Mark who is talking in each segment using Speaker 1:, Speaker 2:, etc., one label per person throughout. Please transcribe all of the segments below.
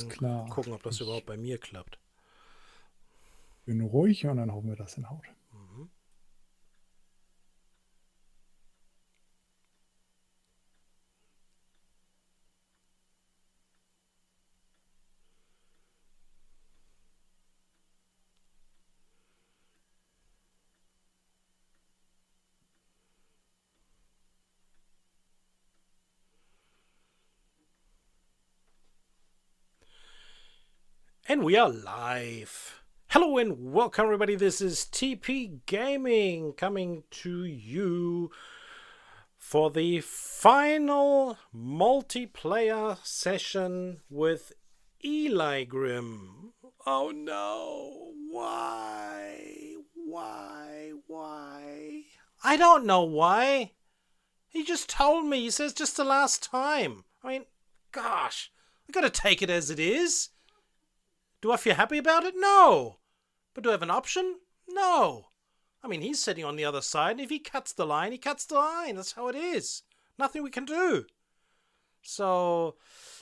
Speaker 1: gucken, ob das überhaupt bei mir klappt.
Speaker 2: Bin ruhig und dann hoffen wir, dass hinhaut.
Speaker 1: And we are live. Hello and welcome everybody. This is TP Gaming coming to you for the final multiplayer session with Eli Grim. Oh no, why? I don't know why. He just told me, he says just the last time. I mean, gosh, I gotta take it as it is. Do I feel happy about it? No. But do I have an option? No. I mean, he's sitting on the other side, and if he cuts the line, he cuts the line. That's how it is. Nothing we can do. So,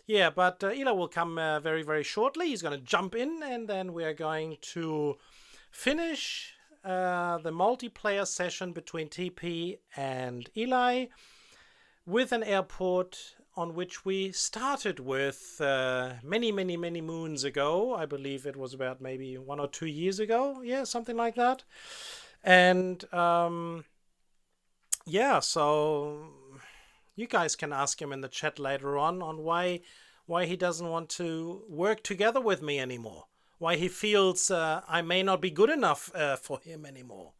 Speaker 1: yeah, but Eli will come very, very shortly. He's going to jump in, and then we are going to finish the multiplayer session between TP and Eli with an airport on which we started with many moons ago. I believe it was about maybe 1 or 2 years ago. Yeah, something like that. And yeah, so you guys can ask him in the chat later on why he doesn't want to work together with me anymore. Why he feels I may not be good enough for him anymore.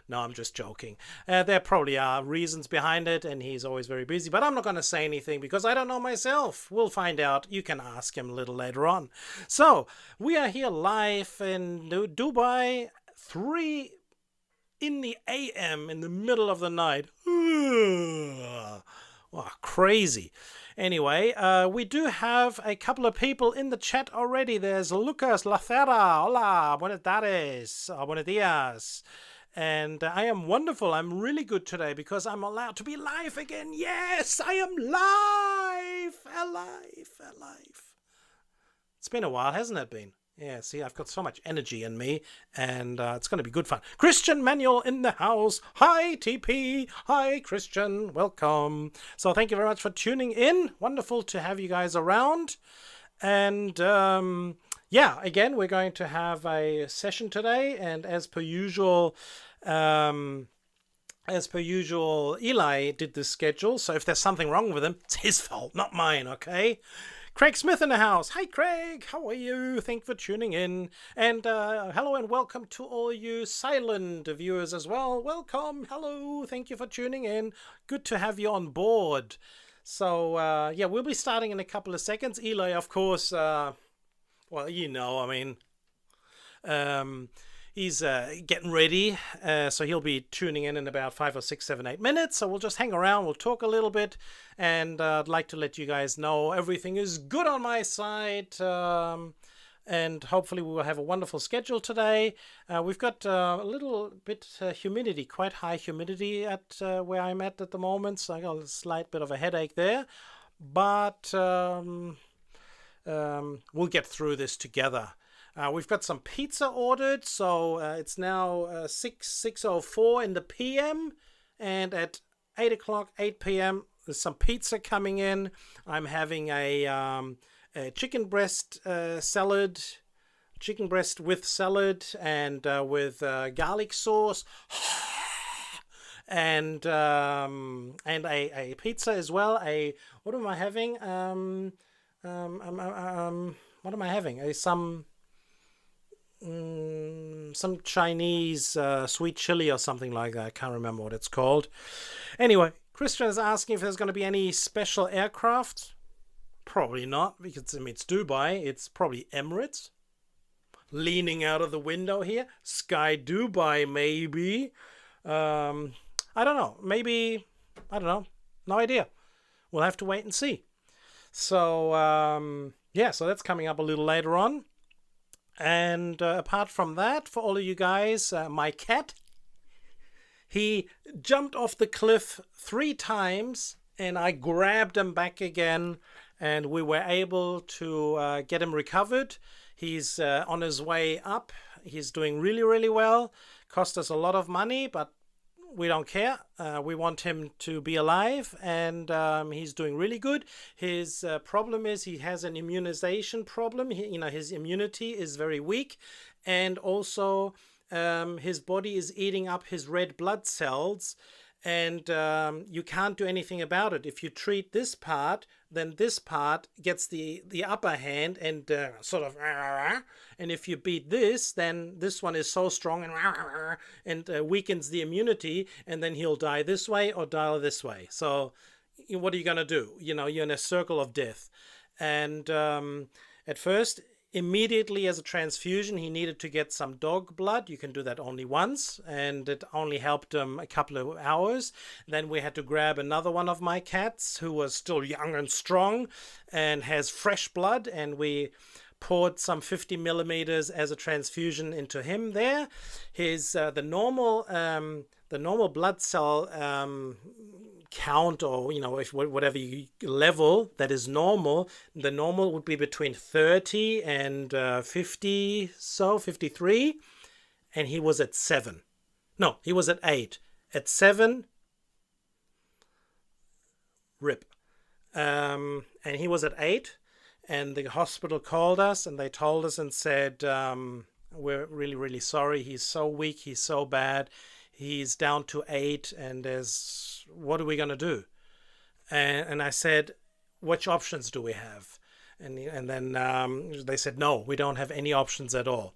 Speaker 1: No, I'm just joking. There probably are reasons behind it, and he's always very busy. But I'm not going to say anything because I don't know myself. We'll find out. You can ask him a little later on. So, we are here live in Dubai, 3 in the AM, in the middle of the night. Wow, crazy. Anyway, we do have a couple of people in the chat already. There's Lucas Lacera. Hola, buenas tardes. Buenos días. And I am wonderful. I'm really good today because I'm allowed to be live again. Yes, I am live. Alive. It's been a while, hasn't it been? Yeah, see, I've got so much energy in me, and it's going to be good fun. Christian Manuel in the house. Hi, TP. Hi, Christian. Welcome. So thank you very much for tuning in. Wonderful to have you guys around. And yeah, again, we're going to have a session today, and as per usual, Eli did the schedule, so if there's something wrong with him, it's his fault, not mine, okay? Craig Smith in the house. Hi, Craig. How are you? Thank you for tuning in. And hello and welcome to all you silent viewers as well. Welcome. Hello. Thank you for tuning in. Good to have you on board. So, yeah, we'll be starting in a couple of seconds. Eli, of course, well, you know, I mean, he's getting ready, so he'll be tuning in about 5 or 6, 7, 8 minutes. So we'll just hang around, we'll talk a little bit, and I'd like to let you guys know everything is good on my side, and hopefully we will have a wonderful schedule today. We've got a little bit humidity, quite high humidity at where I'm at the moment, so I got a slight bit of a headache there, but we'll get through this together. We've got some pizza ordered, so it's now 6:04 in the PM, and at 8 p.m. there's some pizza coming in. I'm having a chicken breast salad, chicken breast with salad and with garlic sauce, and a pizza as well. What am I having? What am I having? Some Chinese sweet chili or something like that. I can't remember what it's called. Anyway, Christian is asking if there's going to be any special aircraft. Probably not, because I mean, it's Dubai. It's probably Emirates. Leaning out of the window here. Sky Dubai, maybe. I don't know. Maybe, I don't know. No idea. We'll have to wait and see. So, yeah, so that's coming up a little later on. And apart from that, for all of you guys, my cat, he jumped off the cliff 3 times, and I grabbed him back again, and we were able to get him recovered. He's on his way up. He's doing really, really well. Cost us a lot of money, but we don't care. We want him to be alive, and he's doing really good. His problem is he has an immunization problem. His immunity is very weak, and also his body is eating up his red blood cells, and you can't do anything about it. If you treat this part, then this part gets the upper hand and sort of, and if you beat this, then this one is so strong and weakens the immunity, and then he'll die this way or die this way. So what are you going to do? You're in a circle of death. And at first, immediately as a transfusion, he needed to get some dog blood. You can do that only once, and it only helped him a couple of hours. Then we had to grab another one of my cats who was still young and strong and has fresh blood, and we poured some 50 millimeters as a transfusion into him there. His the normal blood cell count, or if whatever level that is normal, the normal would be between 30 and 50, so 53, and he was at 7. No, he was at 8. At 7, rip. And he was at 8, and the hospital called us and they told us and said, we're really, really sorry. He's so weak. He's so bad. He's down to 8, and what are we going to do? And I said, which options do we have? And then they said, no, we don't have any options at all.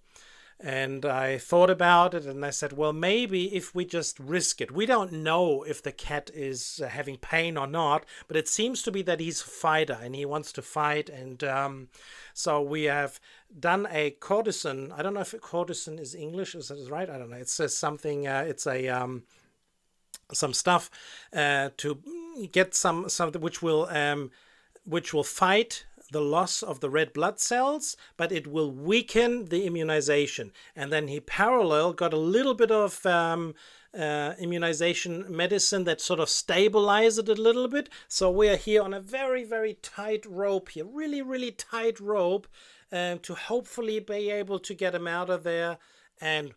Speaker 1: And I thought about it, and I said, well, maybe if we just risk it. We don't know if the cat is having pain or not, but it seems to be that he's a fighter and he wants to fight. And so we have done a cortisone. I don't know if cortisone is English. Is that right? I don't know. It says something. It's a some stuff to get something which will fight the loss of the red blood cells, but it will weaken the immunization. And then he parallel got a little bit of immunization medicine that sort of stabilized it a little bit. So we are here on a very, very tight rope here, really, really tight rope, to hopefully be able to get him out of there. And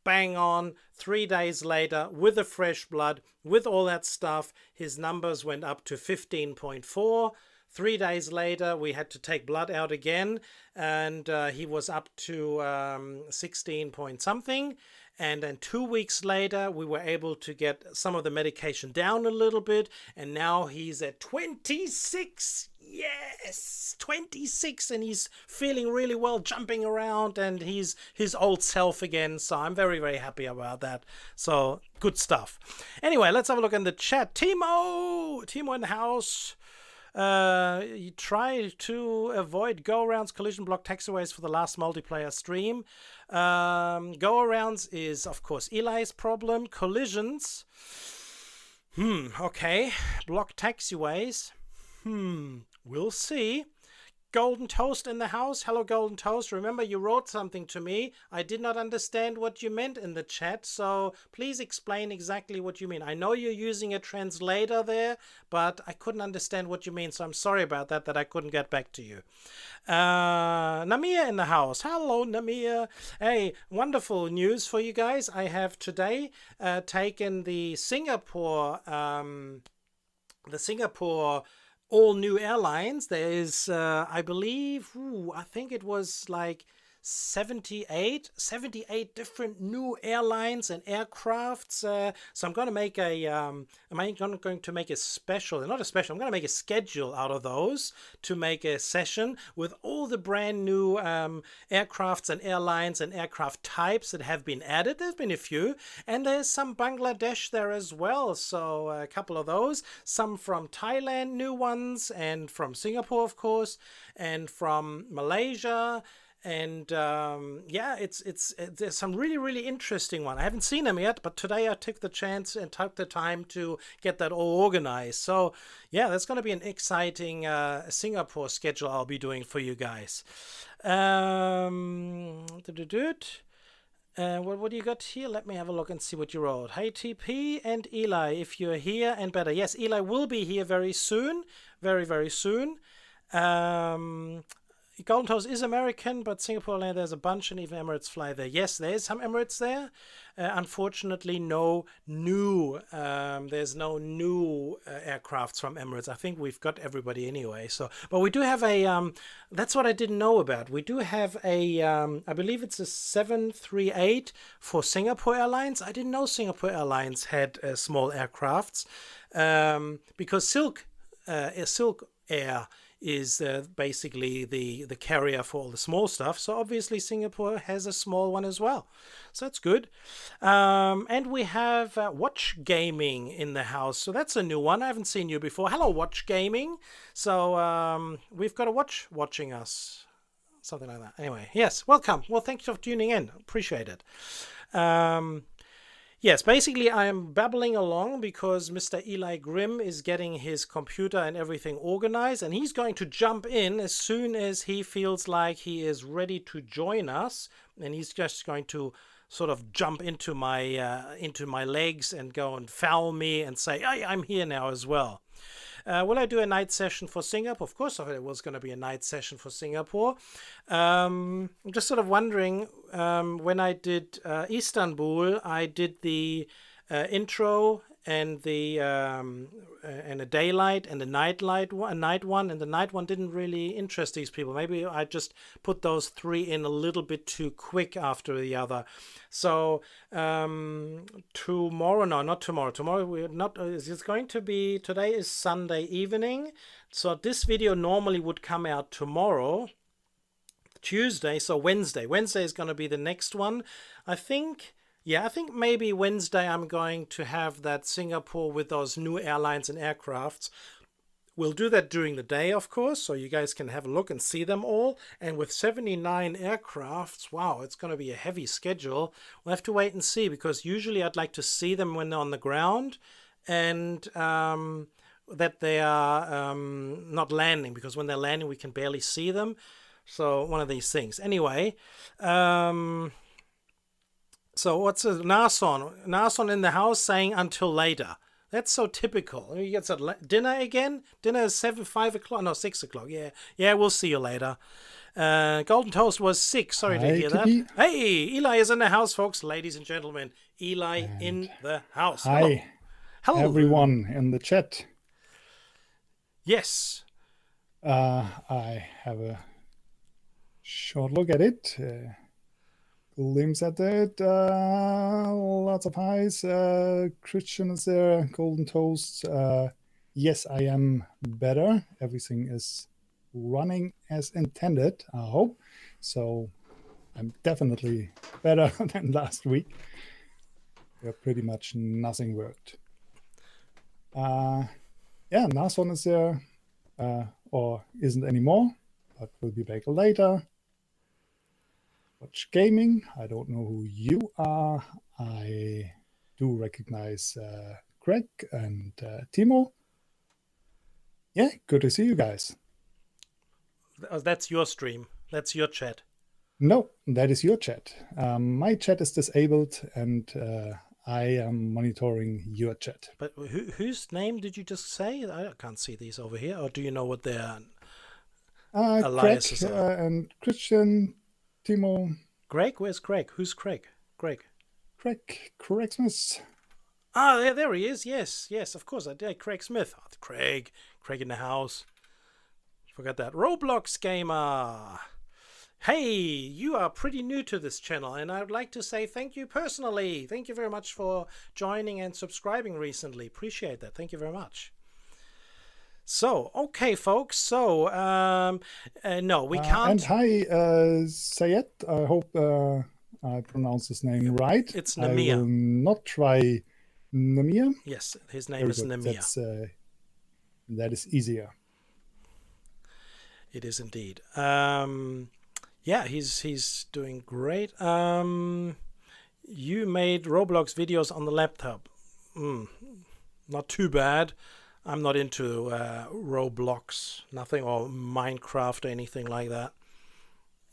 Speaker 1: bang on, 3 days later, with the fresh blood, with all that stuff, his numbers went up to 15.4. 3 days later, we had to take blood out again, and he was up to 16 point something. And then 2 weeks later, we were able to get some of the medication down a little bit, and now he's at 26. Yes, 26, and he's feeling really well, jumping around, and he's his old self again. So I'm very, very happy about that. So good stuff. Anyway, let's have a look in the chat. Timo in the house. You try to avoid go-arounds, collision block taxiways for the last multiplayer stream. Go-arounds is, of course, Eli's problem. Collisions. Okay. Block taxiways. We'll see. Golden Toast in the house. Hello, Golden Toast. Remember, you wrote something to me. I did not understand what you meant in the chat, so please explain exactly what you mean. I know you're using a translator there, but I couldn't understand what you mean, so I'm sorry about that I couldn't get back to you. Namia in the house. Hello, Namia. Hey, wonderful news for you guys. I have today taken the Singapore all new airlines. There is, I believe, I think it was like 78 different new airlines and aircrafts. So I'm going to make I'm going to make a special, not a special, I'm going to make a schedule out of those to make a session with all the brand new aircrafts and airlines and aircraft types that have been added. There's been a few, and there's some Bangladesh there as well. So a couple of those, some from Thailand, new ones, and from Singapore, of course, and from Malaysia. And yeah, there's some really, really interesting one. I haven't seen them yet, but today I took the chance and took the time to get that all organized. So yeah, that's going to be an exciting Singapore schedule I'll be doing for you guys. What do you got here? Let me have a look and see what you wrote. Hey TP and Eli, if you're here and better. Yes, Eli will be here very soon, very, very soon. Golden Toast is American, but Singapore Airlines, there's a bunch, and even Emirates fly there. Yes, there's some Emirates there. Unfortunately, no new. There's no new aircrafts from Emirates. I think we've got everybody anyway. So, but we do have a. That's what I didn't know about. We do have a. I believe it's a 738 for Singapore Airlines. I didn't know Singapore Airlines had small aircrafts, because Silk Air is basically the carrier for all the small stuff. So obviously Singapore has a small one as well. So that's good. And we have Watch Gaming in the house. So that's a new one. I haven't seen you before. Hello, Watch Gaming. So we've got a watch watching us. Something like that. Anyway, yes, welcome. Well, thank you for tuning in. Appreciate it. Yes, basically I am babbling along because Mr. Eli Grim is getting his computer and everything organized, and he's going to jump in as soon as he feels like he is ready to join us, and he's just going to sort of jump into my legs and go and foul me and say, hey, I'm here now as well. Will I do a night session for Singapore? Of course, it was going to be a night session for Singapore. I'm just sort of wondering, when I did Istanbul, I did the intro and the and a daylight and a night one, and the night one didn't really interest these people. Maybe I just put those three in a little bit too quick after the other. So tomorrow, no, not tomorrow. Tomorrow we're not. It's going to be. Today is Sunday evening, so this video normally would come out tomorrow, Tuesday. So Wednesday. Wednesday is going to be the next one, I think. Yeah, I think maybe Wednesday I'm going to have that Singapore with those new airlines and aircrafts. We'll do that during the day, of course, so you guys can have a look and see them all. And with 79 aircrafts, wow, it's going to be a heavy schedule. We'll have to wait and see, because usually I'd like to see them when they're on the ground, and that they are not landing, because when they're landing we can barely see them. So one of these things. Anyway, so what's a Nason in the house saying until later. That's so typical. You get dinner again? Dinner is 5 o'clock. No, 6 o'clock. Yeah, we'll see you later. Golden Toast was 6. Sorry to hear that. Hey, Eli is in the house, folks. Ladies and gentlemen, Eli in the house.
Speaker 2: Hi. Hello, everyone in the chat.
Speaker 1: Yes.
Speaker 2: I have a short look at it. Glimpse at it. Lots of highs. Christian is there. Golden Toast. Yes, I am better. Everything is running as intended, I hope. So I'm definitely better than last week, where pretty much nothing worked. Yeah, Nason is there, or isn't anymore, but we'll be back later. Watch Gaming, I don't know who you are. I do recognize Greg and Timo. Yeah, good to see you guys.
Speaker 1: That's your stream. That's your chat.
Speaker 2: No, that is your chat. My chat is disabled, and I am monitoring your chat.
Speaker 1: But whose name did you just say? I can't see these over here. Or do you know what their aliases are?
Speaker 2: And Christian, Timo.
Speaker 1: Greg? Where's Greg? Who's Craig? Craig
Speaker 2: Smith.
Speaker 1: Ah, there he is. Yes, of course. I did. Craig Smith. Oh, Craig in the house. Forgot that. Roblox Gamer. Hey, you are pretty new to this channel, and I would like to say thank you personally. Thank you very much for joining and subscribing recently. Appreciate that. Thank you very much. So, okay, folks. So, no, we can't.
Speaker 2: And hi, Sayed. I hope I pronounced his name right.
Speaker 1: It's Namir.
Speaker 2: I will not try Namir.
Speaker 1: Yes, his name is Namir.
Speaker 2: That is easier.
Speaker 1: It is indeed. Yeah, he's doing great. You made Roblox videos on the laptop. Not too bad. I'm not into Roblox, nothing, or Minecraft or anything like that.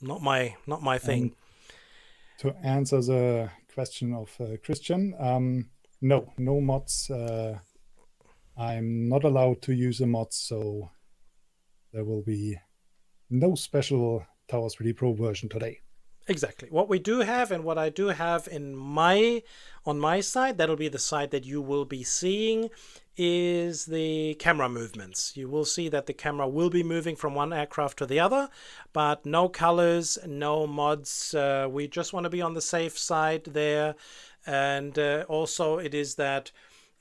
Speaker 1: Not my thing.
Speaker 2: To answer the question of Christian, no mods. I'm not allowed to use a mod, so there will be no special Tower 3D Pro version today.
Speaker 1: Exactly. What we do have and what I do have on my side, that'll be the side that you will be seeing, is the camera movements. You will see that the camera will be moving from one aircraft to the other, but no colors, no mods. We just want to be on the safe side there. And also it is that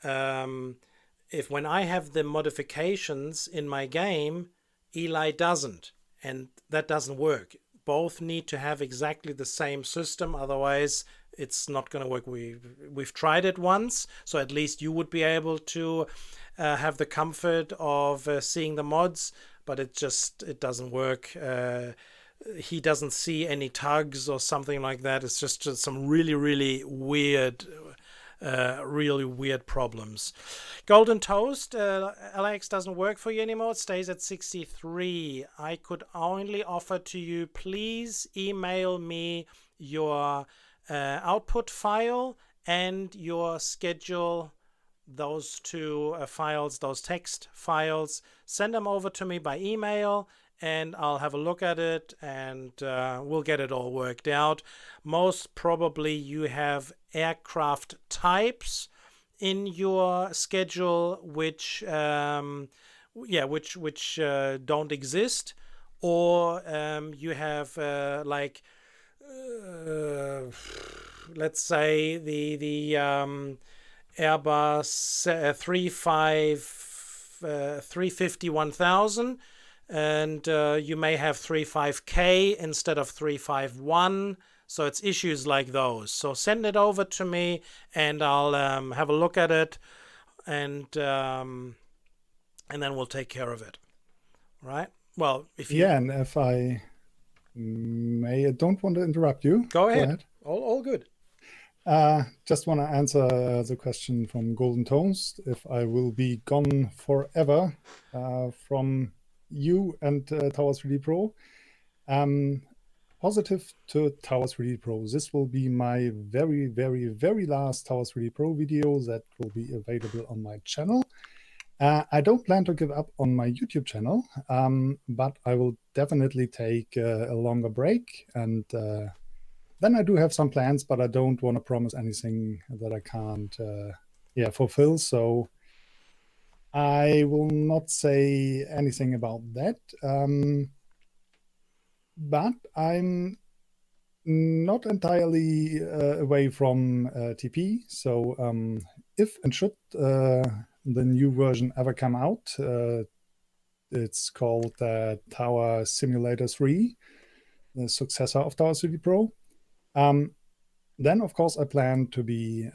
Speaker 1: if when I have the modifications in my game, Eli doesn't, and that doesn't work. Both need to have exactly the same system, otherwise it's not going to work. We've tried it once, so at least you would be able to have the comfort of seeing the mods, but it doesn't work. He doesn't see any tugs or something like that. It's just some really weird problems. Golden Toast, LAX doesn't work for you anymore. It stays at 63. I could only offer to you, please email me your output file and your schedule. Those two files, those text files, send them over to me by email, and I'll have a look at it, and we'll get it all worked out. Most probably you have aircraft types in your schedule which don't exist, or you have let's say the Airbus 350-1000, and you may have 35K instead of 351. So it's issues like those. So send it over to me, and I'll have a look at it, and then we'll take care of it. Right? Well, if you...
Speaker 2: Yeah, and if I may, I don't want to interrupt you.
Speaker 1: Go ahead. All good.
Speaker 2: Just want to answer the question from Golden Toast. If I will be gone forever from you and Tower 3D Pro. Positive to Tower 3D Pro. This will be my very last Tower 3D Pro video that will be available on my channel. I don't plan to give up on my YouTube channel, but I will definitely take a longer break, and then I do have some plans, but I don't want to promise anything that I can't fulfill. So I will not say anything about that. But I'm not entirely away from TP. So if and should the new version ever come out, it's called Tower Simulator 3, the successor of Tower 3D Pro. Then, of course, I plan to be,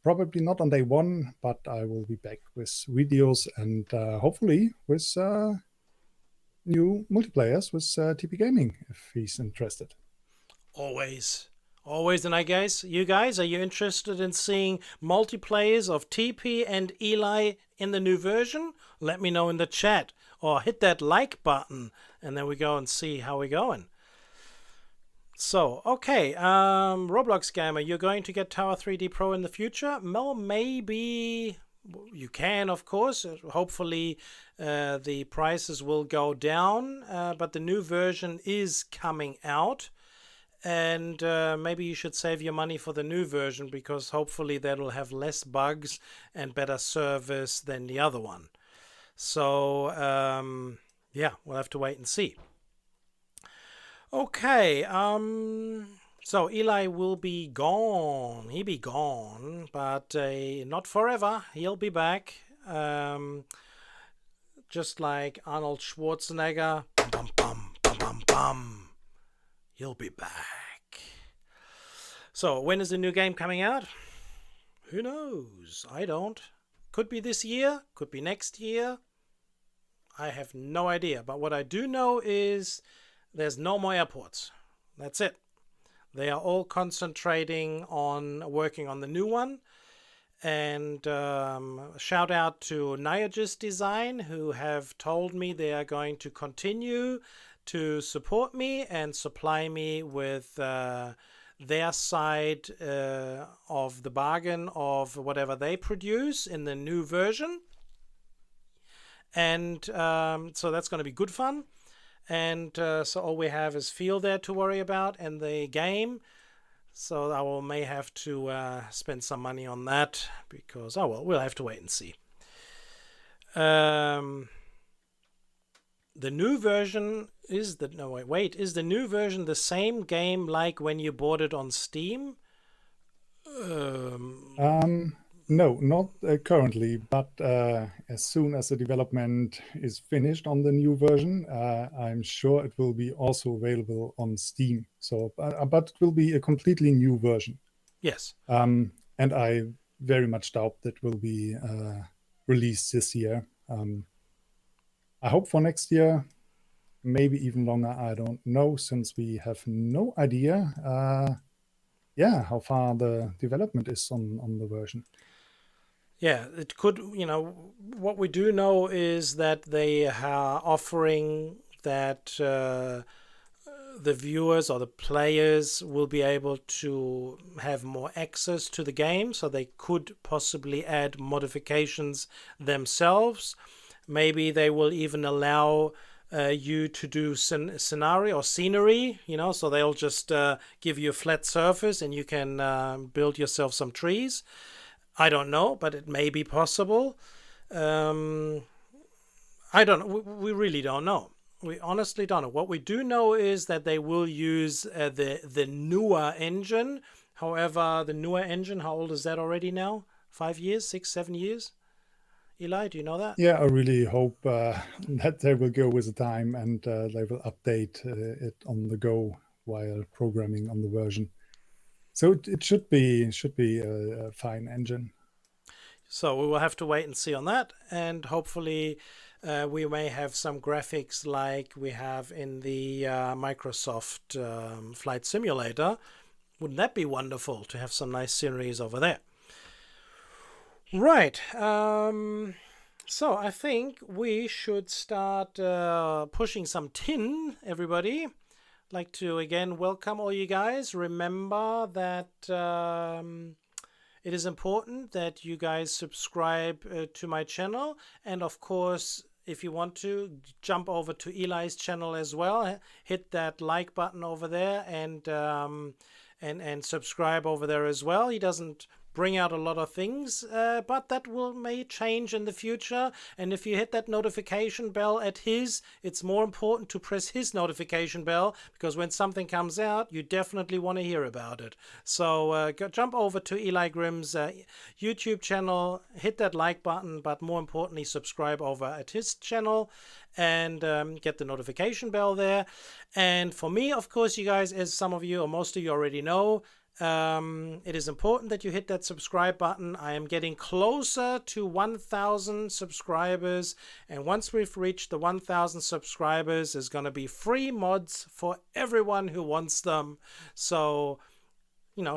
Speaker 2: probably not on day one, but I will be back with videos and hopefully with new multiplayers with TP Gaming, if he's interested.
Speaker 1: Always. And I guess you guys, are you interested in seeing multiplayers of TP and Eli in the new version? Let me know in the chat, or hit that like button, and then we go and see how we're going. So, okay, Roblox Gamer, you're going to get Tower 3D Pro in the future? Well, maybe you can, of course. Hopefully the prices will go down, but the new version is coming out. And maybe you should save your money for the new version, because hopefully that'll have less bugs and better service than the other one. So, yeah, we'll have to wait and see. Okay, so Eli will be gone. He'll be gone, but not forever. He'll be back. Just like Arnold Schwarzenegger. Bum, bum, bum, bum, bum. He'll be back. So, when is the new game coming out? Who knows? I don't. Could be this year, could be next year. I have no idea. But what I do know is there's no more airports. That's it. They are all concentrating on working on the new one. And shout out to Niagis Design, who have told me they are going to continue to support me and supply me with their side of the bargain of whatever they produce in the new version. And so that's going to be good fun. And so all we have is field there to worry about and the game. So I may have to spend some money on that because, oh well, we'll have to wait and see. The new version is the is the new version the same game like when you bought it on Steam?
Speaker 2: No, not currently, but as soon as the development is finished on the new version, I'm sure it will be also available on Steam. So, but it will be a completely new version.
Speaker 1: Yes.
Speaker 2: And I very much doubt that will be released this year. I hope for next year, maybe even longer. I don't know, since we have no idea, how far the development is on the version.
Speaker 1: Yeah, it could, what we do know is that they are offering that the viewers or the players will be able to have more access to the game, so they could possibly add modifications themselves. Maybe they will even allow you to do scenario or scenery, so they'll just give you a flat surface and you can build yourself some trees. I don't know, but it may be possible. I don't know. We really don't know. We honestly don't know. What we do know is that they will use the newer engine. However, the newer engine, how old is that already now? 5 years, 6, 7 years? Eli, do you know that?
Speaker 2: Yeah, I really hope that they will go with the time and they will update it on the go while programming on the version. So it should be a fine engine.
Speaker 1: So we will have to wait and see on that, and hopefully we may have some graphics like we have in the Microsoft Flight Simulator. Wouldn't that be wonderful to have some nice sceneries over there? Right. So I think we should start pushing some tin, everybody. I'd like to again welcome all you guys. Remember that it is important that you guys subscribe to my channel, and of course, if you want to, jump over to Eli's channel as well. Hit that like button over there and subscribe over there as well. He doesn't bring out a lot of things, but that may change in the future. And if you hit that notification bell at his, it's more important to press his notification bell, because when something comes out, you definitely want to hear about it. So jump over to Eli Grim's YouTube channel, hit that like button, but more importantly, subscribe over at his channel and get the notification bell there. And for me, of course, you guys, as some of you or most of you already know, it is important that you hit that subscribe button. I am getting closer to 1,000 subscribers, and once we've reached the 1,000 subscribers, there's going to be free mods for everyone who wants them. So,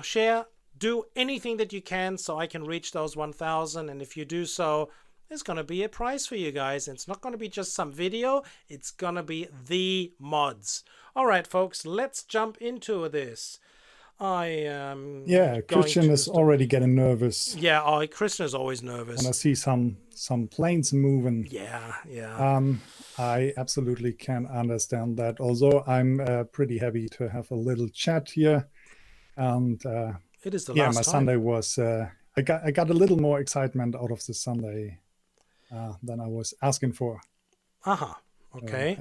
Speaker 1: share, do anything that you can so I can reach those 1,000, and if you do so, there's going to be a prize for you guys. It's not going to be just some video, it's going to be the mods. All right, folks, let's jump into this.
Speaker 2: Christian is already getting nervous.
Speaker 1: Yeah, Christian is always nervous.
Speaker 2: When I see some planes moving.
Speaker 1: Yeah.
Speaker 2: I absolutely can understand that. Although I'm pretty happy to have a little chat here, and
Speaker 1: it is the last
Speaker 2: my
Speaker 1: time.
Speaker 2: Sunday was. I got a little more excitement out of the Sunday than I was asking for.
Speaker 1: Okay.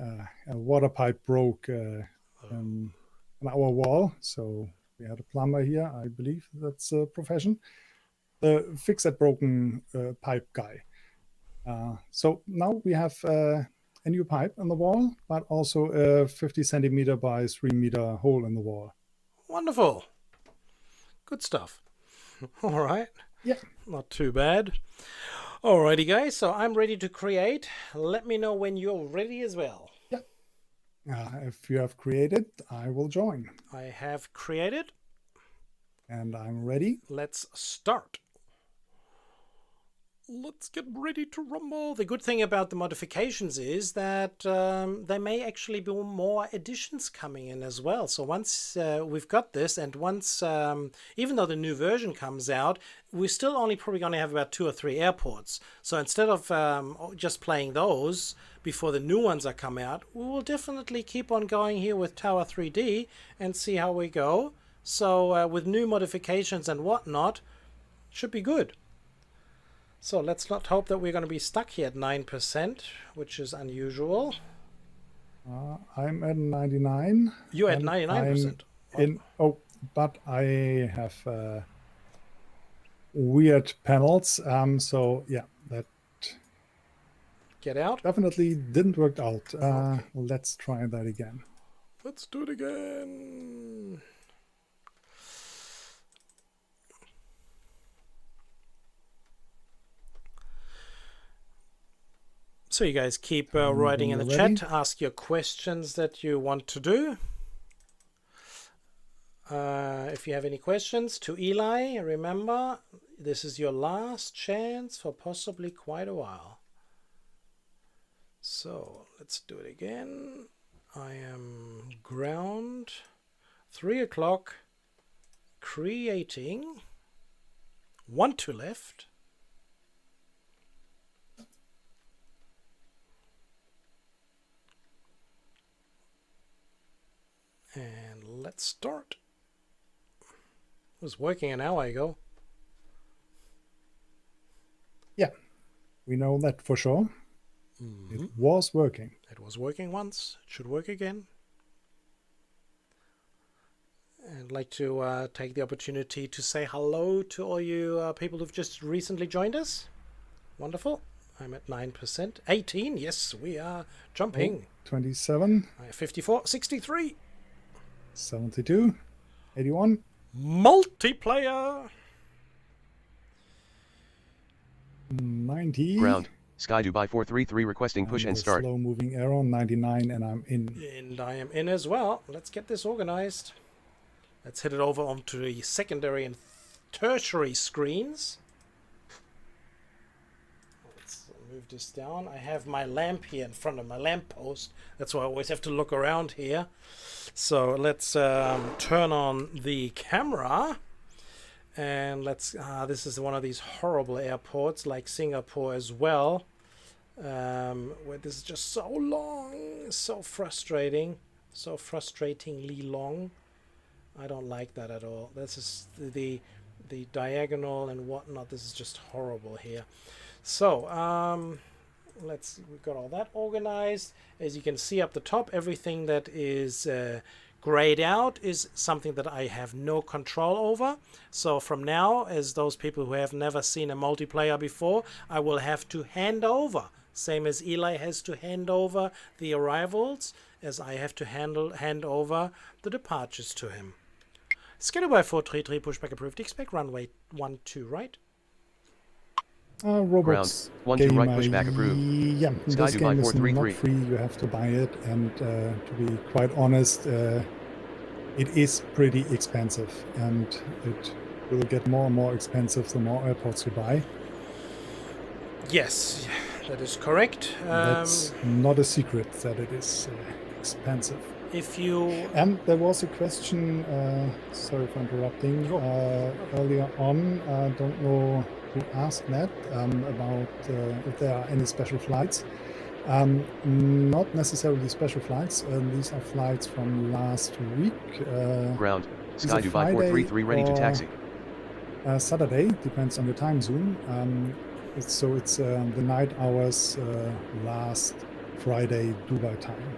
Speaker 2: A water pipe broke in our wall, so we had a plumber here. I believe that's a profession. Fix that broken pipe guy. So now we have a new pipe in the wall, but also a 50 centimeter by 3 meter hole in the wall.
Speaker 1: Wonderful. Good stuff. All right.
Speaker 2: Yeah.
Speaker 1: Not too bad. Alrighty, guys. So I'm ready to create. Let me know when you're ready as well.
Speaker 2: Yeah. If you have created, I will join.
Speaker 1: I have created.
Speaker 2: And I'm ready.
Speaker 1: Let's start. Let's get ready to rumble. The good thing about the modifications is that there may actually be more additions coming in as well. So once we've got this, and once, even though the new version comes out, we're still only probably going to have about 2 or 3 airports. So instead of just playing those before the new ones are come out, we will definitely keep on going here with Tower 3D and see how we go. So with new modifications and whatnot, should be good. So let's not hope that we're going to be stuck here at 9%, which is unusual.
Speaker 2: I'm at 99.
Speaker 1: You're at 99%.
Speaker 2: But I have weird panels. So yeah, that
Speaker 1: Get out.
Speaker 2: definitely didn't work out. Let's try that again.
Speaker 1: Let's do it again. So you guys keep writing in the chat, ask your questions that you want to do. If you have any questions to Eli, remember, this is your last chance for possibly quite a while. So let's do it again. I am ground, 3 o'clock, creating, 1 to left. And let's start. It was working an hour ago.
Speaker 2: Yeah, we know that for sure. It was working.
Speaker 1: It was working once. It should work again. And I'd like to take the opportunity to say hello to all you people who've just recently joined us. Wonderful. I'm at 9%. 18. Yes, we are jumping.
Speaker 2: 27.
Speaker 1: 54. 63.
Speaker 2: 72. 81.
Speaker 1: Multiplayer.
Speaker 2: 90.
Speaker 3: Ground. Sky Dubai 433 requesting push and start.
Speaker 2: Slow moving arrow. 99, and I'm in.
Speaker 1: And I am in as well. Let's get this organized. Let's head it over onto the secondary and tertiary screens. Let's move this down. I have my lamp here in front of my lamp post. That's why I always have to look around here. So let's turn on the camera. And let's, this is one of these horrible airports like Singapore as well, where this is just so long, so frustrating, so frustratingly long. I don't like that at all. This is the diagonal and whatnot. This is just horrible here. So we've got all that organized. As you can see up the top, everything that is grayed out is something that I have no control over. So from now, as those people who have never seen a multiplayer before, I will have to hand over, same as Eli has to hand over the arrivals, as I have to hand over the departures to him. Schedule by 433, pushback approved, expect runway 12, right?
Speaker 2: Robots.
Speaker 3: Ground. 1 to right, pushback approved.
Speaker 2: Yeah,
Speaker 3: Sky
Speaker 2: this
Speaker 3: Dubai
Speaker 2: game is
Speaker 3: 433.
Speaker 2: not free. You have to buy it, and to be quite honest, it is pretty expensive, and it will get more and more expensive the more airports you buy.
Speaker 1: Yes, that is correct.
Speaker 2: That's not a secret that it is expensive.
Speaker 1: If you...
Speaker 2: And there was a question, sorry for interrupting, earlier on, I don't know who asked that, about if there are any special flights. Not necessarily special flights. These are flights from last week.
Speaker 3: Ground. Sky Dubai 433 ready to taxi.
Speaker 2: Saturday, depends on your time zone. It's the night hours last Friday Dubai time.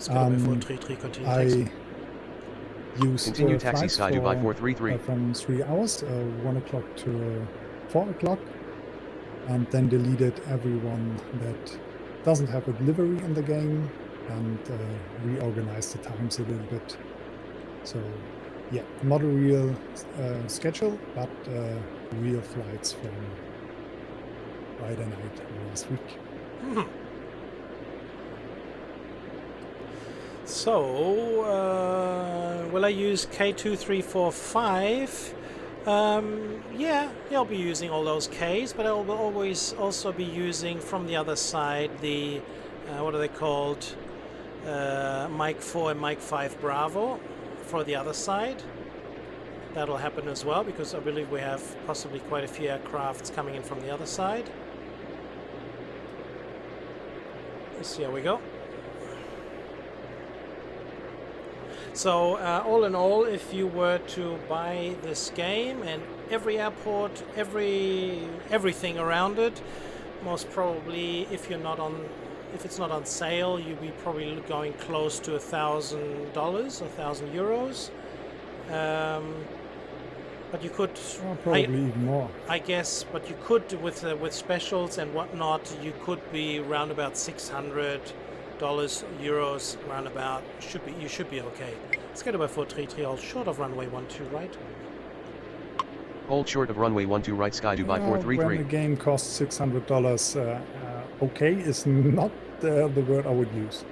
Speaker 2: I used
Speaker 3: Continue taxi
Speaker 2: flights
Speaker 3: Sky Dubai 433.
Speaker 2: from 3 hours, 1 o'clock to 4 o'clock, and then deleted everyone that doesn't have a delivery in the game, and reorganized the times a little bit. So yeah, not a real schedule, but real flights from Friday night last week.
Speaker 1: So, will I use K2345 Yeah, he'll be using all those Ks, but I'll always also be using from the other side the, what are they called? Mike 4 and Mike 5 Bravo for the other side. That'll happen as well, because I believe we have possibly quite a few aircrafts coming in from the other side. Let's see how we go. So all in all, if you were to buy this game and every airport, everything around it, most probably if it's not on sale, you'd be probably going close to $1,000 or €1,000. But you could
Speaker 2: probably even more.
Speaker 1: I guess, but you could with specials and whatnot, you could be around about $600, euros, roundabout. You should be okay. Let's go to 433, all short of runway 12 right.
Speaker 3: Hold short of runway 12 right, Sky Dubai
Speaker 2: When
Speaker 3: 433.
Speaker 2: a game costs $600, okay is not the word I would use.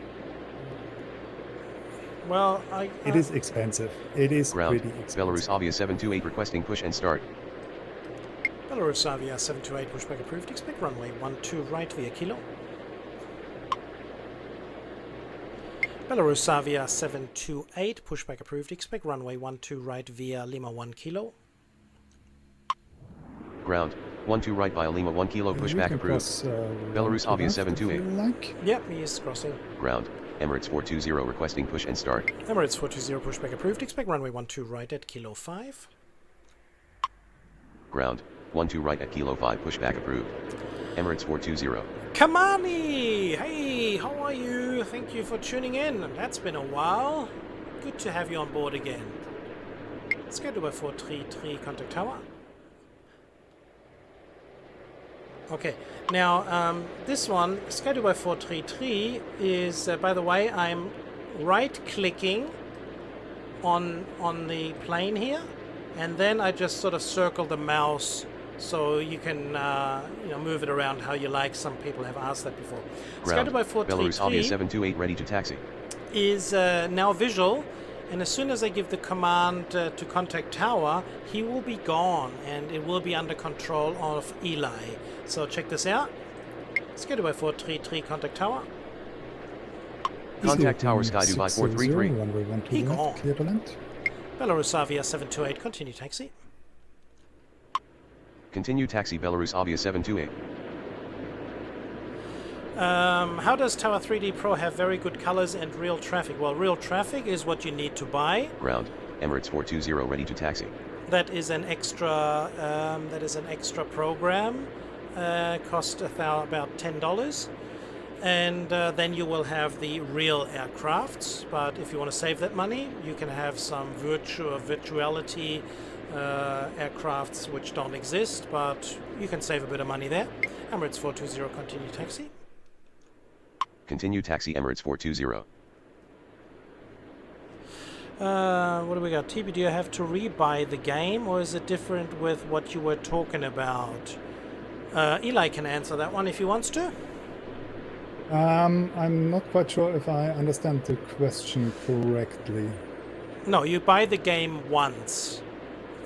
Speaker 1: Well,
Speaker 2: it is expensive. It is
Speaker 3: Ground,
Speaker 2: pretty expensive.
Speaker 3: Belarus Avia 728 requesting push and start.
Speaker 1: Belarus Avia 728 pushback approved. Expect runway 12 right via Kilo. Belarus Avia 728 pushback approved. Expect runway 12 right via Lima 1 Kilo.
Speaker 3: Ground, 12 right via Lima 1 Kilo pushback approved. Belarus Avia 728.
Speaker 2: Like.
Speaker 1: Yep, he is crossing.
Speaker 3: Ground, Emirates 420 requesting push and start.
Speaker 1: Emirates 420 pushback approved. Expect runway 12 right at Kilo 5.
Speaker 3: Ground, 12 right at Kilo 5 pushback approved. Emirates 420.
Speaker 1: Kamani! Hey, how are you? Thank you for tuning in. That's been a while. Good to have you on board again. Let's go to 433 contact tower. Okay, now this one, Skydubai 433, is, by the way, I'm right-clicking on the plane here, and then I just sort of circle the mouse so you can move it around how you like. Some people have asked that before.
Speaker 3: Ground,
Speaker 1: Skydubai 433
Speaker 3: Belarus Avia 728 ready to taxi.
Speaker 1: is now visual. And as soon as I give the command to contact tower, he will be gone and it will be under control of Eli. So check this out. Let's go to 433 contact tower.
Speaker 3: Contact tower Sky Dubai 433.
Speaker 1: He gone.
Speaker 2: Clear to land.
Speaker 1: Belarus Avia 728, continue taxi.
Speaker 3: Continue taxi Belarus Avia 728.
Speaker 1: How does Tower 3D Pro have very good colors and real traffic? Well, real traffic is what you need to buy.
Speaker 3: Ground, Emirates 420 ready to taxi.
Speaker 1: That is an extra. Program. Cost about $10, and then you will have the real aircrafts. But if you want to save that money, you can have some virtuality aircrafts which don't exist, but you can save a bit of money there. Emirates 420, continue taxi.
Speaker 3: Continue taxi Emirates 420.
Speaker 1: What do we got? TB, do you have to rebuy the game, or is it different with what you were talking about? Eli can answer that one if he wants to.
Speaker 2: I'm not quite sure if I understand the question correctly.
Speaker 1: No, you buy the game once.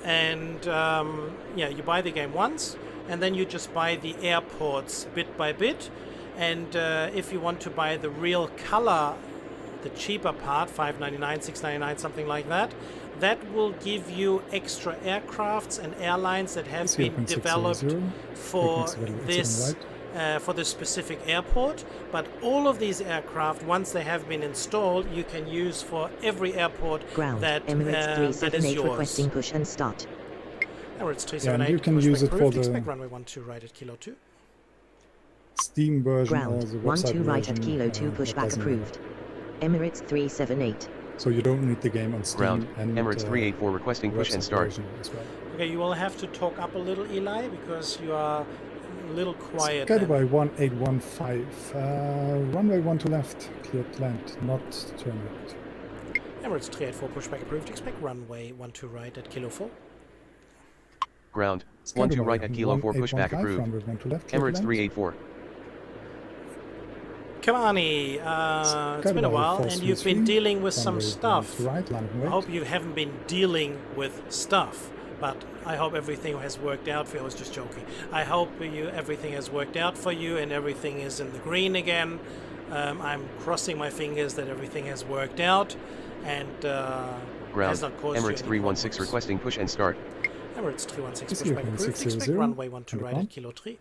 Speaker 1: And, you buy the game once, and then you just buy the airports bit by bit. And if you want to buy the real color, the cheaper part, $5.99, $6.99, something like that, that will give you extra aircrafts and airlines that have been developed for this specific airport. But all of these aircraft, once they have been installed, you can use for every airport that is yours.
Speaker 4: Requesting push and start.
Speaker 1: Emirates 378,
Speaker 2: and you can use it for the
Speaker 1: expect runway 12 right at Kilo 2.
Speaker 2: Steam version
Speaker 4: Ground,
Speaker 2: or the
Speaker 4: 12 right
Speaker 2: version,
Speaker 4: at Kilo 2
Speaker 2: that
Speaker 4: pushback
Speaker 2: doesn't
Speaker 4: approved. Emirates 378.
Speaker 2: So you don't need the game on Steam.
Speaker 3: Ground,
Speaker 2: and
Speaker 3: Emirates 384 requesting push and start.
Speaker 2: As well.
Speaker 1: Okay, you will have to talk up a little, Eli, because you are a little quiet.
Speaker 2: Skydubai 1815. Runway 12 left. Clear to land. Not turn right.
Speaker 1: Emirates 384 pushback approved. Expect runway 12 right at Kilo 4.
Speaker 3: Ground, 12 right at Kilo 4 pushback approved. Emirates 384.
Speaker 1: Kamani, it's been a while, and you've been dealing with some stuff. I hope you haven't been dealing with stuff. But I hope everything has worked out for you. I was just joking. I hope everything has worked out for you and everything is in the green again. I'm crossing my fingers that everything has worked out and
Speaker 3: Ground.
Speaker 1: has not caused you
Speaker 3: Emirates
Speaker 1: any
Speaker 3: 316
Speaker 1: problems.
Speaker 3: requesting push and start.
Speaker 1: Emirates 316
Speaker 2: Easy
Speaker 1: pushback
Speaker 2: open,
Speaker 1: approved.
Speaker 2: 600,
Speaker 1: Expect runway 12
Speaker 2: contact
Speaker 1: right
Speaker 2: ground.
Speaker 1: at Kilo 3.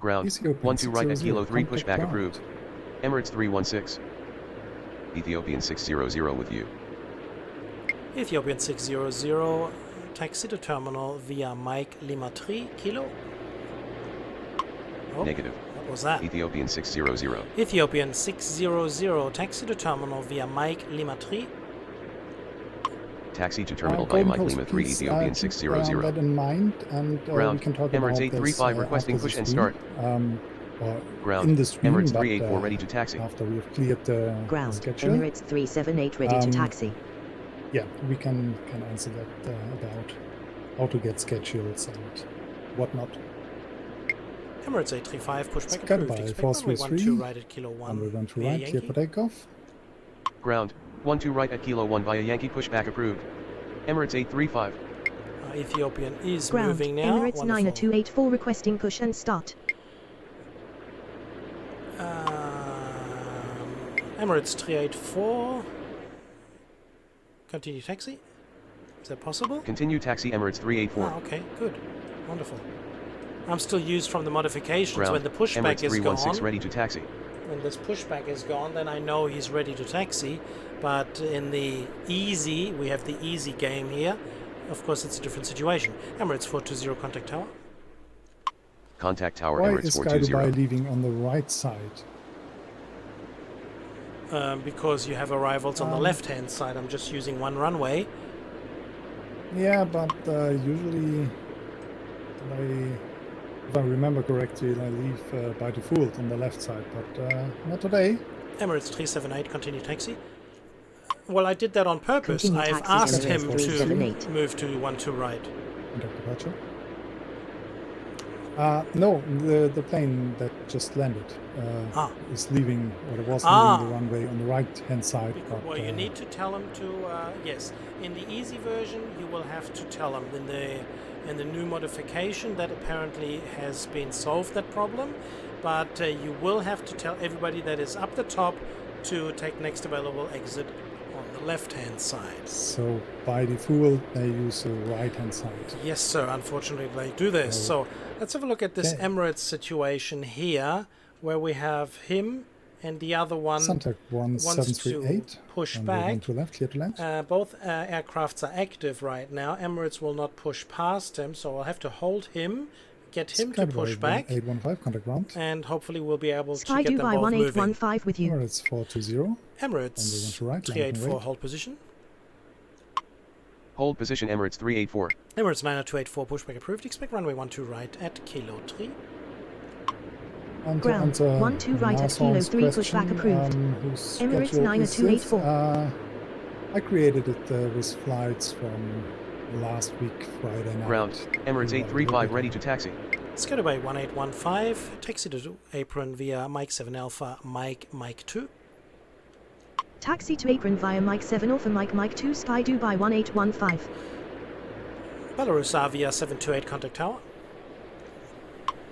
Speaker 3: Ground.
Speaker 2: Easy open,
Speaker 3: 12 right at
Speaker 2: 600,
Speaker 3: Kilo 3
Speaker 2: contact
Speaker 3: pushback
Speaker 2: ground.
Speaker 3: approved. Emirates 316. Ethiopian 600 with you.
Speaker 1: Ethiopian 600, taxi to terminal via Mike Lima 3 Kilo. Oh,
Speaker 3: Negative.
Speaker 1: what was that?
Speaker 3: Ethiopian 600.
Speaker 1: Ethiopian 600, taxi to terminal via Mike Lima 3.
Speaker 3: Taxi to terminal by
Speaker 2: Golden
Speaker 3: Mike
Speaker 2: Coast,
Speaker 3: Lima 3
Speaker 2: please,
Speaker 3: Ethiopian
Speaker 2: keep,
Speaker 3: 600.
Speaker 2: that in mind, and we
Speaker 3: Ground.
Speaker 2: can talk
Speaker 3: Emirates
Speaker 2: about
Speaker 3: 835
Speaker 2: this
Speaker 3: requesting
Speaker 2: after
Speaker 3: push
Speaker 2: the
Speaker 3: and
Speaker 2: stream,
Speaker 3: start.
Speaker 2: or
Speaker 3: Ground.
Speaker 2: in the stream,
Speaker 3: Emirates
Speaker 2: but
Speaker 3: 384 ready to taxi.
Speaker 2: after we've cleared the
Speaker 4: Ground.
Speaker 2: schedule.
Speaker 4: Emirates 378 ready to taxi.
Speaker 2: Yeah, we can answer that about how to get schedules and whatnot.
Speaker 1: Emirates 835 pushback
Speaker 2: Scattered
Speaker 1: approved.
Speaker 2: by
Speaker 1: Expect
Speaker 2: Force
Speaker 1: runway
Speaker 2: 3,
Speaker 1: 12 right at Kilo 1
Speaker 2: and we're going to
Speaker 1: via
Speaker 2: right, clear
Speaker 1: Yankee.
Speaker 2: for takeoff.
Speaker 3: Ground. 12 right at Kilo 1 via Yankee pushback approved. Emirates 835.
Speaker 1: Ethiopian is
Speaker 4: Ground.
Speaker 1: moving now.
Speaker 4: Emirates
Speaker 1: Wonderful.
Speaker 4: 90284 requesting push and start.
Speaker 1: Emirates 384. Continue taxi. Is that possible?
Speaker 3: Continue taxi Emirates 384.
Speaker 1: Ah, okay, good. Wonderful. I'm still used from the modifications.
Speaker 3: Ground.
Speaker 1: When the pushback
Speaker 3: Emirates
Speaker 1: is
Speaker 3: 316
Speaker 1: gone,
Speaker 3: ready to taxi.
Speaker 1: when this pushback is gone, then I know he's ready to taxi. But in the easy, we have the easy game here. Of course, it's a different situation. Emirates 420 contact tower.
Speaker 3: Contact tower
Speaker 2: Why
Speaker 3: Emirates
Speaker 2: is Sky Dubai
Speaker 3: 420.
Speaker 2: leaving on the right side?
Speaker 1: Because you have arrivals on the left-hand side. I'm just using one runway.
Speaker 2: Yeah, but usually, if I remember correctly, I leave by default on the left side, but not today.
Speaker 1: Emirates 378 continue taxi. Well, I did that on purpose.
Speaker 4: Continue
Speaker 1: I've
Speaker 4: taxi,
Speaker 1: asked
Speaker 4: Emirates
Speaker 1: him to
Speaker 4: 378.
Speaker 1: move to 12 right.
Speaker 2: Contact departure. No, the plane that just landed is leaving, or it was leaving the runway on the right-hand side. But,
Speaker 1: Well, you need to tell him to, yes. In the easy version, you will have to tell him. In the new modification, that apparently has been solved, that problem. But you will have to tell everybody that is up the top to take next available exit on the left-hand side.
Speaker 2: So by default, they use the right-hand side.
Speaker 1: Yes, sir. Unfortunately, they do this. So let's have a look at this
Speaker 2: Okay.
Speaker 1: Emirates situation here, where we have him and the other one
Speaker 2: Suntec
Speaker 1: wants
Speaker 2: 1738.
Speaker 1: to push
Speaker 2: and
Speaker 1: back.
Speaker 2: to left, clear to land.
Speaker 1: Both aircrafts are active right now. Emirates will not push past him, so I'll have to hold him, get him to push back,
Speaker 2: 815, contact ground.
Speaker 1: and hopefully we'll be able
Speaker 4: Sky
Speaker 1: to get them
Speaker 4: Dubai
Speaker 1: both moving.
Speaker 4: 1815 with you.
Speaker 2: Emirates 420.
Speaker 1: Emirates
Speaker 2: to right,
Speaker 1: 384
Speaker 2: landing
Speaker 1: hold position.
Speaker 3: Hold position Emirates 384.
Speaker 1: Emirates 90284 pushback approved. Expect runway 12 right at Kilo 3.
Speaker 2: And to
Speaker 4: Ground.
Speaker 2: answer
Speaker 4: 12 right at
Speaker 2: Narson's
Speaker 4: Kilo 3
Speaker 2: question,
Speaker 4: pushback approved.
Speaker 2: whose
Speaker 4: Emirates
Speaker 2: schedule is this?
Speaker 4: 90284.
Speaker 2: I created it with flights from last week, Friday night.
Speaker 3: Ground. Emirates 835 ready to taxi.
Speaker 1: Sky Dubai 1815. Taxi to apron via Mike 7 Alpha, Mike 2.
Speaker 4: Taxi to apron via Mike 7 Alpha Mike 2 Sky Dubai 1815.
Speaker 1: Belarus Avia 728 contact tower.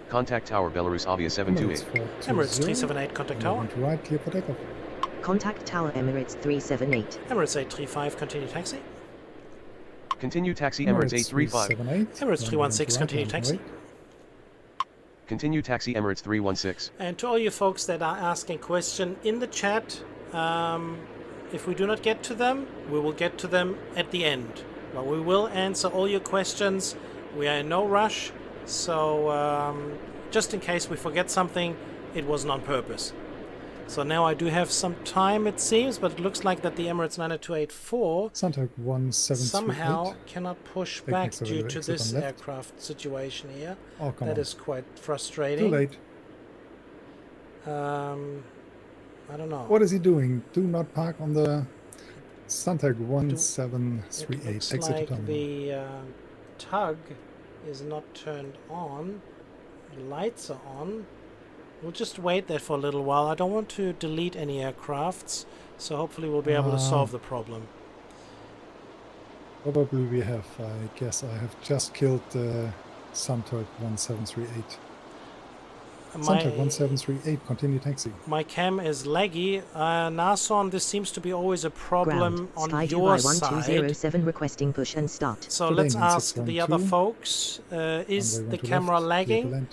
Speaker 3: Contact tower Belarus Avia 728.
Speaker 1: Emirates 378 contact tower.
Speaker 2: To right, clear for takeoff.
Speaker 4: Contact Tower Emirates 378.
Speaker 1: Emirates 835 continue taxi.
Speaker 3: Continue taxi Emirates 835.
Speaker 2: 378.
Speaker 1: Emirates 316 continue
Speaker 2: right,
Speaker 1: taxi.
Speaker 2: wait.
Speaker 3: Continue taxi Emirates 316.
Speaker 1: And to all you folks that are asking question in the chat, if we do not get to them, we will get to them at the end. But we will answer all your questions. We are in no rush, so just in case we forget something, it wasn't on purpose. So now I do have some time, it seems, but it looks like that the Emirates 90284
Speaker 2: Suntec 1738.
Speaker 1: somehow cannot push
Speaker 2: Take
Speaker 1: back
Speaker 2: next
Speaker 1: due
Speaker 2: available
Speaker 1: to
Speaker 2: exit
Speaker 1: this
Speaker 2: on left.
Speaker 1: aircraft situation here.
Speaker 2: Oh, come
Speaker 1: That
Speaker 2: on.
Speaker 1: is quite
Speaker 2: Too
Speaker 1: frustrating.
Speaker 2: late.
Speaker 1: I don't know.
Speaker 2: What is he doing? Do not park on the Suntec
Speaker 1: It
Speaker 2: 1738.
Speaker 1: looks
Speaker 2: Exit to
Speaker 1: like
Speaker 2: terminal.
Speaker 1: the tug is not turned on. The lights are on. We'll just wait there for a little while. I don't want to delete any aircrafts, so hopefully we'll be able to solve the problem.
Speaker 2: Probably we have, I guess I have just killed Sunturk 1738. Sunturk 1738, continue taxi.
Speaker 1: My cam is laggy. Nason, this seems to be always a problem
Speaker 4: Ground.
Speaker 1: on
Speaker 4: Sky
Speaker 1: your
Speaker 4: Dubai
Speaker 1: side.
Speaker 4: 1207 requesting push and start.
Speaker 1: So
Speaker 2: Today
Speaker 1: let's
Speaker 2: means
Speaker 1: ask the other
Speaker 2: 612.
Speaker 1: folks, is
Speaker 2: Runway
Speaker 1: the
Speaker 2: 12
Speaker 1: camera
Speaker 2: left, clear to
Speaker 1: lagging?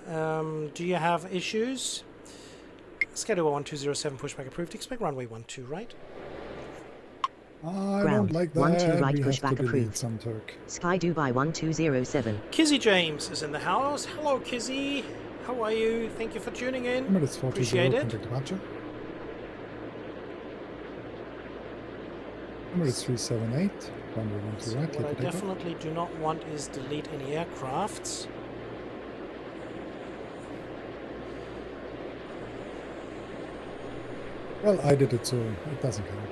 Speaker 2: land.
Speaker 1: Do you have issues? Schedule 1207 pushback approved. Expect runway 12 right.
Speaker 2: I
Speaker 4: Ground.
Speaker 2: don't like that.
Speaker 4: 12 right
Speaker 2: we have
Speaker 4: pushback
Speaker 2: to delete
Speaker 4: approved.
Speaker 2: Sunturk.
Speaker 4: Sky Dubai 1207.
Speaker 1: Kizzy James is in the house. Hello, Kizzy. How are you? Thank you for tuning in.
Speaker 2: Emirates 420,
Speaker 1: Appreciate it.
Speaker 2: contact departure. Emirates 378, runway 12
Speaker 1: So
Speaker 2: right,
Speaker 1: what I
Speaker 2: clear for takeoff.
Speaker 1: definitely do not want is delete any aircrafts.
Speaker 2: Well, I did it, so it doesn't count.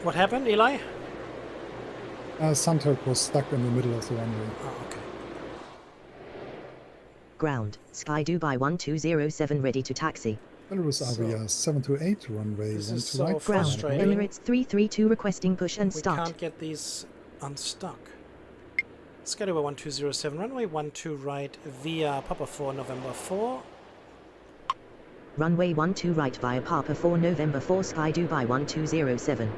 Speaker 1: What happened, Eli?
Speaker 2: Sunturk was stuck in the middle of the runway.
Speaker 1: Oh, okay.
Speaker 4: Ground. Sky Dubai 1207 ready to taxi.
Speaker 2: Belarus Avia 728, runway
Speaker 1: This
Speaker 2: 12
Speaker 1: is so
Speaker 2: right.
Speaker 4: Ground.
Speaker 1: frustrating.
Speaker 4: Emirates 332 requesting push and
Speaker 1: We
Speaker 4: start.
Speaker 1: can't get these unstuck. Schedule 1207, runway 12 right via Papa 4 November 4.
Speaker 4: Runway 12 right via Papa 4 November 4 Sky Dubai 1207.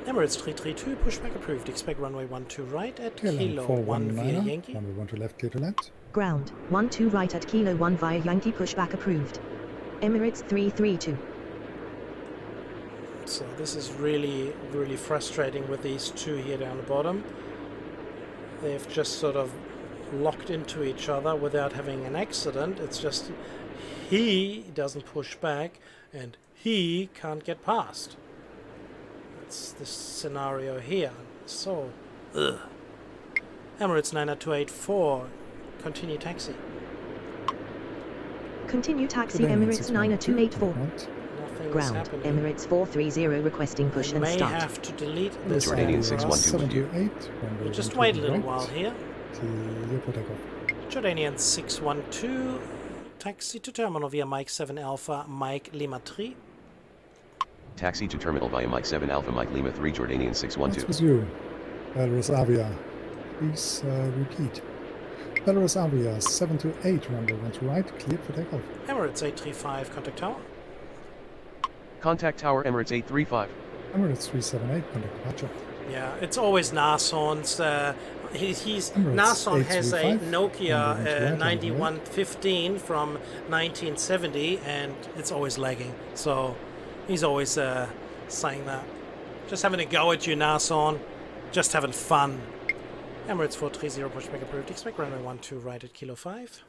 Speaker 1: Emirates 332, pushback approved. Expect runway 12 right at
Speaker 2: KLM
Speaker 1: Kilo 1 via
Speaker 2: 419,
Speaker 1: Yankee.
Speaker 2: runway 12 left, clear to land.
Speaker 4: Ground. 12 right at Kilo 1 via Yankee pushback approved. Emirates 332.
Speaker 1: So this is really, really frustrating with these two here down the bottom. They've just sort of locked into each other without having an accident. It's just he doesn't push back and he can't get past. That's this scenario here. So, ugh. Emirates 90284, continue taxi.
Speaker 4: Continue taxi
Speaker 2: Today
Speaker 4: Emirates 90284.
Speaker 2: Right.
Speaker 1: Nothing is
Speaker 4: Ground.
Speaker 1: happening.
Speaker 4: Emirates 430 requesting push
Speaker 1: I
Speaker 4: and
Speaker 1: may
Speaker 4: start.
Speaker 1: have to delete this
Speaker 3: Jordanian
Speaker 1: aircraft.
Speaker 3: 612 with you.
Speaker 2: 728, runway
Speaker 1: We'll just
Speaker 2: 12
Speaker 1: wait a little
Speaker 2: right,
Speaker 1: while here.
Speaker 2: clear for takeoff.
Speaker 1: Jordanian 612, taxi to terminal via Mike 7 Alpha, Mike Lima 3.
Speaker 3: Taxi to terminal via Mike 7 Alpha Mike Lima 3 Jordanian
Speaker 2: What's
Speaker 3: 612.
Speaker 2: with you? Belarus Avia, please repeat. Belarus Avia 728, runway 12 right, cleared for takeoff.
Speaker 1: Emirates 835, contact tower.
Speaker 3: Contact Tower Emirates 835.
Speaker 2: Emirates 378, contact departure.
Speaker 1: Yeah, it's always Nason's.
Speaker 2: Emirates
Speaker 1: Nason has a
Speaker 2: 835,
Speaker 1: Nokia
Speaker 2: runway 12 right,
Speaker 1: 9115 from 1970, and it's always lagging. So he's always saying that. Just having a go at you, Nason. Just having fun. Emirates 430, pushback approved. Expect runway 12 right at Kilo 5.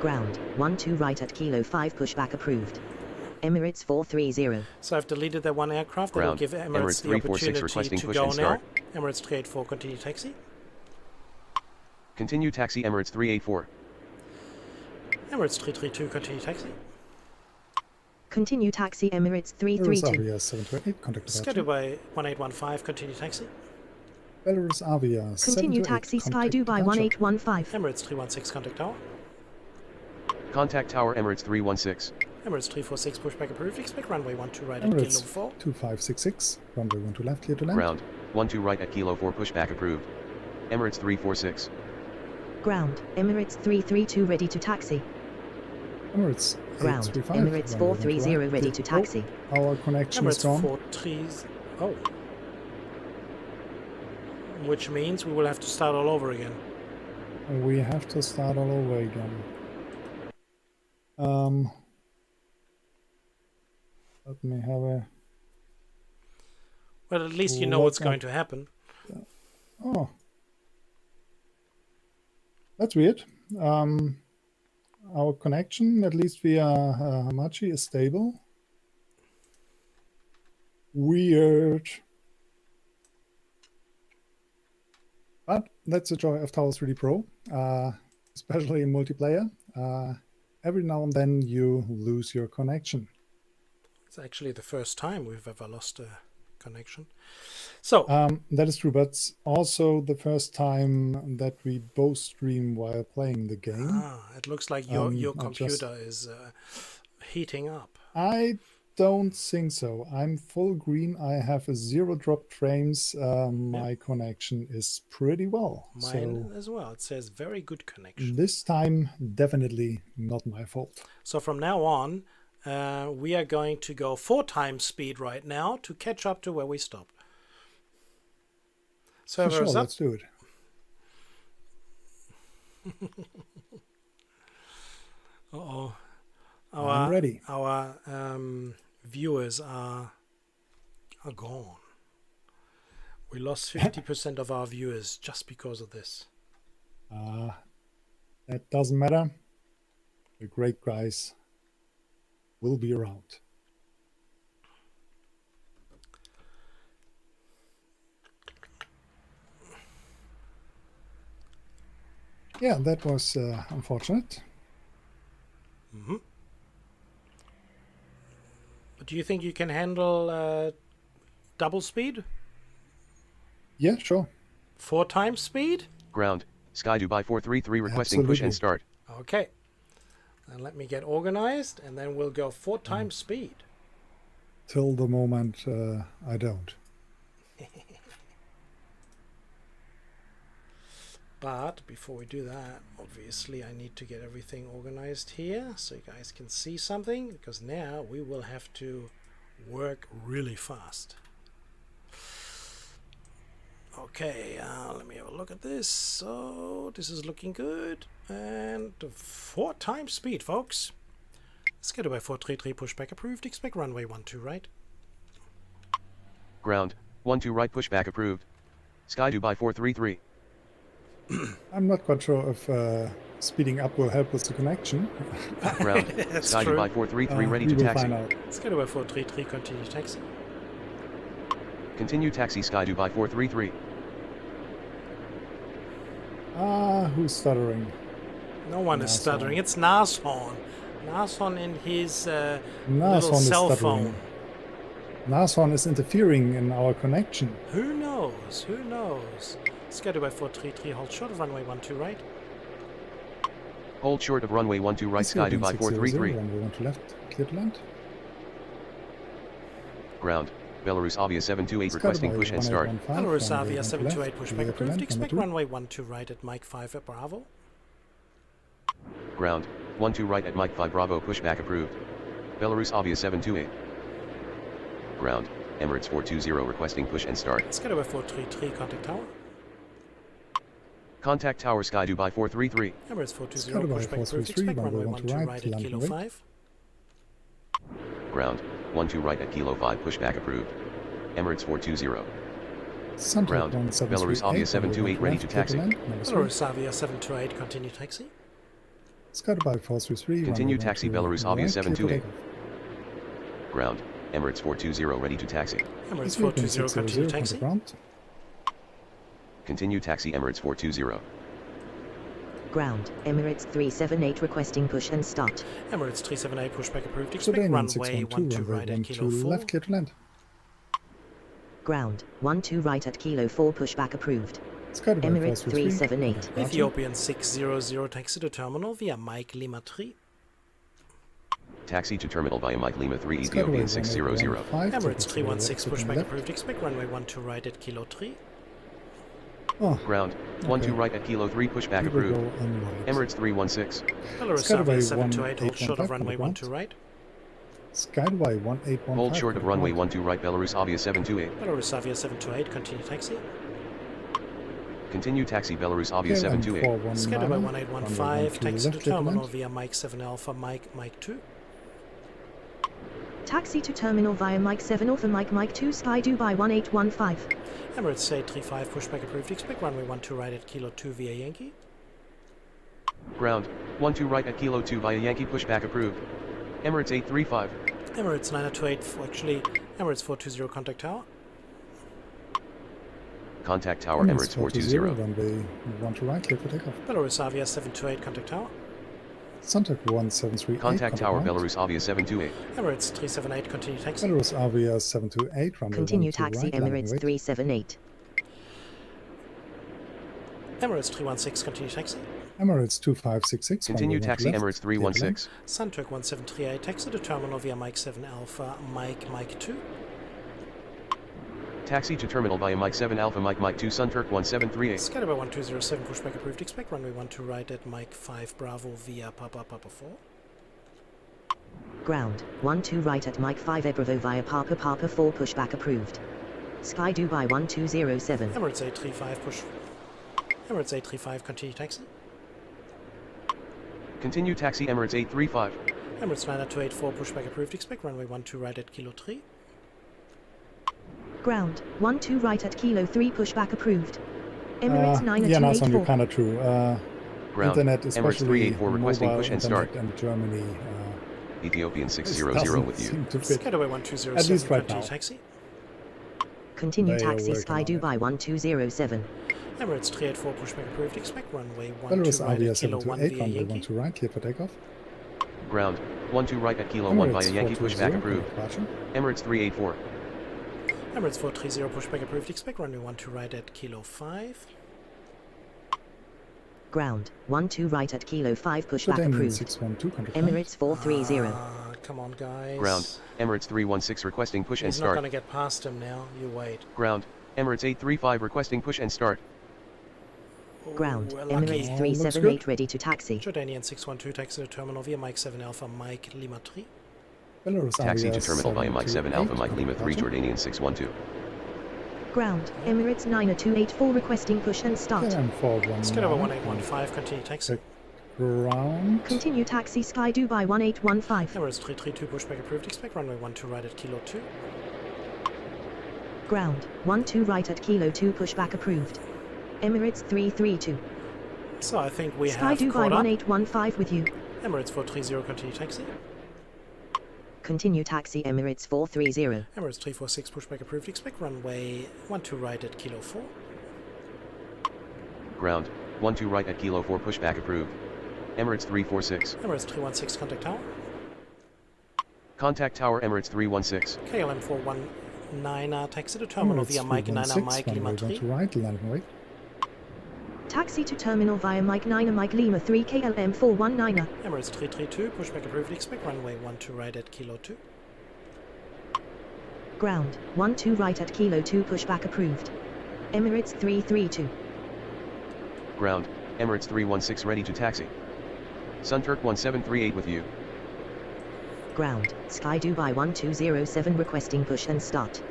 Speaker 4: Ground. 12 right at Kilo 5 pushback approved. Emirates 430.
Speaker 1: So I've deleted that one aircraft. That will
Speaker 3: Ground.
Speaker 1: give
Speaker 3: Emirates
Speaker 1: Emirates the
Speaker 3: 346
Speaker 1: opportunity
Speaker 3: requesting
Speaker 1: to
Speaker 3: push
Speaker 1: go
Speaker 3: and
Speaker 1: now.
Speaker 3: start.
Speaker 1: Emirates 384, continue taxi.
Speaker 3: Continue taxi Emirates 384.
Speaker 1: Emirates 332, continue taxi.
Speaker 4: Continue taxi Emirates
Speaker 2: Belarus
Speaker 4: 332.
Speaker 2: Avia 728, contact departure.
Speaker 1: Schedule by 1815, continue taxi.
Speaker 2: Belarus Avia
Speaker 4: Continue
Speaker 2: 728,
Speaker 4: taxi Sky
Speaker 2: contact
Speaker 4: Dubai
Speaker 2: departure.
Speaker 4: 1815.
Speaker 1: Emirates 316, contact tower.
Speaker 3: Contact Tower Emirates 316.
Speaker 1: Emirates 346, pushback approved. Expect runway 12 right at Kilo
Speaker 2: Emirates
Speaker 1: 4.
Speaker 2: 2566, runway 12 left, clear to land.
Speaker 3: Ground. 12 right at Kilo 4 pushback approved. Emirates 346.
Speaker 4: Ground. Emirates 332 ready to taxi.
Speaker 2: Emirates
Speaker 4: Ground.
Speaker 2: 835,
Speaker 4: Emirates
Speaker 2: runway
Speaker 4: 430
Speaker 2: 12
Speaker 4: ready
Speaker 2: right.
Speaker 4: to taxi.
Speaker 2: Oh, our connection is
Speaker 1: Emirates
Speaker 2: gone.
Speaker 1: 430. Oh. Which means we will have to start all over again.
Speaker 2: We have to start all over again. Let me have a...
Speaker 1: Well, at least you know what's going to happen.
Speaker 2: Oh. That's weird. Our connection, at least via Hamachi, is stable. Weird. But that's the joy of Tower 3D Pro, especially in multiplayer. Every now and then you lose your connection.
Speaker 1: It's actually the first time we've ever lost a connection. So,
Speaker 2: that is true, but it's also the first time that we both stream while playing the game.
Speaker 1: it looks like your
Speaker 2: I
Speaker 1: computer is heating up.
Speaker 2: I don't think so. I'm full green. I have a 0 drop frames. My connection is pretty well.
Speaker 1: Mine as well. It says very good connection.
Speaker 2: This time, definitely not my fault.
Speaker 1: So from now on, we are going to go 4 times speed right now to catch up to where we stopped. Servers
Speaker 2: Sure,
Speaker 1: up.
Speaker 2: let's do it.
Speaker 1: Uh-oh.
Speaker 2: I'm ready.
Speaker 1: Our viewers are gone. We lost 50% of our viewers just because of this.
Speaker 2: That doesn't matter. The great guys will be around. Yeah, that was unfortunate.
Speaker 1: Mm-hmm. But do you think you can handle double speed?
Speaker 2: Yeah, sure.
Speaker 1: 4 times speed?
Speaker 3: Ground. Sky Dubai 433 requesting push and start.
Speaker 1: Okay. And let me get organized, and then we'll go 4 times speed.
Speaker 2: Till the moment I don't.
Speaker 1: But before we do that, obviously I need to get everything organized here so you guys can see something, because now we will have to work really fast. Okay, let me have a look at this. So this is looking good. And 4 times speed, folks. Sky Dubai 433 pushback approved. Expect runway 12 right.
Speaker 3: Ground. 12 right pushback approved. Sky Dubai 433.
Speaker 2: I'm not quite sure if speeding up will help with the connection.
Speaker 3: Ground. Sky
Speaker 1: true.
Speaker 3: Dubai 433 ready
Speaker 2: we
Speaker 3: to
Speaker 2: will
Speaker 3: taxi.
Speaker 2: find out.
Speaker 1: Sky Dubai 433 continue taxi.
Speaker 3: Continue taxi Sky Dubai 433.
Speaker 2: Who's stuttering?
Speaker 1: No one is
Speaker 2: Nashorn.
Speaker 1: stuttering. It's Nashorn. Nashorn in his little
Speaker 2: Nashorn is
Speaker 1: cell
Speaker 2: stuttering.
Speaker 1: phone.
Speaker 2: Nashorn is interfering in our connection.
Speaker 1: Who knows? Who knows? Sky Dubai 433, hold short of runway 12 right.
Speaker 3: Hold short of runway 12 right Sky Dubai 433.
Speaker 2: Runway 1 to left, clear to land.
Speaker 3: Ground. Belarus Avia 728 requesting push and start.
Speaker 1: Belarus Avia 728 pushback approved. Expect runway 12 right at Mike 5 at Bravo.
Speaker 3: Ground. 12 right at Mike 5 Bravo pushback approved. Belarus Avia 728. Ground. Emirates 420 requesting push and start.
Speaker 1: Sky Dubai 433, contact tower.
Speaker 3: Contact tower Sky Dubai 433.
Speaker 1: Emirates 420,
Speaker 2: Sky Dubai
Speaker 1: pushback approved.
Speaker 2: 433,
Speaker 1: Expect runway
Speaker 2: runway
Speaker 1: 12
Speaker 2: right,
Speaker 1: right at
Speaker 2: land
Speaker 1: Kilo
Speaker 2: right.
Speaker 1: 5.
Speaker 3: Ground. 12 right at Kilo 5 pushback approved. Emirates 420.
Speaker 2: Santa
Speaker 3: Ground. Belarus Avia 728 ready to taxi.
Speaker 1: Belarus Avia 728, continue taxi.
Speaker 2: Sky Dubai 433.
Speaker 3: Continue
Speaker 2: runway
Speaker 3: taxi
Speaker 2: 12
Speaker 3: Belarus Avia
Speaker 2: right, clear to
Speaker 3: 728.
Speaker 2: takeoff.
Speaker 3: Ground. Emirates 420 ready to taxi.
Speaker 1: Emirates 420, continue taxi.
Speaker 2: Ground.
Speaker 3: Continue taxi Emirates 420.
Speaker 4: Ground. Emirates 378 requesting push and start.
Speaker 1: Emirates 378, pushback approved. Expect
Speaker 2: Sudan
Speaker 1: runway 12
Speaker 2: 612,
Speaker 1: right
Speaker 2: runway
Speaker 1: at Kilo
Speaker 2: 12
Speaker 1: 4.
Speaker 2: left, clear to land.
Speaker 4: Ground. 12 right at Kilo 4 pushback approved.
Speaker 2: Sky Dubai
Speaker 4: Emirates
Speaker 2: 433.
Speaker 4: 378.
Speaker 1: Ethiopian 600, taxi to terminal via Mike Lima 3.
Speaker 3: Taxi to terminal via Mike Lima 3
Speaker 2: Sky Dubai
Speaker 3: Ethiopian 600.
Speaker 2: 1815,
Speaker 1: Emirates
Speaker 2: tickets
Speaker 1: 316,
Speaker 2: left,
Speaker 1: pushback
Speaker 2: left.
Speaker 1: approved. Expect runway 12 right at Kilo 3.
Speaker 2: Oh,
Speaker 3: Ground. 12
Speaker 2: Okay.
Speaker 3: right at Kilo 3 pushback
Speaker 2: we will
Speaker 3: approved.
Speaker 2: go on right.
Speaker 3: Emirates 316.
Speaker 1: Belarus
Speaker 2: Sky
Speaker 1: Avia
Speaker 2: Dubai
Speaker 1: 728, hold short of
Speaker 2: 1815
Speaker 1: runway
Speaker 2: on the
Speaker 1: 12 right.
Speaker 2: Sky Dubai 1815.
Speaker 3: Hold short of
Speaker 2: on the
Speaker 3: runway
Speaker 2: ground.
Speaker 3: 12 right Belarus Avia 728.
Speaker 1: Belarus Avia 728, continue taxi.
Speaker 3: Continue taxi Belarus Avia
Speaker 2: KLM
Speaker 3: 728.
Speaker 2: 419,
Speaker 1: Sky Dubai
Speaker 2: runway
Speaker 1: 1815,
Speaker 2: 12
Speaker 1: taxi to
Speaker 2: left, clear to
Speaker 1: terminal
Speaker 2: land.
Speaker 1: via Mike 7 Alpha, Mike 2.
Speaker 4: Taxi to terminal via Mike 7 Alpha Mike 2 Sky Dubai 1815.
Speaker 1: Emirates 835, pushback approved. Expect runway 12 right at Kilo 2 via Yankee.
Speaker 3: Ground. 12 right at Kilo 2 via Yankee pushback approved. Emirates 835.
Speaker 1: Emirates 928, actually Emirates 420, contact tower.
Speaker 3: Contact tower Emirates 420.
Speaker 2: Runway 12 right, clear for takeoff.
Speaker 1: Belarus Avia 728, contact tower.
Speaker 2: Santa 1738.
Speaker 3: Contact tower
Speaker 2: ground.
Speaker 3: Belarus Avia 728.
Speaker 1: Emirates 378, continue taxi.
Speaker 2: Belarus Avia 728, runway
Speaker 4: Continue
Speaker 2: 12
Speaker 4: taxi
Speaker 2: right, landing
Speaker 4: Emirates
Speaker 2: right.
Speaker 4: 378.
Speaker 1: Emirates 316, continue taxi.
Speaker 2: Emirates 2566.
Speaker 3: Continue
Speaker 2: runway
Speaker 3: taxi
Speaker 2: 1 left,
Speaker 3: Emirates
Speaker 2: clear to land.
Speaker 3: 316.
Speaker 1: Sunturk 1738, taxi to terminal via Mike 7 Alpha, Mike 2.
Speaker 3: Taxi to terminal via Mike 7 Alpha Mike 2 Sunturk 1738.
Speaker 1: Scatter by 1207, pushback approved. Expect runway 12 right at Mike 5 Bravo via Papa 4.
Speaker 4: Ground, 12 right at Mike 5 Bravo via Papa 4 pushback approved. Sky Dubai 1207.
Speaker 1: Emirates 835, push. Emirates 835, continue taxi.
Speaker 3: Continue taxi Emirates 835.
Speaker 1: Emirates 9284, pushback approved. Expect runway 12 right at Kilo 3.
Speaker 4: Ground, 12 right at Kilo 3 pushback approved. Emirates
Speaker 2: Yeah, now you're
Speaker 4: 9284.
Speaker 2: kind of true.
Speaker 3: Ground,
Speaker 2: Internet,
Speaker 3: Emirates
Speaker 2: especially
Speaker 3: 384 requesting
Speaker 2: mobile
Speaker 3: push and
Speaker 2: internet
Speaker 3: start.
Speaker 2: in Germany,
Speaker 3: Ethiopian
Speaker 2: this
Speaker 3: 600
Speaker 2: doesn't
Speaker 3: with you.
Speaker 2: seem to fit.
Speaker 1: Scatter by 1207,
Speaker 2: At least right
Speaker 1: continue
Speaker 2: now.
Speaker 1: taxi.
Speaker 4: Continue
Speaker 2: They are
Speaker 4: taxi
Speaker 2: working
Speaker 4: Sky
Speaker 2: on it.
Speaker 4: Dubai 1207.
Speaker 1: Emirates 384, pushback approved. Expect runway 12
Speaker 2: Belarus
Speaker 1: right
Speaker 2: Avia
Speaker 1: at Kilo 1
Speaker 2: 728,
Speaker 1: via
Speaker 2: runway
Speaker 1: Yankee.
Speaker 2: 12 right, clear for takeoff.
Speaker 3: Ground, 12 right at Kilo 1 via
Speaker 2: Emirates
Speaker 3: Yankee
Speaker 2: 420,
Speaker 3: pushback approved.
Speaker 2: departure.
Speaker 3: Emirates 384.
Speaker 1: Emirates 430, pushback approved. Expect runway 12 right at Kilo 5.
Speaker 4: Ground, 12 right at Kilo 5 pushback
Speaker 2: Jordanian
Speaker 4: approved.
Speaker 2: 612, contact
Speaker 4: Emirates 430.
Speaker 1: Come on, guys.
Speaker 3: Ground, Emirates 316 requesting push and
Speaker 1: He's not
Speaker 3: start.
Speaker 1: going to get past him now. You wait.
Speaker 3: Ground, Emirates 835 requesting push and start.
Speaker 4: Ground,
Speaker 1: We're lucky.
Speaker 4: Emirates
Speaker 2: Looks
Speaker 4: 378
Speaker 2: good.
Speaker 4: ready to taxi.
Speaker 1: Jordanian 612, taxi to terminal via Mike 7 Alpha, Mike Lima 3.
Speaker 2: Belarus
Speaker 3: Taxi
Speaker 2: Avia
Speaker 3: to terminal via Mike 7 Alpha Mike Lima 3
Speaker 2: departure.
Speaker 3: Jordanian 612.
Speaker 4: Ground, Emirates 9284 requesting push and start.
Speaker 2: KLM 419.
Speaker 1: Scatter by 1815, continue taxi.
Speaker 2: Ground.
Speaker 4: Continue taxi Sky Dubai 1815.
Speaker 1: Emirates 332, pushback approved. Expect runway 12 right at Kilo 2.
Speaker 4: Ground, 12 right at Kilo 2 pushback approved. Emirates 332.
Speaker 1: So I think we
Speaker 4: Sky
Speaker 1: have
Speaker 4: Dubai
Speaker 1: caught up.
Speaker 4: 1815 with you.
Speaker 1: Emirates 430, continue taxi.
Speaker 4: Continue taxi Emirates 430.
Speaker 1: Emirates 346, pushback approved. Expect runway 12 right at Kilo 4.
Speaker 3: Ground, 12 right at Kilo 4 pushback approved. Emirates 346.
Speaker 1: Emirates 316, contact tower.
Speaker 3: Contact tower Emirates 316.
Speaker 1: KLM 419, taxi to terminal via Mike 9 Mike Lima 3.
Speaker 2: to right, landing weight.
Speaker 4: Taxi to terminal via Mike 9 Mike Lima 3 KLM 419.
Speaker 1: Emirates 332, pushback approved. Expect runway 12 right at Kilo 2.
Speaker 4: Ground, 12 right at Kilo 2 pushback approved. Emirates 332.
Speaker 3: Ground, Emirates 316 ready to taxi. Sunturk 1738 with you.
Speaker 4: Ground, Sky Dubai 1207 requesting push and start.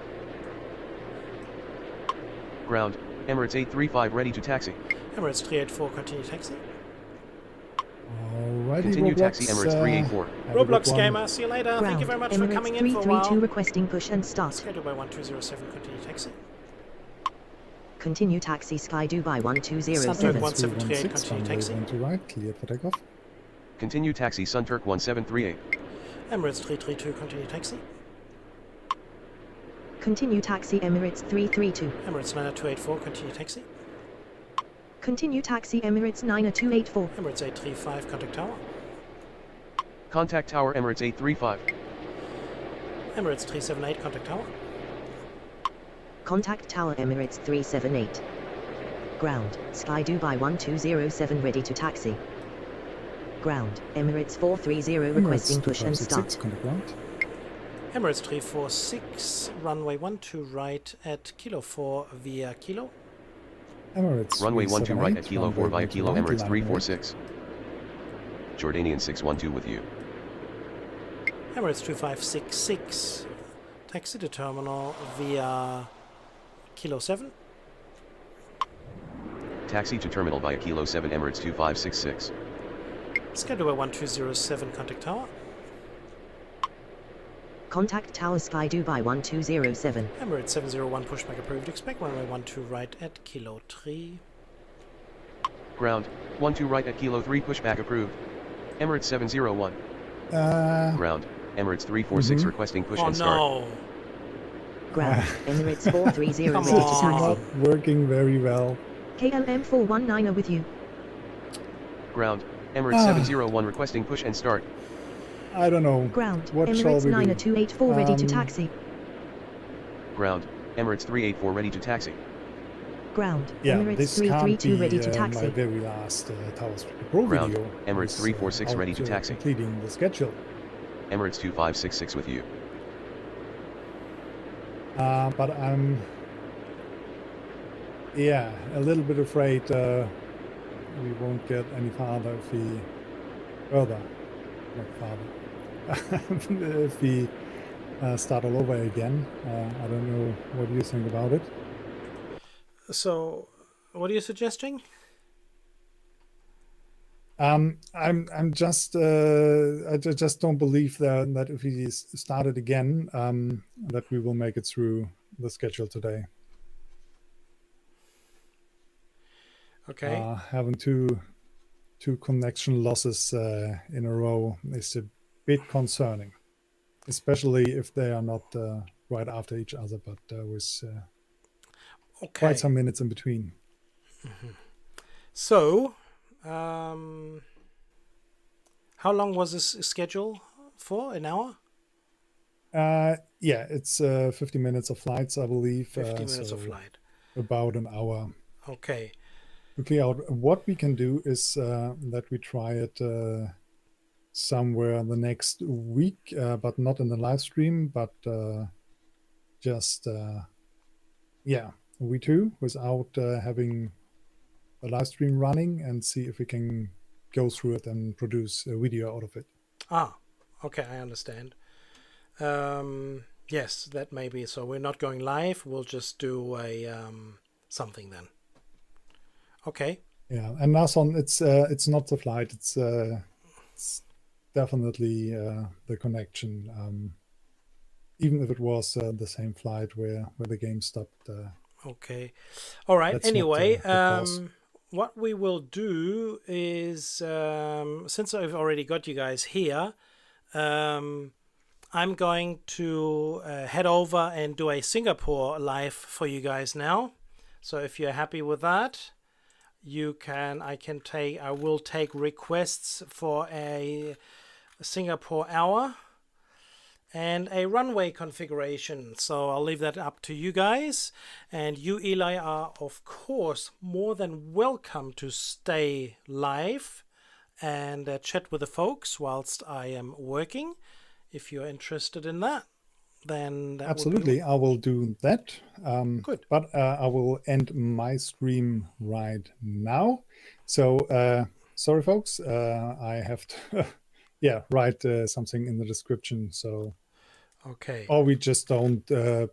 Speaker 3: Ground, Emirates 835 ready to taxi.
Speaker 1: Emirates 384, continue taxi.
Speaker 2: Alrighty,
Speaker 3: Continue
Speaker 2: Roblox,
Speaker 3: taxi Emirates 384.
Speaker 2: have a good
Speaker 1: Roblox
Speaker 2: one.
Speaker 1: Gamer, see you later.
Speaker 4: Ground,
Speaker 1: Thank you very much for
Speaker 4: Emirates
Speaker 1: coming in for a
Speaker 4: 332
Speaker 1: while.
Speaker 4: requesting push and start.
Speaker 1: Schedule by 1207, continue taxi.
Speaker 4: Continue taxi Sky Dubai
Speaker 1: Sunturk
Speaker 4: 1207.
Speaker 1: 1738,
Speaker 2: 316,
Speaker 1: continue taxi.
Speaker 2: runway 1 to right, cleared for takeoff.
Speaker 3: Continue taxi Sunturk 1738.
Speaker 1: Emirates 332, continue taxi.
Speaker 4: Continue taxi Emirates 332.
Speaker 1: Emirates 9284, continue taxi.
Speaker 4: Continue taxi Emirates 9284.
Speaker 1: Emirates 835, contact tower.
Speaker 3: Contact tower Emirates 835.
Speaker 1: Emirates 378, contact tower.
Speaker 4: Contact Tower Emirates 378. Ground, Sky Dubai 1207 ready to taxi. Ground, Emirates 430 requesting
Speaker 2: Emirates
Speaker 4: push and
Speaker 2: 2566,
Speaker 4: start.
Speaker 2: contact ground.
Speaker 1: Emirates 346, runway 12 right at Kilo 4 via Kilo.
Speaker 2: Emirates
Speaker 3: Runway 12 right at
Speaker 2: 378,
Speaker 3: Kilo 4 via
Speaker 2: runway 1 to
Speaker 3: Kilo
Speaker 2: right,
Speaker 3: Emirates
Speaker 2: landing weight.
Speaker 3: 346. Jordanian 612 with you.
Speaker 1: Emirates 2566, taxi to terminal via Kilo 7.
Speaker 3: Taxi to terminal via Kilo 7 Emirates 2566.
Speaker 1: Schedule by 1207, contact tower.
Speaker 4: Contact Tower Sky Dubai 1207.
Speaker 1: Emirates 701, pushback approved. Expect runway 12 right at Kilo 3.
Speaker 3: Ground, 12 right at Kilo 3 pushback approved. Emirates 701. Ground, Emirates 346 requesting push
Speaker 1: Oh
Speaker 3: and start.
Speaker 1: no!
Speaker 4: Ground, Emirates 430
Speaker 1: Come
Speaker 4: ready to
Speaker 1: on.
Speaker 4: taxi.
Speaker 2: Not working very well.
Speaker 4: KLM 419 with you.
Speaker 3: Ground, Emirates 701 requesting push and start.
Speaker 2: I don't know.
Speaker 4: Ground,
Speaker 2: What shall
Speaker 4: Emirates
Speaker 2: we do?
Speaker 4: 9284 ready to taxi.
Speaker 3: Ground, Emirates 384 ready to taxi.
Speaker 4: Ground,
Speaker 2: Yeah,
Speaker 4: Emirates
Speaker 2: this can't be
Speaker 4: 332 ready to
Speaker 2: my
Speaker 4: taxi.
Speaker 2: very last Tower Street Pro
Speaker 3: Ground,
Speaker 2: video.
Speaker 3: Emirates
Speaker 2: is,
Speaker 3: 346 ready to
Speaker 2: out,
Speaker 3: taxi.
Speaker 2: completing the schedule.
Speaker 3: Emirates 2566 with you.
Speaker 2: But I'm, yeah, a little bit afraid we won't get any farther if we if we start all over again. I don't know what you think about it.
Speaker 1: So, what are you suggesting?
Speaker 2: I'm just I just don't believe that if we start it again, that we will make it through the schedule today.
Speaker 1: Okay.
Speaker 2: Having two connection losses in a row is a bit concerning, especially if they are not right after each other, but with
Speaker 1: Okay.
Speaker 2: quite some minutes in between.
Speaker 1: So, how long was this schedule for? An hour?
Speaker 2: Yeah, it's 50 minutes of flights, I believe.
Speaker 1: 50 minutes of
Speaker 2: so
Speaker 1: flight.
Speaker 2: about an hour.
Speaker 1: Okay.
Speaker 2: To clear out, what we can do is that we try it somewhere the next week, but not in the live stream, but just yeah, we too, without having a live stream running, and see if we can go through it and produce a video out of it.
Speaker 1: Ah, okay, I understand. Yes, that may be. So we're not going live. We'll just do a something then. Okay.
Speaker 2: Yeah, and Nason, it's not the flight. It's definitely the connection. Even if it was the same flight where the game stopped.
Speaker 1: Okay. All right.
Speaker 2: That's not
Speaker 1: Anyway,
Speaker 2: the cause.
Speaker 1: what we will do is, since I've already got you guys here, I'm going to head over and do a Singapore live for you guys now. So if you're happy with that, I will take requests for a Singapore hour and a runway configuration. So I'll leave that up to you guys. And you, Eli, are of course more than welcome to stay live and chat with the folks whilst I am working. If you're interested in that, then that
Speaker 2: Absolutely, I will do that.
Speaker 1: Good.
Speaker 2: But I will end my stream right now. So sorry, folks, I have to yeah, write something in the description. So
Speaker 1: Okay.
Speaker 2: or we just don't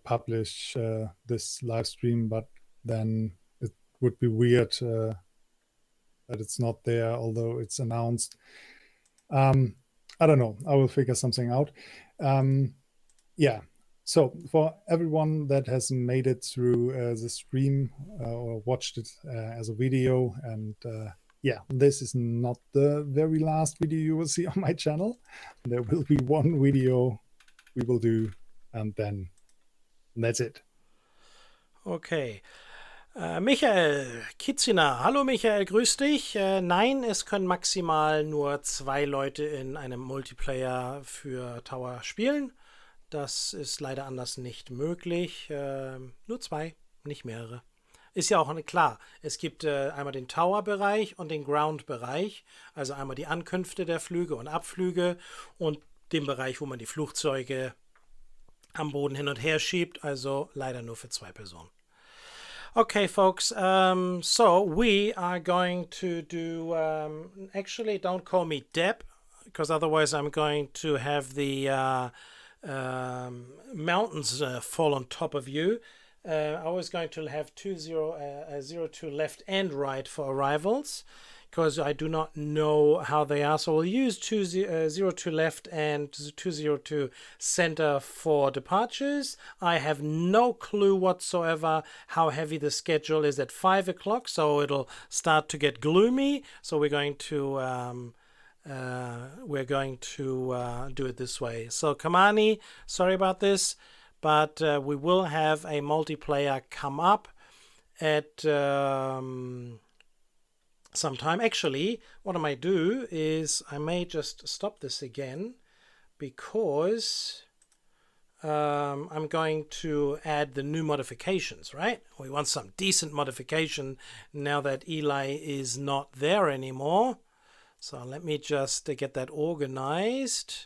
Speaker 2: publish this live stream, but then it would be weird that it's not there, although it's announced. I don't know. I will figure something out. Yeah. So for everyone that has made it through the stream or watched it as a video, and yeah, this is not the very last video you will see on my channel. There will be one video we will do, and then that's it.
Speaker 1: Okay. Michael Kitziner. Hallo Michael, grüß dich. Nein, es können maximal nur 2 Leute in einem Multiplayer für Tower spielen. Das ist leider anders nicht möglich. Nur 2, nicht mehrere. Ist ja auch klar, es gibt einmal den Tower-Bereich und den Ground-Bereich. Also einmal die Ankünfte der Flüge und Abflüge und den Bereich, wo man die Flugzeuge am Boden hin und her schiebt. Also leider nur für 2 Personen. Okay, folks, so we are going to do, actually don't call me Deb, because otherwise I'm going to have the mountains fall on top of you. I was going to have 02 left and right for arrivals, because I do not know how they are. So we'll use 02 left and 202 center for departures. I have no clue whatsoever how heavy the schedule is at 5 o'clock, so it'll start to get gloomy. So we're going to do it this way. So Kamani, sorry about this, but we will have a multiplayer come up at sometime. Actually, what I might do is I may just stop this again, because I'm going to add the new modifications, right? We want some decent modification now that Eli is not there anymore. So let me just get that organized.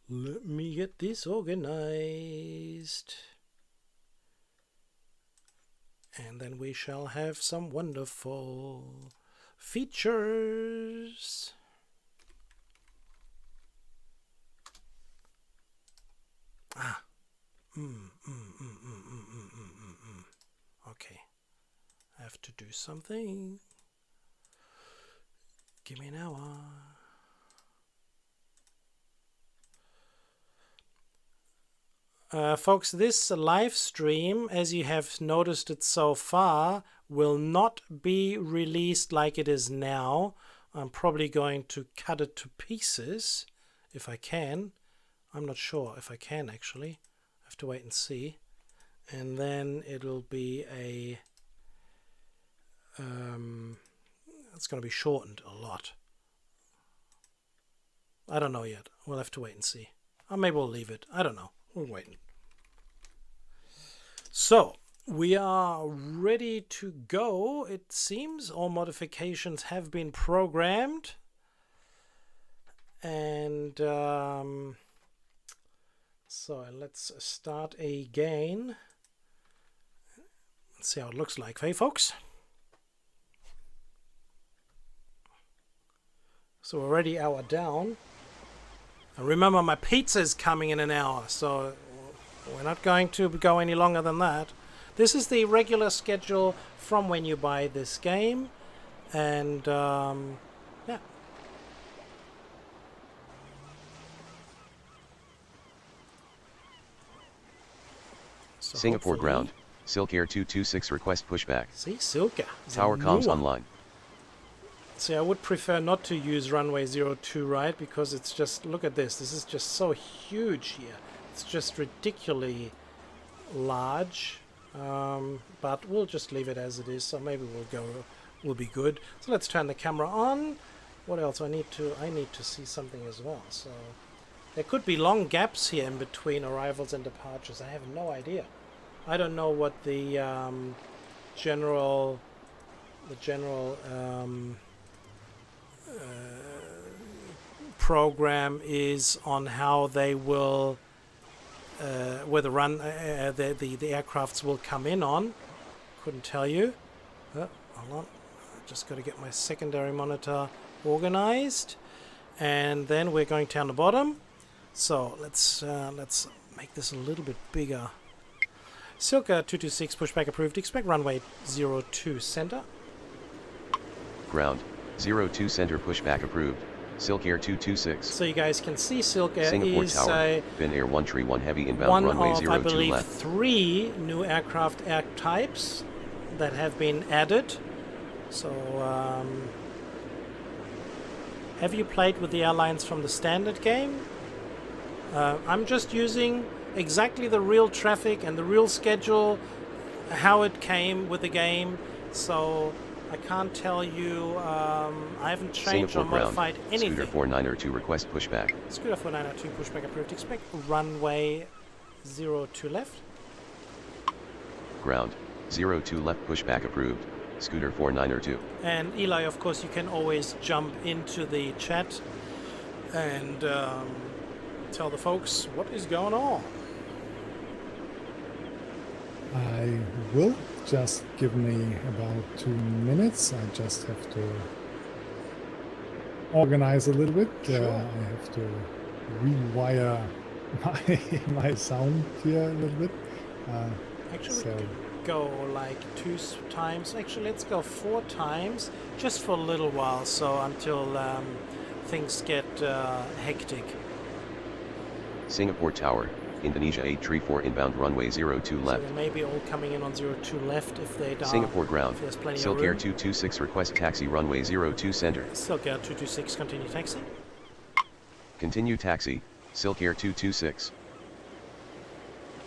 Speaker 1: Let me get this organized. And then we shall have some wonderful features. Okay. I have to do something. Give me an hour. Folks, this live stream, as you have noticed it so far, will not be released like it is now. I'm probably going to cut it to pieces if I can. I'm not sure if I can actually. I have to wait and see. And then it'll be a... it's going to be shortened a lot. I don't know yet. We'll have to wait and see. Or maybe we'll leave it. I don't know. We're waiting. So, we are ready to go. It seems all modifications have been programmed. And so let's start again. Let's see how it looks like. Hey, folks. So we're already an hour down. And remember, my pizza is coming in an hour, so we're not going to go any longer than that. This is the regular schedule from when you buy this game. And, yeah. So
Speaker 3: Singapore ground. Silk Air 226 request pushback.
Speaker 1: See, Silka.
Speaker 3: Tower comms online.
Speaker 1: See, I would prefer not to use runway 02, right? Because it's just, look at this. This is just so huge here. It's just ridiculously large. But we'll just leave it as it is. So maybe we'll be good. So let's turn the camera on. What else? I need to see something as well. So there could be long gaps here in between arrivals and departures. I have no idea. I don't know what the general program is on how they will where the aircrafts will come in on. Couldn't tell you. Hold on, just got to get my secondary monitor organized, and then we're going down the bottom. So let's make this a little bit bigger. Silka 226 pushback approved. Expect runway 02 center.
Speaker 3: Ground 02 center pushback approved. Silk Air 226.
Speaker 1: So you guys can see Silk Air
Speaker 3: Singapore
Speaker 1: is
Speaker 3: Tower. Fin Air 131 heavy inbound runway
Speaker 1: one
Speaker 3: 02
Speaker 1: of, I believe,
Speaker 3: left.
Speaker 1: 3 new aircraft air types that have been added. So, have you played with the airlines from the standard game? I'm just using exactly the real traffic and the real schedule, how it came with the game. So I can't tell you, I haven't changed
Speaker 3: Singapore
Speaker 1: or modified
Speaker 3: ground.
Speaker 1: anything.
Speaker 3: Scooter 492 request pushback.
Speaker 1: Scooter 492 pushback approved. Expect runway 02 left.
Speaker 3: Ground 02 left pushback approved. Scooter 492.
Speaker 1: And Eli, of course, you can always jump into the chat and tell the folks what is going on.
Speaker 2: I will. Just give me about 2 minutes. I just have to organize a little bit.
Speaker 1: Sure.
Speaker 2: I have to rewire my sound here a little bit.
Speaker 1: Actually,
Speaker 2: so
Speaker 1: we could go like 2 times. Actually, let's go 4 times, just for a little while, so until things get hectic.
Speaker 3: Singapore Tower. Indonesia 834 inbound runway 02 left.
Speaker 1: So they may be all coming in on 02 left if they die.
Speaker 3: Singapore ground.
Speaker 1: If there's plenty
Speaker 3: Silk
Speaker 1: of
Speaker 3: Air
Speaker 1: room.
Speaker 3: 226 request taxi runway 02 center.
Speaker 1: Silk Air 226, continue taxi.
Speaker 3: Continue taxi. Silk Air 226.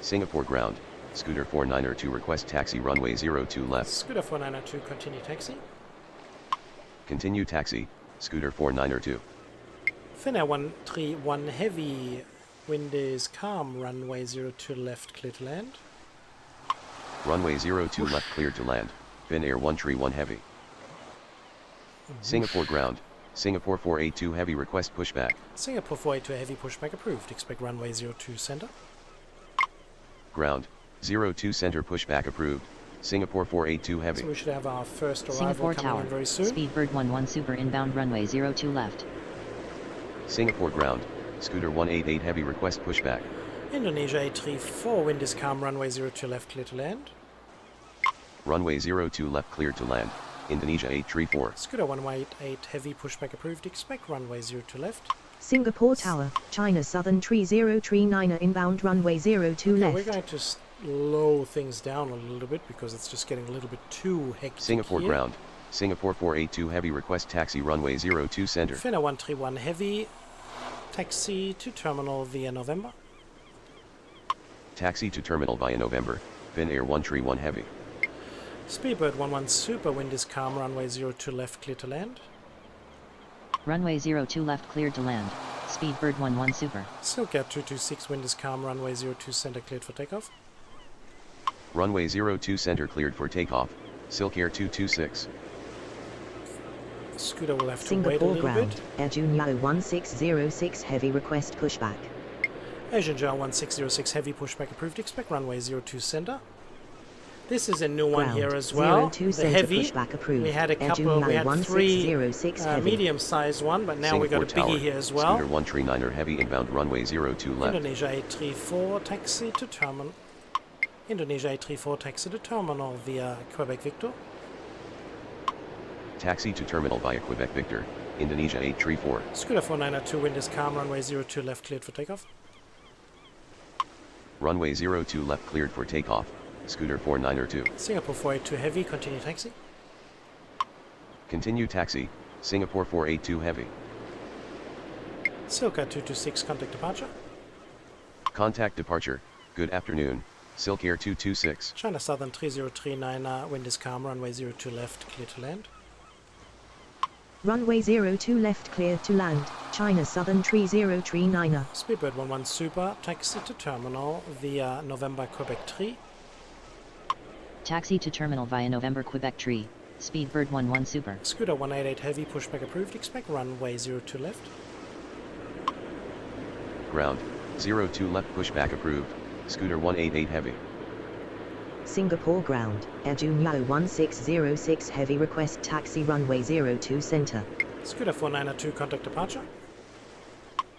Speaker 3: Singapore ground. Scooter 492 request taxi runway 02 left.
Speaker 1: Scooter 4902, continue taxi.
Speaker 3: Continue taxi. Scooter 492.
Speaker 1: Finnair 131 heavy Wind is calm, runway 02 left, clear to land.
Speaker 3: Runway 02 left cleared to land. Finnair 131 heavy. Singapore ground. Singapore 482 heavy request pushback.
Speaker 1: Singapore 482 heavy pushback approved. Expect runway 02 center.
Speaker 3: Ground. 02 center pushback approved. Singapore 482 heavy.
Speaker 1: So we should have our first arrival
Speaker 5: Singapore
Speaker 1: coming
Speaker 5: Tower.
Speaker 1: in very soon.
Speaker 5: Speedbird 11 Super inbound runway 02 left.
Speaker 3: Singapore ground. Scooter 188 heavy request pushback.
Speaker 1: Indonesia 834, wind is calm, runway 02 left, clear to land.
Speaker 3: Runway 02 left cleared to land. Indonesia 834.
Speaker 1: Scooter 188 heavy pushback approved. Expect runway 02 left.
Speaker 4: Singapore Tower, China Southern 3039 inbound runway 02
Speaker 1: Okay,
Speaker 4: left.
Speaker 1: we're going to slow things down a little bit because it's just getting a little bit too hectic
Speaker 3: Singapore
Speaker 1: here.
Speaker 3: ground. Singapore 482 heavy request taxi runway 02 center.
Speaker 1: Finnair 131 heavy, taxi to terminal via November.
Speaker 3: Taxi to terminal via November. Finnair 131 heavy.
Speaker 1: Speedbird 11 Super, wind is calm, runway 02 left, clear to land.
Speaker 5: Runway 02 left cleared to land. Speedbird 11 Super.
Speaker 1: Silk Air 226, wind is calm, runway 02 center, cleared for takeoff.
Speaker 3: Runway 02 center cleared for takeoff. Silk Air 226.
Speaker 1: Scooter will have to wait a
Speaker 4: Singapore
Speaker 1: little
Speaker 4: ground,
Speaker 1: bit.
Speaker 4: Air Junior 1606 heavy request pushback.
Speaker 1: Asian Joe 1606 heavy pushback approved. Expect runway 02 center. This is a new one
Speaker 4: Ground,
Speaker 1: here as well.
Speaker 4: 02
Speaker 1: The
Speaker 4: center
Speaker 1: heavy.
Speaker 4: pushback approved.
Speaker 1: We had a
Speaker 4: Air
Speaker 1: couple. We
Speaker 4: Junior
Speaker 1: had three
Speaker 4: 1606 heavy.
Speaker 1: medium-sized one, but now we got a
Speaker 3: Singapore
Speaker 1: biggie
Speaker 3: Tower.
Speaker 1: here as well.
Speaker 3: Scooter 139er heavy inbound runway 02 left.
Speaker 1: Indonesia 834 taxi to terminal. Indonesia 834 taxi to terminal via Quebec Victor.
Speaker 3: Taxi to terminal via Quebec Victor. Indonesia 834.
Speaker 1: Scooter 4902 wind is calm, runway 02 left cleared for takeoff.
Speaker 3: Runway 02 left cleared for takeoff. Scooter 492.
Speaker 1: Singapore 482 heavy, continue taxi.
Speaker 3: Continue taxi. Singapore 482 heavy.
Speaker 1: Silka 226 contact departure.
Speaker 3: Contact departure. Good afternoon. Silk Air 226.
Speaker 1: China Southern 3039 wind is calm, runway 02 left clear to land.
Speaker 4: Runway 02 left clear to land, China Southern 3039.
Speaker 1: Speedbird 11 Super, taxi to terminal via November Quebec 3.
Speaker 5: Taxi to terminal via November Quebec Tree. Speedbird 11 Super.
Speaker 1: Scooter 188 heavy, pushback approved. Expect runway 02 left.
Speaker 3: Ground. 02 left pushback approved. Scooter 188 heavy.
Speaker 4: Singapore ground, Air Junior 1606 heavy request taxi runway 02 center.
Speaker 1: Scooter 492 contact departure.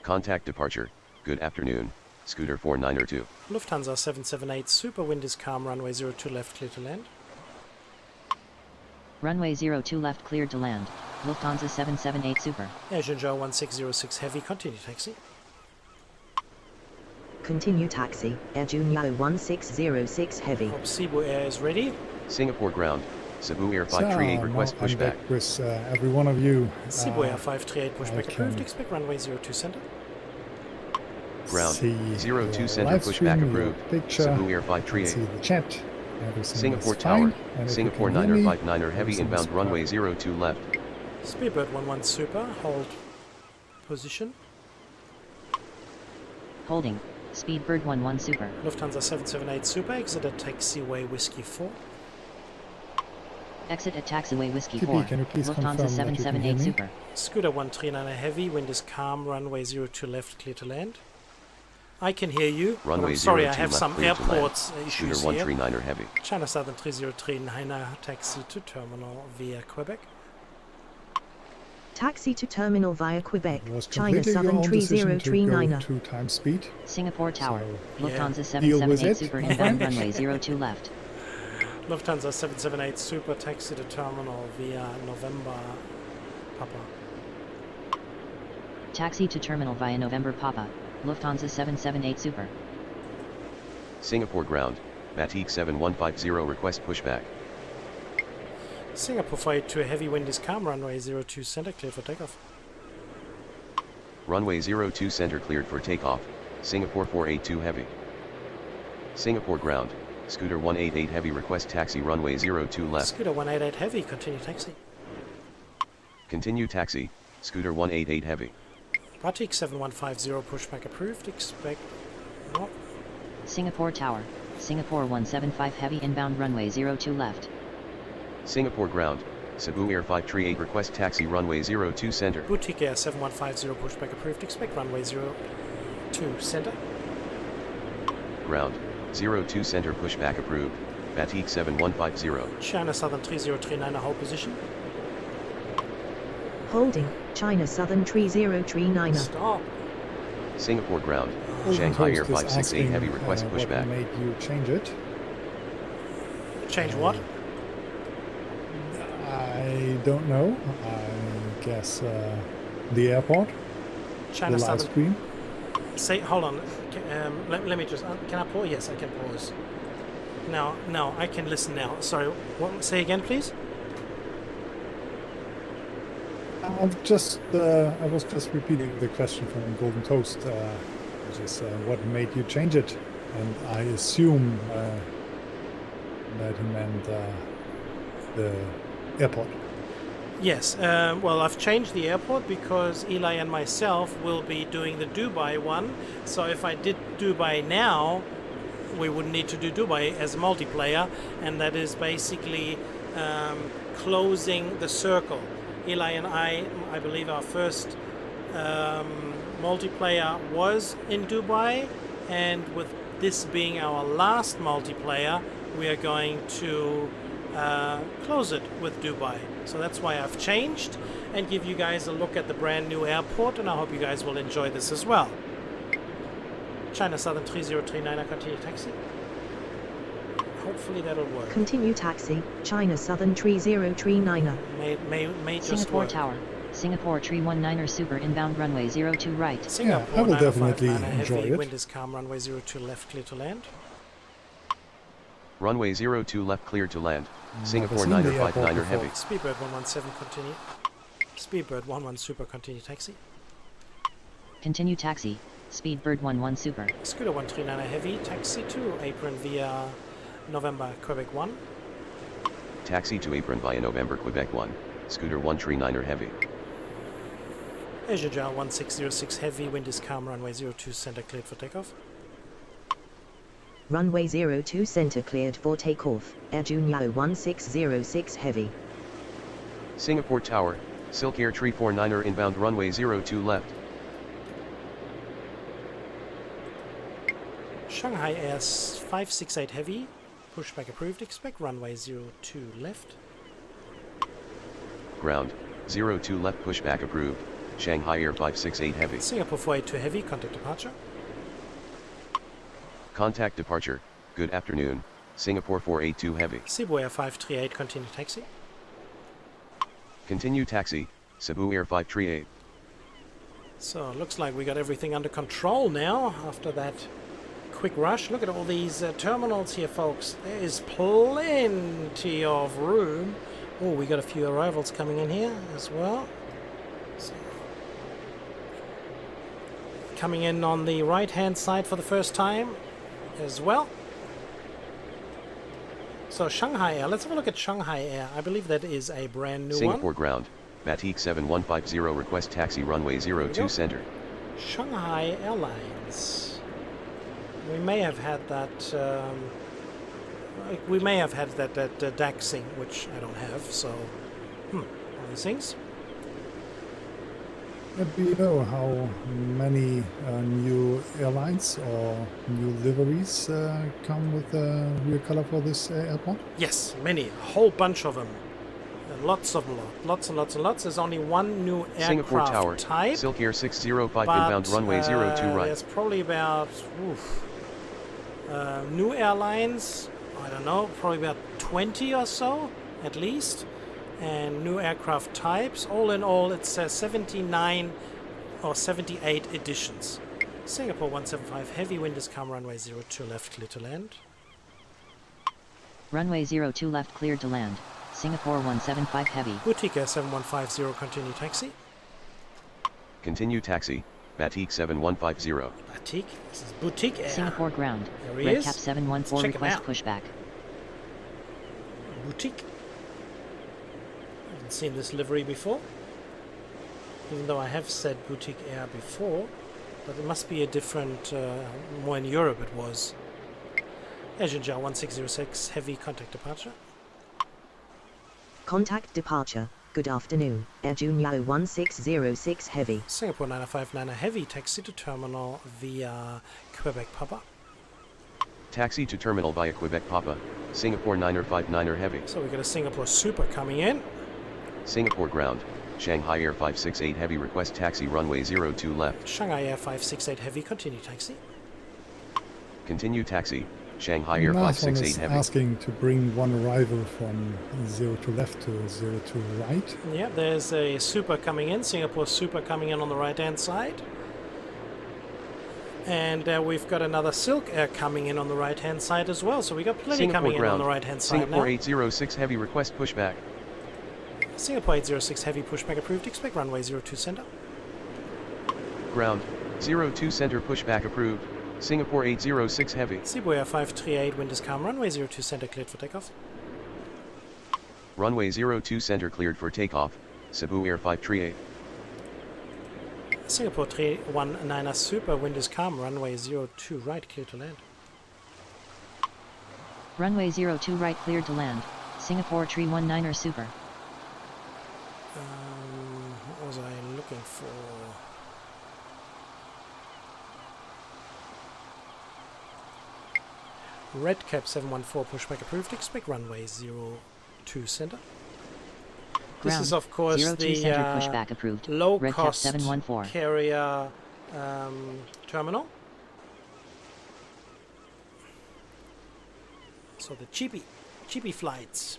Speaker 3: Contact departure. Good afternoon. Scooter 492.
Speaker 1: Lufthansa 778 Super, wind is calm, runway 02 left clear to land.
Speaker 5: Runway 02 left cleared to land. Lufthansa 778 Super.
Speaker 1: Asian Joe 1606 heavy, continue taxi.
Speaker 4: Continue taxi, Air Junior 1606 heavy.
Speaker 1: Hope Cebu Air is ready.
Speaker 3: Singapore ground. Cebu Air 538 request
Speaker 2: now I'm
Speaker 3: pushback.
Speaker 2: back with every one of you.
Speaker 1: Cebu Air 538 pushback
Speaker 2: I
Speaker 1: approved.
Speaker 2: can
Speaker 1: Expect runway 02 center.
Speaker 3: Ground.
Speaker 2: See
Speaker 3: 02
Speaker 2: the
Speaker 3: center
Speaker 2: live
Speaker 3: pushback
Speaker 2: stream, your
Speaker 3: approved.
Speaker 2: picture,
Speaker 3: Cebu Air
Speaker 2: see
Speaker 3: 538.
Speaker 2: the chat. Everything
Speaker 3: Singapore
Speaker 2: is
Speaker 3: Tower.
Speaker 2: fine. And if you
Speaker 3: Singapore
Speaker 2: can hear
Speaker 3: 9er
Speaker 2: me,
Speaker 3: 59er heavy
Speaker 2: everything
Speaker 3: inbound
Speaker 2: is
Speaker 3: runway
Speaker 2: fine.
Speaker 3: 02 left.
Speaker 1: Speedbird 11 Super, hold position.
Speaker 5: Holding. Speedbird 11 Super.
Speaker 1: Lufthansa 778 Super, exit at taxiway Whiskey 4.
Speaker 5: Exit at taxiway Whiskey
Speaker 2: TP,
Speaker 5: 4.
Speaker 2: can you please confirm
Speaker 5: Lufthansa
Speaker 2: that you can hear
Speaker 5: 778
Speaker 2: me?
Speaker 5: Super.
Speaker 1: Scooter 139 heavy, wind is calm, runway 02 left clear to land. I can hear you, but
Speaker 3: Runway
Speaker 1: I'm sorry,
Speaker 3: 02
Speaker 1: I have
Speaker 3: left
Speaker 1: some
Speaker 3: clear to land.
Speaker 1: airport
Speaker 3: Scooter
Speaker 1: issues here.
Speaker 3: 139er heavy.
Speaker 1: China Southern 3039 taxi to terminal via Quebec.
Speaker 4: Taxi to terminal via Quebec,
Speaker 2: It was
Speaker 4: China
Speaker 2: completely your
Speaker 4: Southern
Speaker 2: own decision to go
Speaker 4: 3039.
Speaker 2: 2 times speed.
Speaker 5: Singapore Tower.
Speaker 1: So,
Speaker 5: Lufthansa
Speaker 2: deal with
Speaker 5: 778
Speaker 2: it,
Speaker 5: Super
Speaker 2: my
Speaker 5: inbound
Speaker 2: friend.
Speaker 5: runway 02 left.
Speaker 1: Lufthansa 778 Super, taxi to terminal via November Papa.
Speaker 5: Taxi to terminal via November Papa. Lufthansa 778 Super.
Speaker 3: Singapore ground. Batik 7150 request pushback.
Speaker 1: Singapore 482 heavy, wind is calm, runway 02 center clear for takeoff.
Speaker 3: Runway 02 center cleared for takeoff. Singapore 482 heavy. Singapore ground. Scooter 188 heavy request taxi runway 02 left.
Speaker 1: Scooter 188 heavy, continue taxi.
Speaker 3: Continue taxi. Scooter 188 heavy.
Speaker 1: Batik 7150 pushback approved. Expect. Oh,
Speaker 5: Singapore Tower, Singapore 175 heavy inbound runway 02 left.
Speaker 3: Singapore ground, Cebu Air 538 request taxi runway 02 center.
Speaker 1: Boutique Air 7150 pushback approved. Expect runway 02 center.
Speaker 3: Ground, 02 center pushback approved. Batik 7150.
Speaker 1: China Southern 3039 hold position.
Speaker 4: Holding, China Southern 3039.
Speaker 1: Stop.
Speaker 3: Singapore ground,
Speaker 2: Golden
Speaker 3: Shanghai Air
Speaker 2: Coast is
Speaker 3: 568
Speaker 2: asking,
Speaker 3: heavy request
Speaker 2: What
Speaker 3: pushback.
Speaker 2: made you change it?
Speaker 1: Change what?
Speaker 2: I don't know. I guess the airport,
Speaker 1: China
Speaker 2: the live
Speaker 1: Southern.
Speaker 2: screen.
Speaker 1: Say, hold on. Let me just. Can I pause? Yes, I can pause. No, I can listen now. Sorry. What? Say again, please.
Speaker 2: I was just repeating the question from Golden Toast, which is what made you change it? And I assume that he meant the airport.
Speaker 1: Yes. Well, I've changed the airport because Eli and myself will be doing the Dubai one. So if I did Dubai now, we would need to do Dubai as multiplayer, and that is basically closing the circle. Eli and I believe our first multiplayer was in Dubai, and with this being our last multiplayer, we are going to close it with Dubai. So that's why I've changed and give you guys a look at the brand new airport, and I hope you guys will enjoy this as well. China Southern 3039, continue taxi. Hopefully that'll work.
Speaker 4: Continue taxi, China Southern 3039.
Speaker 1: May just
Speaker 5: Singapore
Speaker 1: work.
Speaker 5: Tower, Singapore Tree 19er super inbound runway 02 right.
Speaker 1: Singapore
Speaker 2: I will
Speaker 1: 905
Speaker 2: definitely
Speaker 1: Niner
Speaker 2: enjoy
Speaker 1: heavy,
Speaker 2: it.
Speaker 1: wind is calm, runway 02 left, clear to land.
Speaker 3: Runway 02 left clear to land. Singapore
Speaker 2: seen the
Speaker 3: 905
Speaker 2: airport
Speaker 3: 9er
Speaker 2: before.
Speaker 3: heavy.
Speaker 1: Speedbird 117, continue. Speedbird 11 super, continue taxi.
Speaker 5: Continue taxi, Speedbird 11 super.
Speaker 1: Scooter 139 heavy, taxi to apron via November, Quebec 1.
Speaker 3: Taxi to apron via November Quebec 1. Scooter 139er heavy.
Speaker 1: Asia Jar 1606 heavy, wind is calm, runway 02 center cleared for takeoff.
Speaker 4: Runway 02 center cleared for takeoff, Air Junyo 1606 heavy.
Speaker 3: Singapore Tower, Silk Air Tree 49er inbound runway 02 left.
Speaker 1: Shanghai Air 568 heavy, pushback approved, expect runway 02 left.
Speaker 3: Ground, 02 left pushback approved. Shanghai Air 568 heavy.
Speaker 1: Singapore 482 heavy, contact departure.
Speaker 3: Contact departure, good afternoon. Singapore 482 heavy.
Speaker 1: Cebu Air 538, continue taxi.
Speaker 3: Continue taxi, Cebu Air 538.
Speaker 1: So it looks like we got everything under control now after that quick rush. Look at all these terminals here, folks. There is plenty of room. Oh, we got a few arrivals coming in here as well. So, coming in on the right hand side for the first time as well. So Shanghai Air, let's have a look at Shanghai Air. I believe that is a brand new
Speaker 3: Singapore
Speaker 1: one.
Speaker 3: ground, Batik 7150 request taxi runway 02 center.
Speaker 1: Shanghai Airlines. We may have had that. We may have had that DAXing, which I don't have. So, one of these things.
Speaker 2: Do you know how many new airlines or new liveries come with the rear color for this airport?
Speaker 1: Yes, many, a whole bunch of them. Lots of them, lots and lots and lots. There's only one new
Speaker 3: Singapore
Speaker 1: aircraft
Speaker 3: Tower,
Speaker 1: type.
Speaker 3: Silk Air 605
Speaker 1: but,
Speaker 3: inbound runway 02 right.
Speaker 1: There's probably about new airlines. I don't know, probably about 20 or so, at least, and new aircraft types. All in all, it's 79 or 78 editions. Singapore 175 heavy, wind is calm, runway 02 left, clear to land.
Speaker 5: Runway 02 left cleared to land. Singapore 175 heavy.
Speaker 1: Boutique Air 7150, continue taxi.
Speaker 3: Continue taxi, Batik 7150.
Speaker 1: Batik, this is Boutique Air.
Speaker 5: Singapore ground.
Speaker 1: There he
Speaker 5: Red
Speaker 1: is.
Speaker 5: Cap 714
Speaker 1: Check him
Speaker 5: request
Speaker 1: out.
Speaker 5: pushback.
Speaker 1: Boutique. Haven't seen this livery before. Even though I have said Boutique Air before, but it must be a different, more in Europe it was. Asia 1606, heavy contact departure.
Speaker 4: Contact departure. Good afternoon. Air Junior 1606 Heavy.
Speaker 1: Singapore 959 heavy, taxi to terminal via Quebec Papa.
Speaker 3: Taxi to terminal via Quebec Papa, Singapore 959er heavy.
Speaker 1: So we got a Singapore Super coming in.
Speaker 3: Singapore ground, Shanghai Air 568 heavy, request taxi runway 02 left.
Speaker 1: Shanghai Air 568 heavy, continue taxi.
Speaker 3: Continue taxi, Shanghai Air
Speaker 2: Last one
Speaker 3: 568
Speaker 2: is
Speaker 3: heavy.
Speaker 2: asking to bring one arrival from 0 to left to 0 to right.
Speaker 1: Yeah, there's a Super coming in, Singapore Super coming in on the right hand side. And we've got another Silk Air coming in on the right hand side as well. So we got plenty
Speaker 3: Singapore
Speaker 1: coming
Speaker 3: ground,
Speaker 1: in on the right hand side
Speaker 3: Singapore
Speaker 1: now.
Speaker 3: 806 heavy, request pushback.
Speaker 1: Singapore 806 heavy, pushback approved. Expect runway 02 center.
Speaker 3: Ground, 02 center, pushback approved. Singapore 806 heavy.
Speaker 1: Cebu Air 538, wind is calm. Runway 02 center cleared for takeoff.
Speaker 3: Runway 02 center cleared for takeoff. Cebu Air 538.
Speaker 1: Singapore 319 Super, wind is calm. Runway 02 right, clear to land.
Speaker 5: Runway 02 right cleared to land. Singapore 319er Super.
Speaker 1: What was I looking for? Red Cap 714, pushback approved. Expect runway 02 center. This
Speaker 5: Ground,
Speaker 1: is of course
Speaker 5: 02
Speaker 1: the
Speaker 5: center pushback approved.
Speaker 1: low
Speaker 5: Red Cap
Speaker 1: cost
Speaker 5: 714.
Speaker 1: carrier terminal. So the cheapy flights.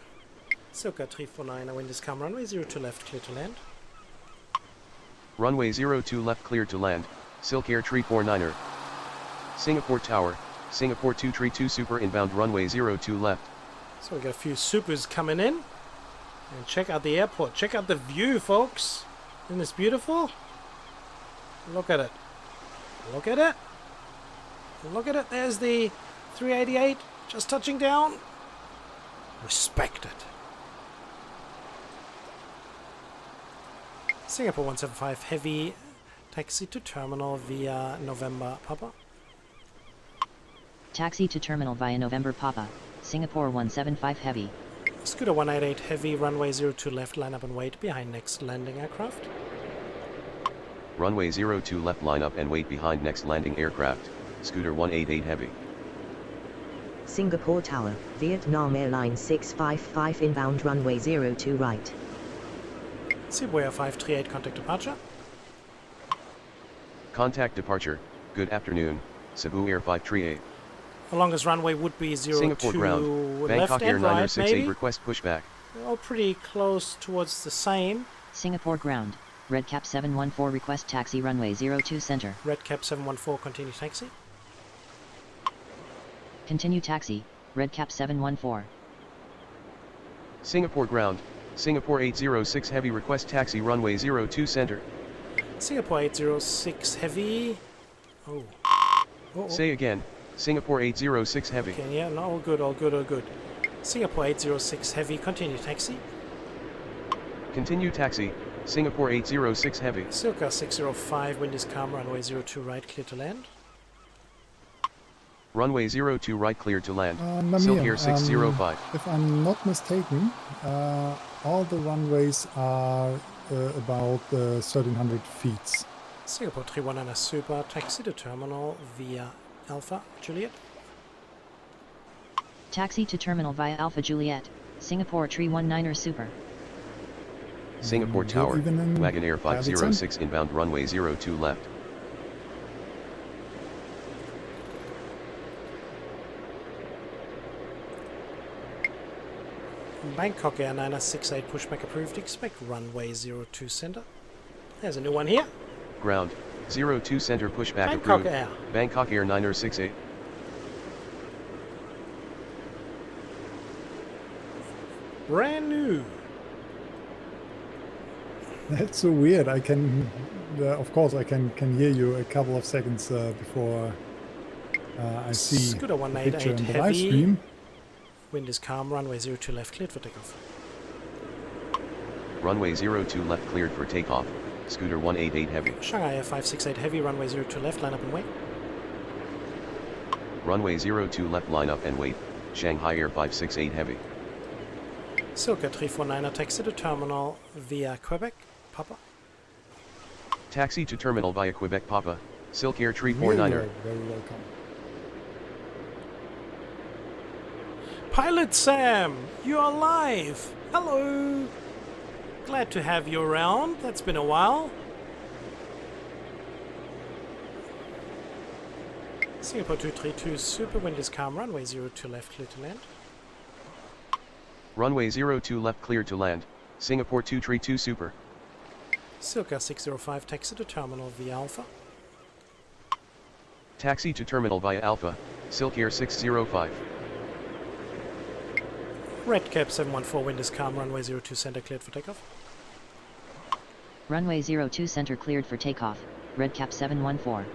Speaker 1: Soka 349, wind is calm. Runway 02 left, clear to land.
Speaker 3: Runway 02 left cleared to land. Silk Air 349er. Singapore Tower, Singapore 232 Super inbound runway 02 left.
Speaker 1: So we got a few supers coming in. And check out the airport. Check out the view, folks. Isn't this beautiful? Look at it. Look at it. Look at it. There's the 388 just touching down. Respect it. Singapore 175 heavy, taxi to terminal via November Papa.
Speaker 5: Taxi to terminal via November Papa, Singapore 175 heavy.
Speaker 1: Scooter 188 heavy, runway 02 left, line up and wait behind next landing aircraft.
Speaker 3: Runway 02 left, line up and wait behind next landing aircraft. Scooter 188 heavy.
Speaker 4: Singapore Tower, Vietnam Airlines 655 inbound runway 02 right.
Speaker 1: Cebu Air 538, contact departure.
Speaker 3: Contact departure, good afternoon, Cebu Air 538.
Speaker 1: The longest runway would be 02
Speaker 3: Singapore ground,
Speaker 1: left
Speaker 3: Bangkok Air
Speaker 1: and right,
Speaker 3: 968
Speaker 1: maybe.
Speaker 3: request pushback.
Speaker 1: All pretty close towards the same.
Speaker 5: Singapore ground, Red Cap 714 request taxi runway 02 center.
Speaker 1: Red Cap 714, continue taxi.
Speaker 5: Continue taxi, Red Cap 714.
Speaker 3: Singapore ground, Singapore 806 heavy, request taxi runway 02 center.
Speaker 1: Singapore 806 heavy. Oh. Oh.
Speaker 3: Say again, Singapore 806 heavy.
Speaker 1: Okay, yeah, no, all good, all good, all good. Singapore 806 heavy, continue taxi.
Speaker 3: Continue taxi, Singapore 806 heavy.
Speaker 1: Silka 605, wind is calm, runway 02 right, clear to land.
Speaker 3: Runway 02 right cleared to land.
Speaker 2: Namir,
Speaker 3: Silk Air 605.
Speaker 2: If I'm not mistaken, all the runways are about 1,300 feet.
Speaker 1: Singapore 319 Super, taxi to terminal via Alpha Juliet.
Speaker 5: Taxi to terminal via Alpha Juliet, Singapore 319er Super.
Speaker 3: Singapore
Speaker 2: Good
Speaker 3: Tower,
Speaker 2: evening,
Speaker 3: Wagon Air
Speaker 2: Davidson.
Speaker 3: 506 inbound runway 02 left.
Speaker 1: Bangkok Air 968 pushback approved, expect runway 02 center. There's a new one here.
Speaker 3: Ground, 02 center pushback
Speaker 1: Bangkok
Speaker 3: approved.
Speaker 1: Air.
Speaker 3: Bangkok Air 968.
Speaker 1: Brand new.
Speaker 2: That's so weird. I can, of course, I can hear you a couple of seconds before I see
Speaker 1: Scooter
Speaker 2: the
Speaker 1: 188
Speaker 2: picture in the live
Speaker 1: heavy.
Speaker 2: stream.
Speaker 1: Wind is calm, runway 02 left, cleared for takeoff.
Speaker 3: Runway 02 left cleared for takeoff. Scooter 188 Heavy.
Speaker 1: Shanghai Air 568 Heavy, runway 02 left, line up and wait.
Speaker 3: Runway 02 left, line up and wait. Shanghai Air 568 Heavy.
Speaker 1: Silka 349er, taxi to terminal via Quebec, Papa.
Speaker 3: Taxi to terminal via Quebec Papa, Silk Air
Speaker 2: Very
Speaker 3: 349er.
Speaker 2: welcome.
Speaker 1: Pilot Sam, you're alive! Hello! Glad to have you around, that's been a while. Singapore 232 Super, wind is calm, runway 02 left, clear to land.
Speaker 3: Runway 02 left, clear to land. Singapore 232 Super.
Speaker 1: Silka 605, taxi to terminal via Alpha.
Speaker 3: Taxi to terminal via Alpha, Silk Air 605.
Speaker 1: Redcap 714, wind is calm, runway 02 center cleared for takeoff.
Speaker 5: Runway 02 center cleared for takeoff. Redcap 714.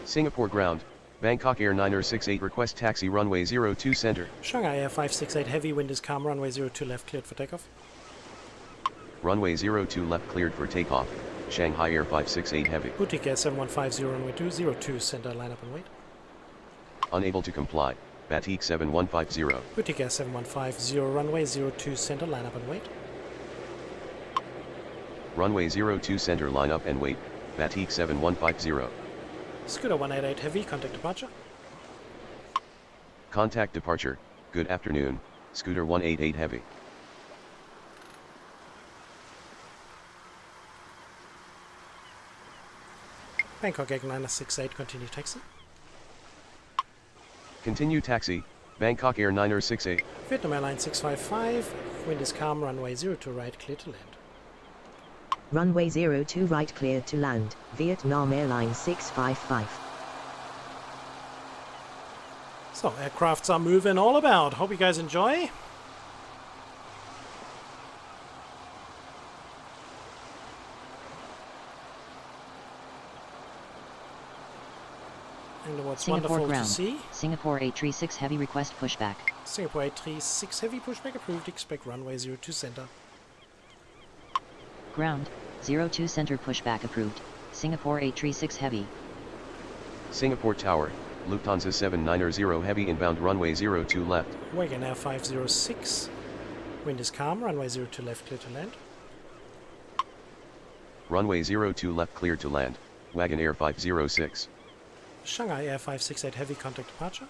Speaker 3: Singapore ground, Bangkok Air 968 request taxi runway 02 center.
Speaker 1: Shanghai Air 568 heavy, wind is calm, runway 02 left cleared for takeoff.
Speaker 3: Runway 02 left cleared for takeoff. Shanghai Air 568 heavy.
Speaker 1: Boutique Air 7150, runway 202 center, line up and wait.
Speaker 3: Unable to comply. Batik 7150.
Speaker 1: Boutique Air 7150, runway 02 center, line up and wait.
Speaker 3: Runway 02 center, line up and wait. Batik 7150.
Speaker 1: Scooter 188 heavy, contact departure.
Speaker 3: Contact departure. Good afternoon. Scooter 188 heavy.
Speaker 1: Bangkok Air 968, continue taxi.
Speaker 3: Continue taxi. Bangkok Air 968.
Speaker 1: Vietnam Airlines 655, wind is calm, runway 02 right, clear to land.
Speaker 4: Runway 02 right clear to land, Vietnam Airlines 655.
Speaker 1: So, aircrafts are moving all about. Hope you guys enjoy. And what's
Speaker 5: Singapore
Speaker 1: wonderful
Speaker 5: ground.
Speaker 1: to see,
Speaker 5: Singapore 836 heavy request pushback.
Speaker 1: Singapore 836 heavy pushback approved, expect runway 02 center.
Speaker 5: Ground, 02 center pushback approved. Singapore 836 heavy.
Speaker 3: Singapore Tower. Lufthansa 790 heavy inbound runway 02 left.
Speaker 1: Wagon Air 506, wind is calm, runway 02 left, clear to land.
Speaker 3: Runway 02 left clear to land. Wagon Air 506.
Speaker 1: Shanghai Air 568 heavy, contact departure.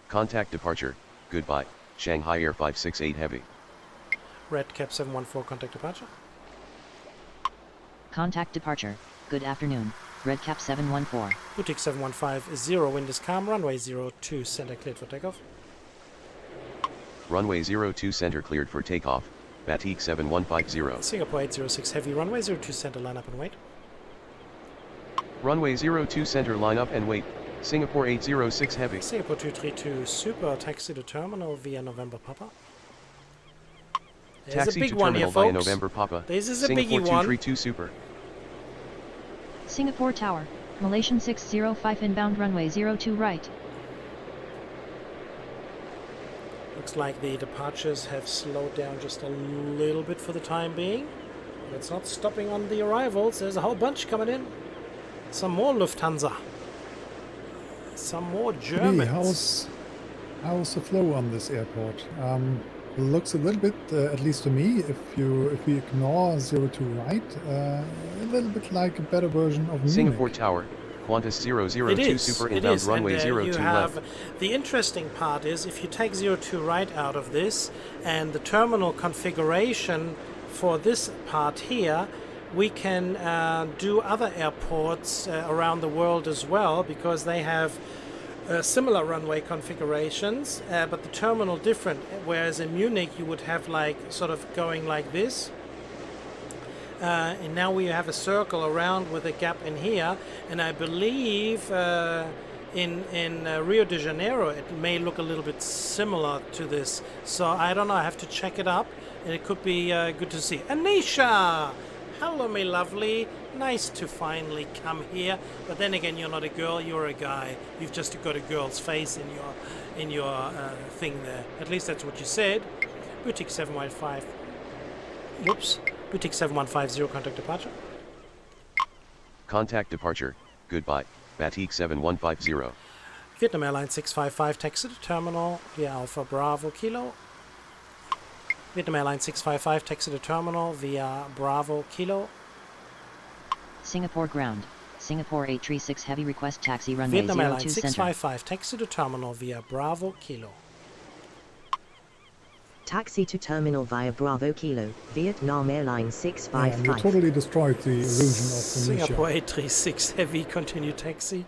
Speaker 3: Contact departure. Goodbye. Shanghai Air 568 heavy.
Speaker 1: Redcap 714, contact departure.
Speaker 5: Contact departure. Good afternoon. Redcap 714.
Speaker 1: Boutique 7150, wind is calm, runway 02 center cleared for takeoff.
Speaker 3: Runway 02 center cleared for takeoff. Batik 7150.
Speaker 1: Singapore 806 heavy, runway 02 center, line up and wait.
Speaker 3: Runway 02 center, line up and wait. Singapore 806 heavy.
Speaker 1: Singapore 232 super, taxi to terminal via November Papa. There's
Speaker 3: Taxi
Speaker 1: a big
Speaker 3: to
Speaker 1: one here,
Speaker 3: terminal via
Speaker 1: folks.
Speaker 3: November Papa.
Speaker 1: This is a
Speaker 3: Singapore
Speaker 1: biggie one.
Speaker 3: 232 super.
Speaker 5: Singapore Tower, Malaysian 605 inbound runway 02 right.
Speaker 1: Looks like the departures have slowed down just a little bit for the time being. But it's not stopping on the arrivals. There's a whole bunch coming in. Some more Lufthansa. Some more Germans.
Speaker 2: How's the flow on this airport? Looks a little bit, at least to me, if we ignore 02 right, a little bit like a better version of Munich.
Speaker 3: Singapore Tower. Qantas 002 super inbound runway 02
Speaker 1: you
Speaker 3: left.
Speaker 1: have, the interesting part is if you take 02 right out of this and the terminal configuration for this part here, we can do other airports around the world as well, because they have similar runway configurations, but the terminal different. Whereas in Munich you would have like sort of going like this, and now we have a circle around with a gap in here, and I believe in Rio de Janeiro it may look a little bit similar to this. So I don't know, I have to check it up, and it could be good to see. Anisha! Hello, me lovely. Nice to finally come here. But then again, you're not a girl, you're a guy. You've just got a girl's face in your thing there. At least that's what you said. Boutique 715, Whoops. Boutique 7150, contact departure.
Speaker 3: Contact departure. Goodbye. Batik 7150.
Speaker 1: Vietnam Airlines 655, taxi to terminal via Alpha Bravo Kilo. Vietnam Airlines 655, taxi to terminal via Bravo Kilo.
Speaker 5: Singapore ground. Singapore 836 heavy request taxi runway
Speaker 1: Vietnam
Speaker 5: 02
Speaker 1: Airlines
Speaker 5: center.
Speaker 1: 655, taxi to terminal via Bravo Kilo.
Speaker 4: Taxi to terminal via Bravo Kilo, Vietnam Airlines
Speaker 2: Yeah, you
Speaker 4: 655.
Speaker 2: totally destroyed the illusion of
Speaker 1: Singapore
Speaker 2: Tunisia.
Speaker 1: 836 heavy, continue taxi.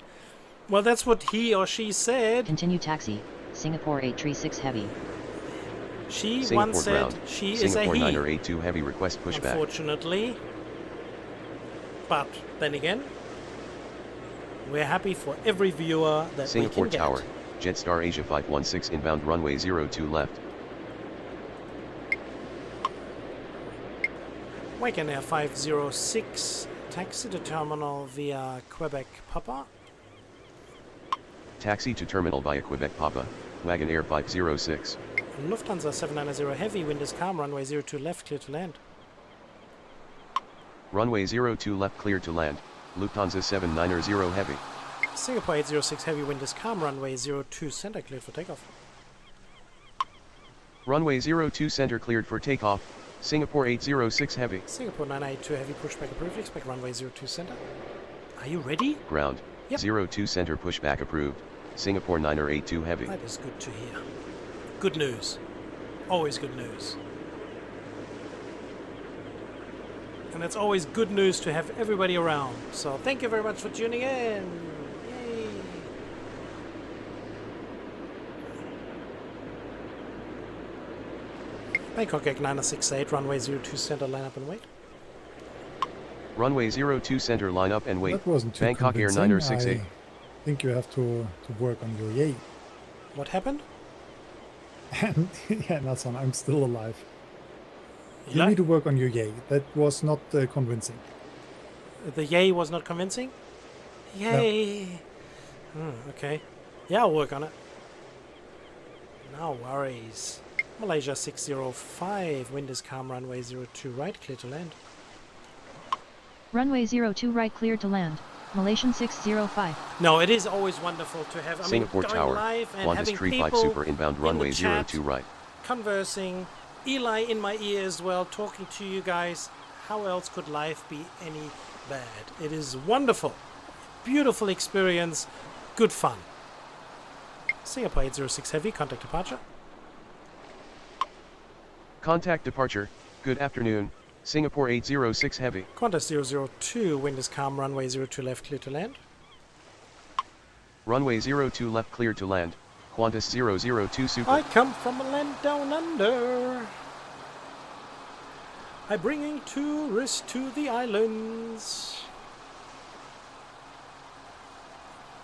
Speaker 1: Well, that's what he or she said.
Speaker 5: Continue taxi. Singapore 836 heavy.
Speaker 1: She
Speaker 3: Singapore
Speaker 1: once said
Speaker 3: ground.
Speaker 1: she is a
Speaker 3: Singapore
Speaker 1: he.
Speaker 3: 9082 heavy request pushback.
Speaker 1: Unfortunately. But then again, we're happy for every viewer that
Speaker 3: Singapore
Speaker 1: we can
Speaker 3: Tower.
Speaker 1: get.
Speaker 3: Jetstar Asia 516 inbound runway 02 left.
Speaker 1: Wagon Air 506, taxi to terminal via Quebec Papa.
Speaker 3: Taxi to terminal via Quebec Papa. Wagon Air 506.
Speaker 1: Lufthansa 790 heavy, wind is calm, runway 02 left, clear to land.
Speaker 3: Runway 02 left clear to land. Lufthansa 790 heavy.
Speaker 1: Singapore 806 heavy, wind is calm, runway 02 center, cleared for takeoff.
Speaker 3: Runway 02 center cleared for takeoff. Singapore 806 heavy.
Speaker 1: Singapore 982 heavy, pushback approved, expect runway 02 center. Are you ready?
Speaker 3: Ground.
Speaker 1: Yep.
Speaker 3: 02 center pushback approved. Singapore 9082 heavy.
Speaker 1: That is good to hear. Good news. Always good news. And it's always good news to have everybody around. So thank you very much for tuning in. Yay. Bangkok Egg 968, runway 02 center, line up and wait.
Speaker 3: Runway 02 center line up and wait.
Speaker 2: That wasn't too
Speaker 3: Bangkok Air
Speaker 2: convincing.
Speaker 3: 9068.
Speaker 2: I think you have to work on your yay.
Speaker 1: What happened?
Speaker 2: And yeah, Nathan, I'm still alive. You
Speaker 1: Eli?
Speaker 2: need to work on your yay. That was not convincing.
Speaker 1: The yay was not convincing? Yay! Okay. Yeah, I'll work on it. No worries. Malaysia 605, wind is calm, runway 02 right, clear to land.
Speaker 6: Runway 02 right cleared to land. Malaysian 605.
Speaker 1: No, it is always wonderful to have,
Speaker 3: Singapore
Speaker 1: going
Speaker 3: Tower.
Speaker 1: live and
Speaker 3: Qantas
Speaker 1: having
Speaker 3: Tree 5
Speaker 1: people
Speaker 3: super inbound
Speaker 1: in the
Speaker 3: runway
Speaker 1: chat
Speaker 3: 02 right.
Speaker 1: conversing, Eli in my ear as well, talking to you guys. How else could life be any bad? It is wonderful. Beautiful experience. Good fun. Singapore 806 heavy, contact departure.
Speaker 3: Contact departure. Good afternoon. Singapore 806 heavy.
Speaker 1: Qantas 002, wind is calm, runway 02 left, clear to land.
Speaker 3: Runway 02 left clear to land. Qantas 002 super.
Speaker 1: I come from a land down under. I bringing tourists to the islands.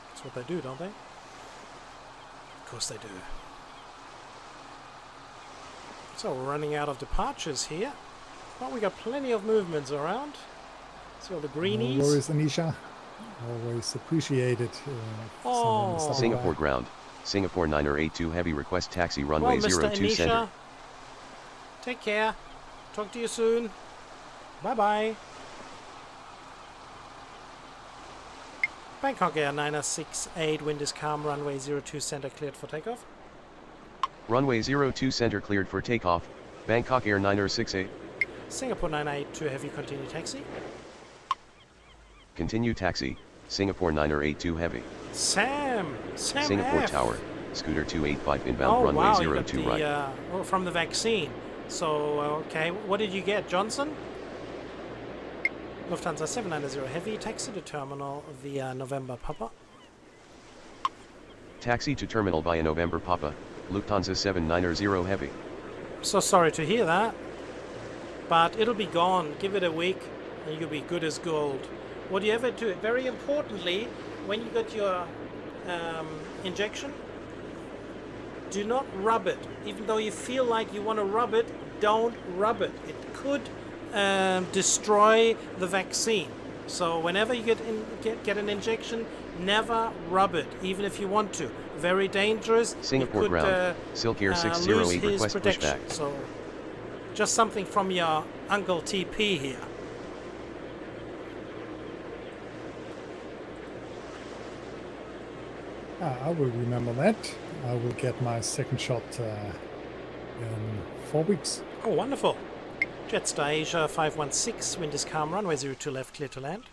Speaker 1: That's what they do, don't they? Of course they do. So we're running out of departures here. But we got plenty of movements around. See all the greenies.
Speaker 2: No worries, Anisha. Always appreciated.
Speaker 1: Oh.
Speaker 3: Singapore ground. Singapore 982 heavy request taxi
Speaker 1: Well,
Speaker 3: runway
Speaker 1: Mr.
Speaker 3: 02 center.
Speaker 1: Anisha, take care. Talk to you soon. Bye-bye. Bangkok Air 968, wind is calm, runway 02 center cleared for takeoff.
Speaker 3: Runway 02 center cleared for takeoff. Bangkok Air 9068.
Speaker 1: Singapore 982 heavy, continue taxi.
Speaker 3: Continue taxi. Singapore 982 heavy.
Speaker 1: Sam
Speaker 3: Singapore
Speaker 1: F.
Speaker 3: Tower. Scooter 285 inbound
Speaker 1: Oh
Speaker 3: runway
Speaker 1: wow, you got
Speaker 3: 02
Speaker 1: the,
Speaker 3: right.
Speaker 1: from the vaccine. So, okay, what did you get, Johnson? Lufthansa 790 heavy, taxi to terminal via November Papa.
Speaker 3: Taxi to terminal via November Papa. Lufthansa 790 heavy.
Speaker 1: So sorry to hear that, but it'll be gone. Give it a week and you'll be good as gold. What do you ever do? Very importantly, when you got your injection, do not rub it. Even though you feel like you want to rub it, don't rub it. It could destroy the vaccine. So whenever you get an injection, never rub it, even if you want to. Very dangerous.
Speaker 3: Singapore
Speaker 1: you could,
Speaker 3: ground. Silk Air
Speaker 1: lose
Speaker 3: 608
Speaker 1: his
Speaker 3: request
Speaker 1: protection.
Speaker 3: pushback.
Speaker 1: So Just something from your Uncle TP here.
Speaker 2: I will remember that. I will get my second shot in 4 weeks.
Speaker 1: Oh, wonderful. Jetstar Asia 516, wind is calm, runway 02 left, clear to land.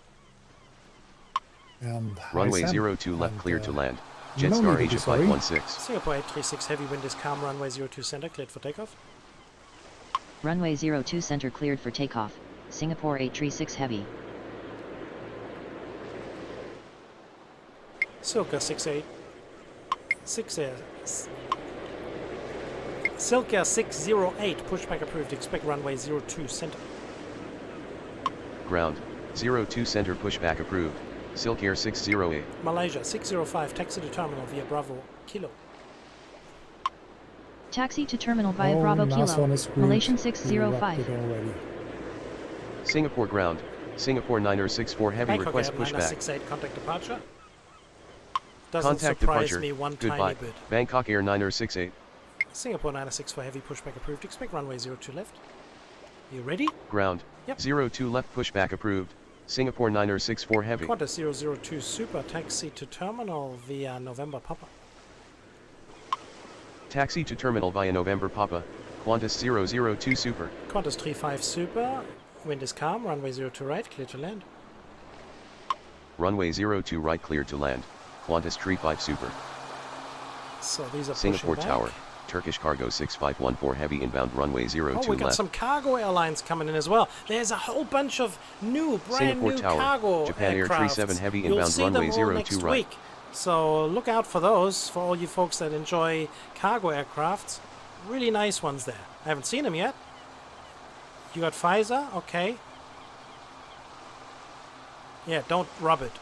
Speaker 2: And
Speaker 3: Runway
Speaker 2: hi, Sam.
Speaker 3: 02 left,
Speaker 2: And,
Speaker 3: clear to land.
Speaker 2: you know
Speaker 3: Jetstar
Speaker 2: me,
Speaker 3: Asia
Speaker 2: sorry.
Speaker 3: 516.
Speaker 1: Singapore 836, heavy wind is calm, runway 02 center, cleared for takeoff.
Speaker 5: Runway 02 center cleared for takeoff. Singapore 836 heavy.
Speaker 1: Silka 68. Silka 608, pushback approved, expect runway 02 center.
Speaker 3: Ground, 02 center pushback approved. Silk Air 608.
Speaker 1: Malaysia 605, taxi to terminal via Bravo Kilo.
Speaker 6: Taxi to terminal via
Speaker 2: Oh,
Speaker 6: Bravo
Speaker 2: nice
Speaker 6: Kilo.
Speaker 2: one is screwed.
Speaker 6: Malaysian
Speaker 2: You
Speaker 6: 605.
Speaker 2: rocked it already.
Speaker 3: Singapore ground, Singapore 964 heavy
Speaker 1: Bangkok
Speaker 3: request
Speaker 1: Airliner
Speaker 3: pushback.
Speaker 1: 68, contact departure. Doesn't
Speaker 3: Contact
Speaker 1: surprise
Speaker 3: departure.
Speaker 1: me one
Speaker 3: Goodbye.
Speaker 1: tiny bit.
Speaker 3: Bangkok Air 9068.
Speaker 1: Singapore 964 heavy pushback approved, expect runway 02 left. You ready?
Speaker 3: Ground,
Speaker 1: Yep.
Speaker 3: 02 left pushback approved. Singapore 9064 heavy.
Speaker 1: Qantas 002 Super, taxi to terminal via November Papa.
Speaker 3: Taxi to terminal via November Papa. Qantas 002 Super.
Speaker 1: Qantas 35 Super, wind is calm, runway 02 right, clear to land.
Speaker 3: Runway 02 right clear to land. Qantas 35 Super.
Speaker 1: So these are
Speaker 3: Singapore
Speaker 1: pushing
Speaker 3: Tower.
Speaker 1: back.
Speaker 3: Turkish Cargo 6514 heavy inbound runway 02
Speaker 1: Oh, we got
Speaker 3: left.
Speaker 1: some cargo airlines coming in as well. There's a whole bunch of new, brand
Speaker 3: Singapore
Speaker 1: new
Speaker 3: Tower,
Speaker 1: cargo
Speaker 3: Japan Air
Speaker 1: aircrafts.
Speaker 3: 37 heavy
Speaker 1: You'll
Speaker 3: inbound
Speaker 1: see
Speaker 3: runway
Speaker 1: them all
Speaker 3: 02
Speaker 1: next
Speaker 3: right.
Speaker 1: week. So look out for those, for all you folks that enjoy cargo aircrafts. Really nice ones there. I haven't seen them yet. You got Pfizer? Okay. Yeah, don't rub it.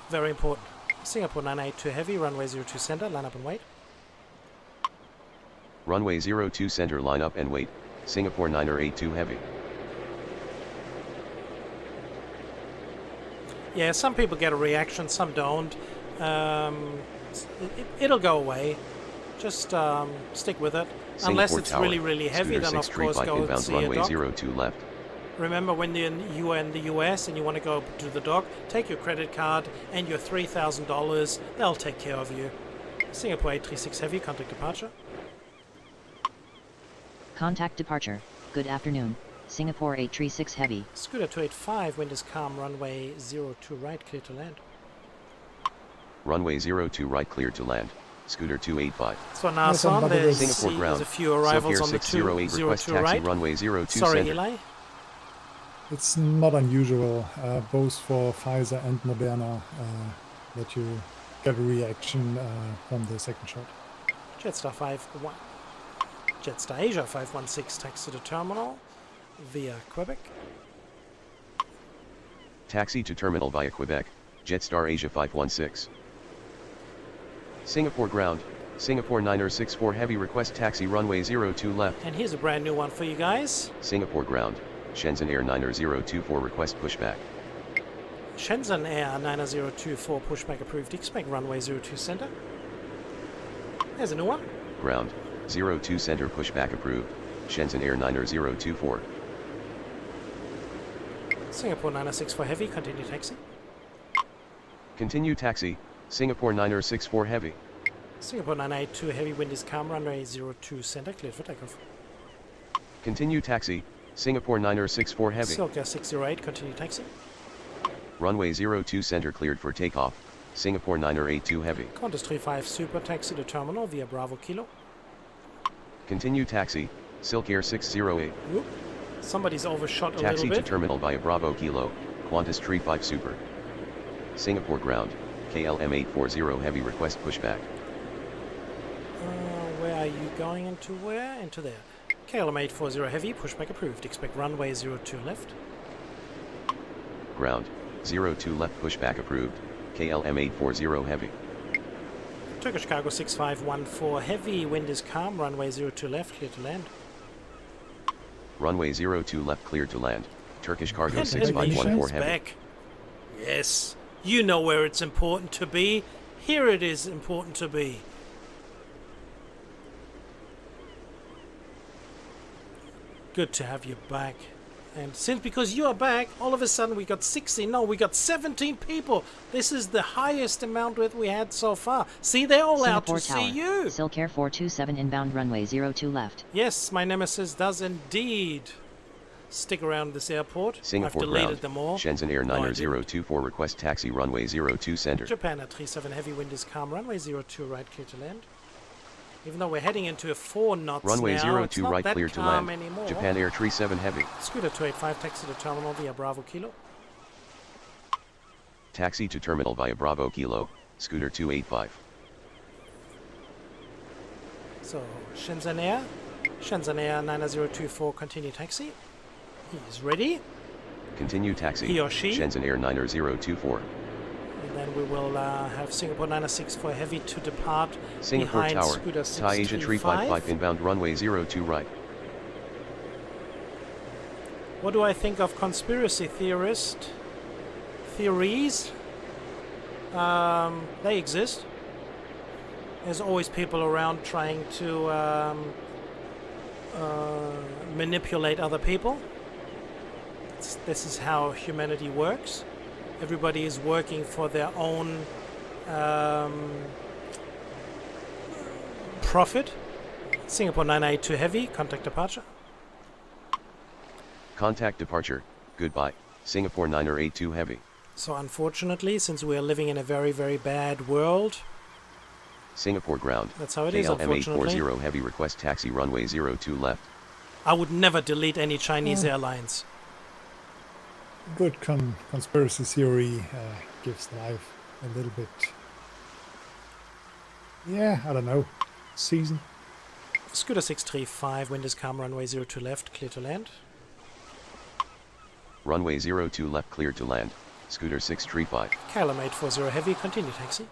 Speaker 1: Very important. Singapore 982 heavy, runway 02 center, line up and wait.
Speaker 3: Runway 02 center line up and wait. Singapore 982 heavy.
Speaker 1: Yeah, some people get a reaction, some don't. It'll go away. Just stick with it. Unless
Speaker 3: Singapore
Speaker 1: it's
Speaker 3: Tower,
Speaker 1: really, really heavy,
Speaker 3: Scooter
Speaker 1: then of
Speaker 3: 6
Speaker 1: course
Speaker 3: Street
Speaker 1: go and
Speaker 3: inbound
Speaker 1: see a
Speaker 3: runway
Speaker 1: doc.
Speaker 3: 02 left.
Speaker 1: Remember, when you are in the US and you want to go to the dock, take your credit card and your $3,000. They'll take care of you. Singapore 836 heavy, contact departure.
Speaker 5: Contact departure. Good afternoon. Singapore 836 heavy.
Speaker 1: Scooter 285, wind is calm, runway 02 right, clear to land.
Speaker 3: Runway 02 right clear to land. Scooter 285.
Speaker 1: So Nassau, there's,
Speaker 3: Singapore ground.
Speaker 1: there's a few arrivals
Speaker 3: Silk
Speaker 1: on
Speaker 3: Air
Speaker 1: the
Speaker 3: 608 request
Speaker 1: 202
Speaker 3: taxi
Speaker 1: right.
Speaker 3: runway 02
Speaker 1: Sorry,
Speaker 3: center.
Speaker 1: Eli.
Speaker 2: It's not unusual, both for Pfizer and Moderna, that you get a reaction from the second shot.
Speaker 1: Jetstar 51. Jetstar Asia 516, taxi to terminal via Quebec.
Speaker 3: Taxi to terminal via Quebec. Jetstar Asia 516. Singapore ground. Singapore 964 heavy request taxi runway 02 left.
Speaker 1: And here's a brand new one for you guys.
Speaker 3: Singapore ground. Shenzhen Air 9024 request pushback.
Speaker 1: Shenzhen Air 9024 pushback approved. Expect runway 02 center. There's a new one.
Speaker 3: Ground. 02 center pushback approved. Shenzhen Air 9024.
Speaker 1: Singapore 964 heavy, continue taxi.
Speaker 3: Continue taxi. Singapore 9064 heavy.
Speaker 1: Singapore 982 heavy, wind is calm, runway 02 center, cleared for takeoff.
Speaker 3: Continue taxi. Singapore 9064 heavy.
Speaker 1: Silka 608, continue taxi.
Speaker 3: Runway 02 center cleared for takeoff. Singapore 9082 heavy.
Speaker 1: Qantas 35 Super, taxi to terminal via Bravo Kilo.
Speaker 3: Continue taxi. Silk Air 608.
Speaker 1: Whoop. Somebody's overshot a
Speaker 3: Taxi
Speaker 1: little
Speaker 3: to
Speaker 1: bit.
Speaker 3: terminal via Bravo Kilo. Qantas 35 Super. Singapore ground. KLM 840 heavy request pushback.
Speaker 1: Where are you going into where? Into there. KLM 840 heavy, pushback approved. Expect runway 02 left.
Speaker 3: Ground. 02 left pushback approved. KLM 840 heavy.
Speaker 1: Turkish Cargo 6514 heavy, wind is calm, runway 02 left, clear to land.
Speaker 3: Runway 02 left clear to land. Turkish Cargo
Speaker 1: And
Speaker 3: 6514
Speaker 1: Indonesia's
Speaker 3: heavy.
Speaker 1: back. Yes, you know where it's important to be. Here it is important to be. Good to have you back. And because you are back, all of a sudden we got 16. No, we got 17 people. This is the highest amount that we had so far. See, they're all
Speaker 5: Singapore
Speaker 1: out to
Speaker 5: Tower.
Speaker 1: see you.
Speaker 5: Silk Air 427 inbound runway 02 left.
Speaker 1: Yes, my nemesis does indeed stick around this airport.
Speaker 3: Singapore
Speaker 1: I've deleted
Speaker 3: ground.
Speaker 1: them all.
Speaker 3: Shenzhen Air
Speaker 1: No, I
Speaker 3: 9024 request taxi runway 02 center.
Speaker 1: Japan at 37, heavy wind is calm. Runway 02 right, clear to land. Even though we're heading into a 4 knots
Speaker 3: Runway
Speaker 1: now, it's
Speaker 3: 02
Speaker 1: not
Speaker 3: right
Speaker 1: that
Speaker 3: clear to
Speaker 1: calm
Speaker 3: land.
Speaker 1: anymore.
Speaker 3: Japan Air 37 heavy.
Speaker 1: Scooter 285, taxi to terminal via Bravo Kilo.
Speaker 3: Taxi to terminal via Bravo Kilo. Scooter 285.
Speaker 1: So, Shenzhen Air 9024, continue taxi. He is ready.
Speaker 3: Continue taxi.
Speaker 1: He or she.
Speaker 3: Shenzhen Air 9024.
Speaker 1: And then we will have Singapore 964 heavy to depart
Speaker 3: Singapore
Speaker 1: behind
Speaker 3: Tower.
Speaker 1: Scooter
Speaker 3: Thai Asia 355
Speaker 1: 635.
Speaker 3: inbound runway 02 right.
Speaker 1: What do I think of conspiracy theories? They exist. There's always people around trying to manipulate other people. This is how humanity works. Everybody is working for their own profit. Singapore 982 heavy, contact departure.
Speaker 3: Contact departure. Goodbye. Singapore 9082 heavy.
Speaker 1: So unfortunately, since we are living in a very, very bad world,
Speaker 3: Singapore ground.
Speaker 1: that's how it is,
Speaker 3: KLM
Speaker 1: unfortunately.
Speaker 3: 840 heavy request taxi runway 02 left.
Speaker 1: I would never delete any Chinese airlines.
Speaker 2: Good conspiracy theory gives life a little bit. Yeah, I don't know. Season.
Speaker 1: Scooter 635, wind is calm, runway 02 left, clear to land.
Speaker 3: Runway 02 left clear to land. Scooter 635.
Speaker 1: KLM 840 heavy, continue taxi.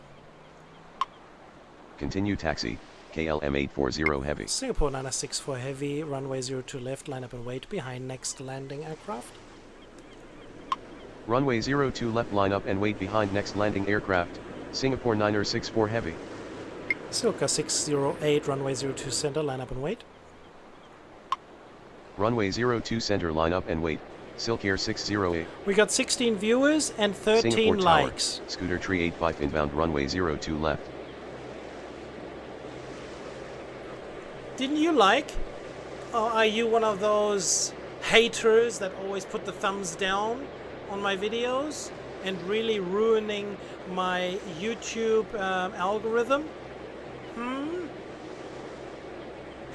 Speaker 3: Continue taxi. KLM 840 heavy.
Speaker 1: Singapore 964 heavy, runway 02 left, line up and wait behind next landing aircraft.
Speaker 3: Runway 02 left line up and wait behind next landing aircraft. Singapore 9064 heavy.
Speaker 1: Silka 608, runway 02 center, line up and wait.
Speaker 3: Runway 02 center line up and wait. Silk Air 608.
Speaker 1: We got 16 viewers and 13
Speaker 3: Singapore Tower.
Speaker 1: likes.
Speaker 3: Scooter 385 inbound runway 02 left.
Speaker 1: Didn't you like? Or are you one of those haters that always put the thumbs down on my videos and really ruining my YouTube algorithm?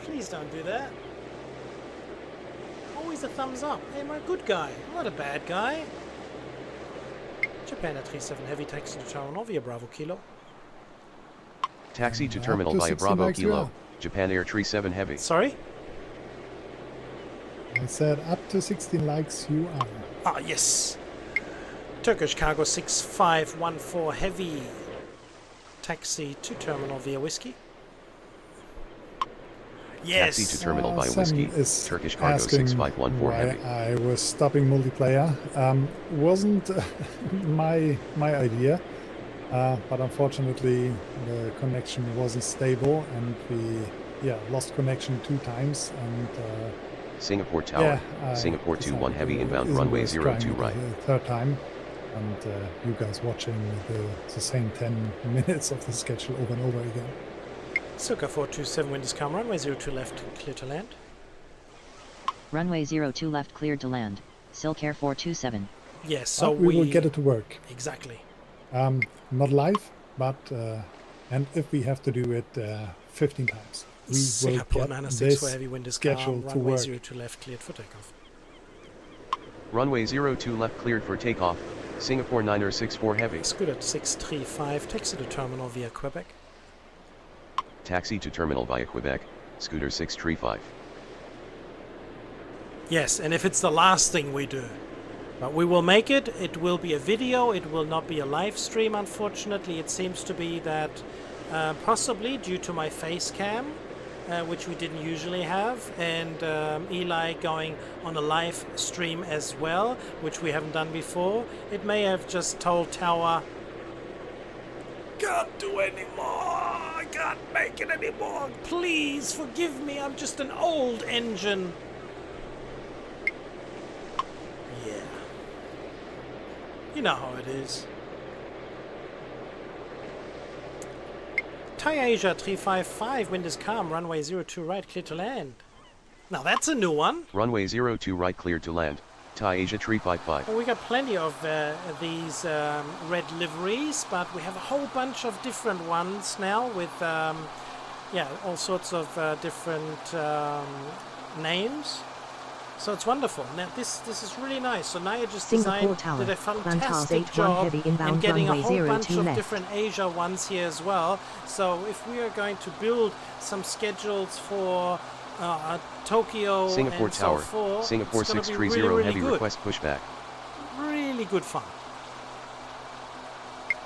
Speaker 1: Please don't do that. Always a thumbs up. Hey, I'm a good guy. I'm not a bad guy. Japan at 37 heavy, taxi to terminal via Bravo Kilo.
Speaker 3: Taxi to
Speaker 2: Up
Speaker 3: terminal
Speaker 2: to
Speaker 3: via
Speaker 2: 16
Speaker 3: Bravo
Speaker 2: likes,
Speaker 3: Kilo.
Speaker 2: yeah.
Speaker 3: Japan Air 37 heavy.
Speaker 1: Sorry?
Speaker 2: I said up to 16 likes you are.
Speaker 1: Ah, yes. Turkish Cargo 6514 heavy, taxi to terminal via Whiskey. Yes.
Speaker 3: Taxi to terminal via
Speaker 2: Sam
Speaker 3: Whiskey.
Speaker 2: is
Speaker 3: Turkish Cargo
Speaker 2: asking
Speaker 3: 6514
Speaker 2: why
Speaker 3: heavy.
Speaker 2: I was stopping multiplayer. Wasn't my idea, but unfortunately the connection wasn't stable and we lost connection 2 times and
Speaker 3: Singapore Tower.
Speaker 2: I
Speaker 3: Singapore
Speaker 2: decided
Speaker 3: 21 heavy
Speaker 2: it
Speaker 3: inbound
Speaker 2: isn't
Speaker 3: runway
Speaker 2: worth trying
Speaker 3: 02
Speaker 2: it
Speaker 3: right.
Speaker 2: the 3rd time, and you guys watching the same 10 minutes of the schedule over and over again.
Speaker 1: Silka 427, wind is calm, runway 02 left, clear to land.
Speaker 5: Runway 02 left cleared to land. Silk Air 427.
Speaker 1: Yes, so
Speaker 2: But we will get it to work.
Speaker 1: Exactly.
Speaker 2: Not live, but and if we have to do it 15 times, we
Speaker 1: Singapore
Speaker 2: will get
Speaker 1: 906 for
Speaker 2: this
Speaker 1: heavy wind is
Speaker 2: schedule
Speaker 1: calm,
Speaker 2: to
Speaker 1: runway
Speaker 2: work.
Speaker 1: 02 left, cleared for takeoff.
Speaker 3: Runway 02 left cleared for takeoff. Singapore 9064 heavy.
Speaker 1: Scooter 635, taxi to terminal via Quebec.
Speaker 3: Taxi to terminal via Quebec. Scooter 635.
Speaker 1: Yes, and if it's the last thing we do. But we will make it. It will be a video. It will not be a live stream, unfortunately. It seems to be that possibly due to my face cam, which we didn't usually have, and Eli going on a live stream as well, which we haven't done before, it may have just told Tower, can't do anymore, I can't make it anymore, please forgive me, I'm just an old engine. You know how it is. Thai Asia 355, wind is calm, runway 02 right, clear to land. Now that's a new one.
Speaker 3: Runway 02 right cleared to land. Thai Asia 355.
Speaker 1: Well, we got plenty of these red liveries, but we have a whole bunch of different ones now with yeah, all sorts of different names. So it's wonderful. Now this is really nice. So Naya just
Speaker 4: Singapore
Speaker 1: designed,
Speaker 4: Tower,
Speaker 1: did a
Speaker 4: Plantas
Speaker 1: fantastic
Speaker 4: 81
Speaker 1: job
Speaker 4: heavy inbound
Speaker 1: in getting a
Speaker 4: runway
Speaker 1: whole
Speaker 4: 02
Speaker 1: bunch of
Speaker 4: left.
Speaker 1: different Asia ones here as well. So if we are going to build some schedules for Tokyo
Speaker 3: Singapore
Speaker 1: and
Speaker 3: Tower.
Speaker 1: so forth,
Speaker 3: Singapore
Speaker 1: it's gonna be
Speaker 3: 630
Speaker 1: really, really
Speaker 3: heavy
Speaker 1: good.
Speaker 3: request pushback.
Speaker 1: Really good fun.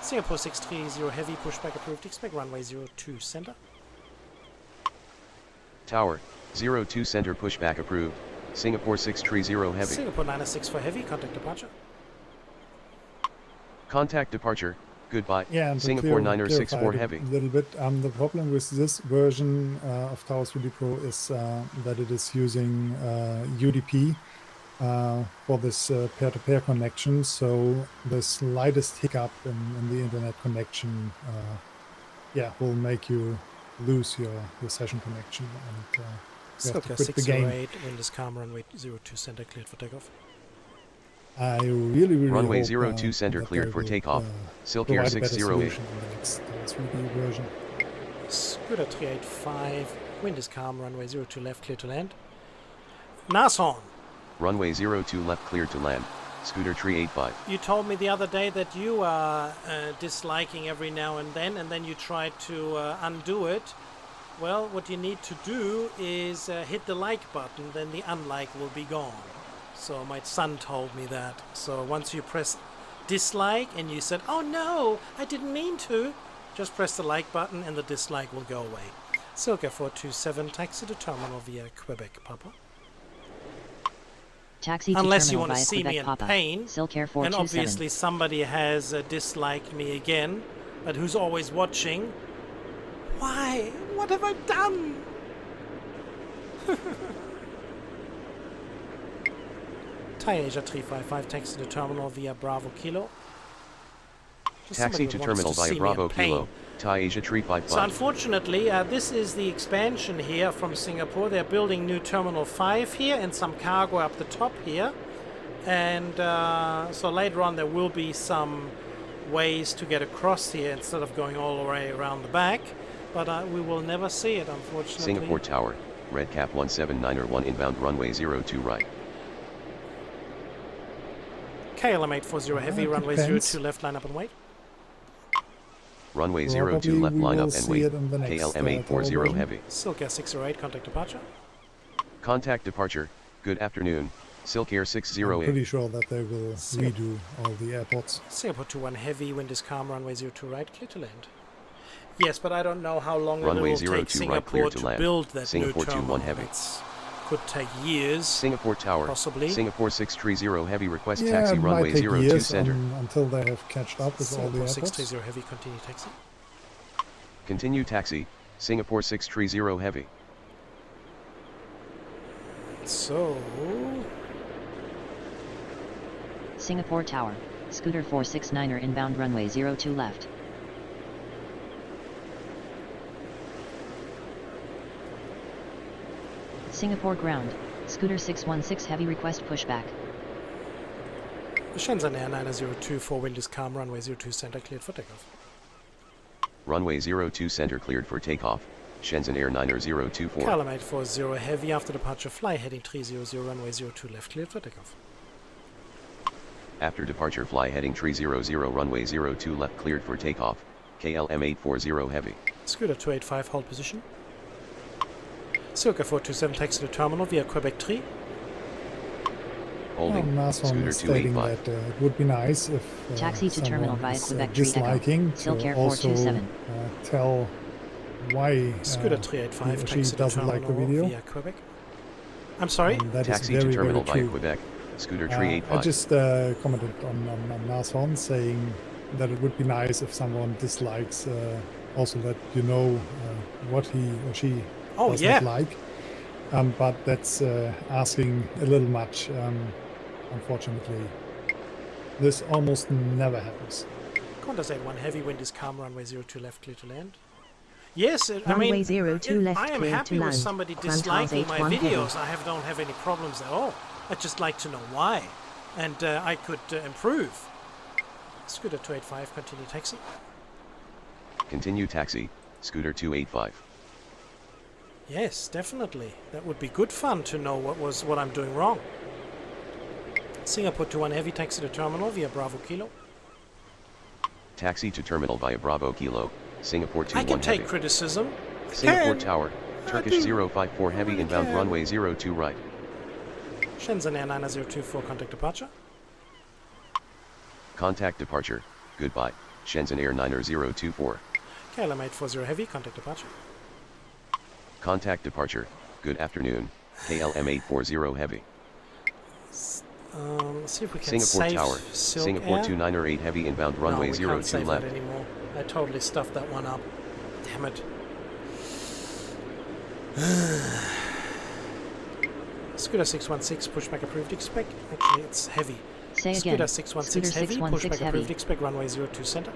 Speaker 1: Singapore 630 heavy pushback approved. Expect runway 02 center.
Speaker 3: Tower 02 center pushback approved. Singapore 630 heavy.
Speaker 1: Singapore 906 for heavy. Contact departure.
Speaker 3: Contact departure. Goodbye.
Speaker 2: Yeah, and to
Speaker 3: Singapore
Speaker 2: clarify
Speaker 3: 964
Speaker 2: it
Speaker 3: heavy.
Speaker 2: a little bit. The problem with this version of Tower 3D Pro is that it is using UDP for this peer-to-peer connection. So the slightest hiccup in the internet connection, yeah, will make you lose your session connection, and you have to quit the game.
Speaker 1: 608, wind is calm, runway 02 center cleared for takeoff.
Speaker 2: I really
Speaker 3: Runway
Speaker 2: hope,
Speaker 3: 02 center
Speaker 2: that
Speaker 3: cleared
Speaker 2: they
Speaker 3: for
Speaker 2: will,
Speaker 3: takeoff. Silk Air
Speaker 2: provide a better
Speaker 3: 608.
Speaker 2: solution in the next 3D version.
Speaker 1: Scooter 385, wind is calm, runway 02 left, clear to land. Nason,
Speaker 3: Runway 02 left cleared to land. Scooter 385.
Speaker 1: you told me the other day that you are disliking every now and then you try to undo it. Well, what you need to do is hit the like button, then the unlike will be gone. So my son told me that. So once you press dislike and you said, oh no, I didn't mean to, just press the like button and the dislike will go away. Silka 427, taxi to terminal via Quebec, Papa.
Speaker 5: Taxi to
Speaker 1: Unless you
Speaker 5: terminal
Speaker 1: want to
Speaker 5: via
Speaker 1: see
Speaker 5: Quebec,
Speaker 1: me in
Speaker 5: Papa.
Speaker 1: pain.
Speaker 5: Silk Air
Speaker 1: And
Speaker 5: 427.
Speaker 1: obviously somebody has disliked me again, but who's always watching. Why? What have I done? Thai Asia 355, taxi to terminal via Bravo Kilo. Just
Speaker 3: Taxi
Speaker 1: somebody
Speaker 3: to
Speaker 1: that wants
Speaker 3: terminal
Speaker 1: to
Speaker 3: via
Speaker 1: see me
Speaker 3: Bravo
Speaker 1: in pain.
Speaker 3: Kilo. Thai Asia
Speaker 1: So
Speaker 3: 355.
Speaker 1: unfortunately, this is the expansion here from Singapore. They're building new Terminal 5 here and some cargo up the top here. And so later on there will be some ways to get across here instead of going all the way around the back. But we will never see it, unfortunately.
Speaker 3: Singapore Tower. Red Cap 179er1 inbound runway 02 right.
Speaker 1: KLM 840 heavy,
Speaker 2: it
Speaker 1: runway
Speaker 2: depends.
Speaker 1: 02 left, line up and wait.
Speaker 3: Runway 02
Speaker 2: Probably
Speaker 3: left
Speaker 2: we
Speaker 3: line
Speaker 2: will
Speaker 3: up and
Speaker 2: see
Speaker 3: wait.
Speaker 2: it in the next,
Speaker 3: KLM
Speaker 2: Tower
Speaker 3: 840
Speaker 2: version.
Speaker 3: heavy.
Speaker 1: Silk Air 608, contact departure.
Speaker 3: Contact departure. Good afternoon. Silk Air
Speaker 2: I'm
Speaker 3: 608.
Speaker 2: pretty sure that they will redo all the airports.
Speaker 1: Singapore 21 heavy, wind is calm, runway 02 right, clear to land. Yes, but I don't know how long
Speaker 3: Runway
Speaker 1: it will take
Speaker 3: 02 right, clear
Speaker 1: Singapore
Speaker 3: to
Speaker 1: to
Speaker 3: land.
Speaker 1: build that
Speaker 3: Singapore
Speaker 1: new
Speaker 3: 21
Speaker 1: terminal.
Speaker 3: heavy.
Speaker 1: It could take years.
Speaker 3: Singapore Tower.
Speaker 1: Possibly.
Speaker 3: Singapore 630 heavy request
Speaker 2: Yeah,
Speaker 3: taxi
Speaker 2: it
Speaker 3: runway
Speaker 2: might take
Speaker 3: 02
Speaker 2: years
Speaker 3: center.
Speaker 2: until they have catched up with all the
Speaker 1: Singapore
Speaker 2: airports.
Speaker 1: 630 heavy, continue taxi.
Speaker 3: Continue taxi. Singapore 630 heavy.
Speaker 1: So,
Speaker 5: Singapore Tower. Scooter 469er inbound runway 02 left. Singapore ground. Scooter 616 heavy request pushback.
Speaker 1: Shenzhen Air 902 wind is calm, runway 02 center cleared for takeoff.
Speaker 3: Runway 02 center cleared for takeoff. Shenzhen Air 9024.
Speaker 1: KLM 840 heavy, after departure fly heading 300, runway 02 left cleared for takeoff.
Speaker 3: After departure fly heading 300 runway 02 left cleared for takeoff. KLM 840 heavy.
Speaker 1: Scooter 285 hold position. Silka 427 taxi to terminal via Quebec 3.
Speaker 3: Holding.
Speaker 2: Nason
Speaker 3: Scooter
Speaker 2: is stating
Speaker 3: 285.
Speaker 2: that it would be nice if
Speaker 5: Taxi to terminal
Speaker 2: someone
Speaker 5: via
Speaker 2: is,
Speaker 5: Quebec 3 Echo.
Speaker 2: disliking
Speaker 5: Silk
Speaker 2: to
Speaker 5: Air
Speaker 2: also
Speaker 5: 427.
Speaker 2: tell why
Speaker 1: Scooter
Speaker 2: he
Speaker 1: 385
Speaker 2: or she
Speaker 1: taxi to
Speaker 2: doesn't like the
Speaker 1: terminal
Speaker 2: video.
Speaker 1: via Quebec. I'm sorry?
Speaker 2: And that is
Speaker 3: Taxi
Speaker 2: very,
Speaker 3: to terminal
Speaker 2: very
Speaker 3: via
Speaker 2: true.
Speaker 3: Quebec. Scooter
Speaker 2: I
Speaker 3: 385.
Speaker 2: just commented on Nason saying that it would be nice if someone dislikes, also that you know what he or she
Speaker 1: Oh,
Speaker 2: does
Speaker 1: yeah.
Speaker 2: not like. But that's asking a little much, unfortunately. This almost never happens.
Speaker 1: Qantas 81 heavy, wind is calm, runway 02 left, clear to land. Yes, I
Speaker 4: Runway
Speaker 1: mean,
Speaker 4: 02 left,
Speaker 1: I am
Speaker 4: clear to
Speaker 1: happy with
Speaker 4: land.
Speaker 1: somebody
Speaker 4: Qantas
Speaker 1: disliking my
Speaker 4: 81 heavy.
Speaker 1: videos. I don't have any problems at all. I'd just like to know why, and I could improve. Scooter 285, continue taxi.
Speaker 3: Continue taxi, Scooter 285.
Speaker 1: Yes, definitely. That would be good fun to know what I'm doing wrong. Singapore 21 heavy, taxi to terminal via Bravo Kilo.
Speaker 3: Taxi to terminal via Bravo Kilo, Singapore 21
Speaker 1: I can take
Speaker 3: heavy.
Speaker 1: criticism.
Speaker 3: Singapore
Speaker 1: Can.
Speaker 3: Tower, Turkish
Speaker 1: do.
Speaker 3: 054 heavy
Speaker 1: Really
Speaker 3: inbound
Speaker 1: can.
Speaker 3: runway 02 right.
Speaker 1: Shenzhen Air 9024, contact departure.
Speaker 3: Contact departure, goodbye, Shenzhen Air 9024.
Speaker 1: KLM 840 heavy, contact departure.
Speaker 3: Contact departure, good afternoon, KLM 840 heavy.
Speaker 1: Let's see if we can
Speaker 3: Singapore
Speaker 1: save
Speaker 3: Tower,
Speaker 1: Silk
Speaker 3: Singapore
Speaker 1: Air.
Speaker 3: 298 heavy inbound runway
Speaker 1: no, we
Speaker 3: 02
Speaker 1: can't save
Speaker 3: left.
Speaker 1: that anymore. I totally stuffed that one up. Damn it. Scooter 616, pushback approved, expect. Actually, it's heavy.
Speaker 5: Say
Speaker 1: Scooter
Speaker 5: again.
Speaker 1: 616
Speaker 5: Scooter
Speaker 1: heavy,
Speaker 5: 616
Speaker 1: pushback
Speaker 5: heavy.
Speaker 1: approved, expect runway 02 center.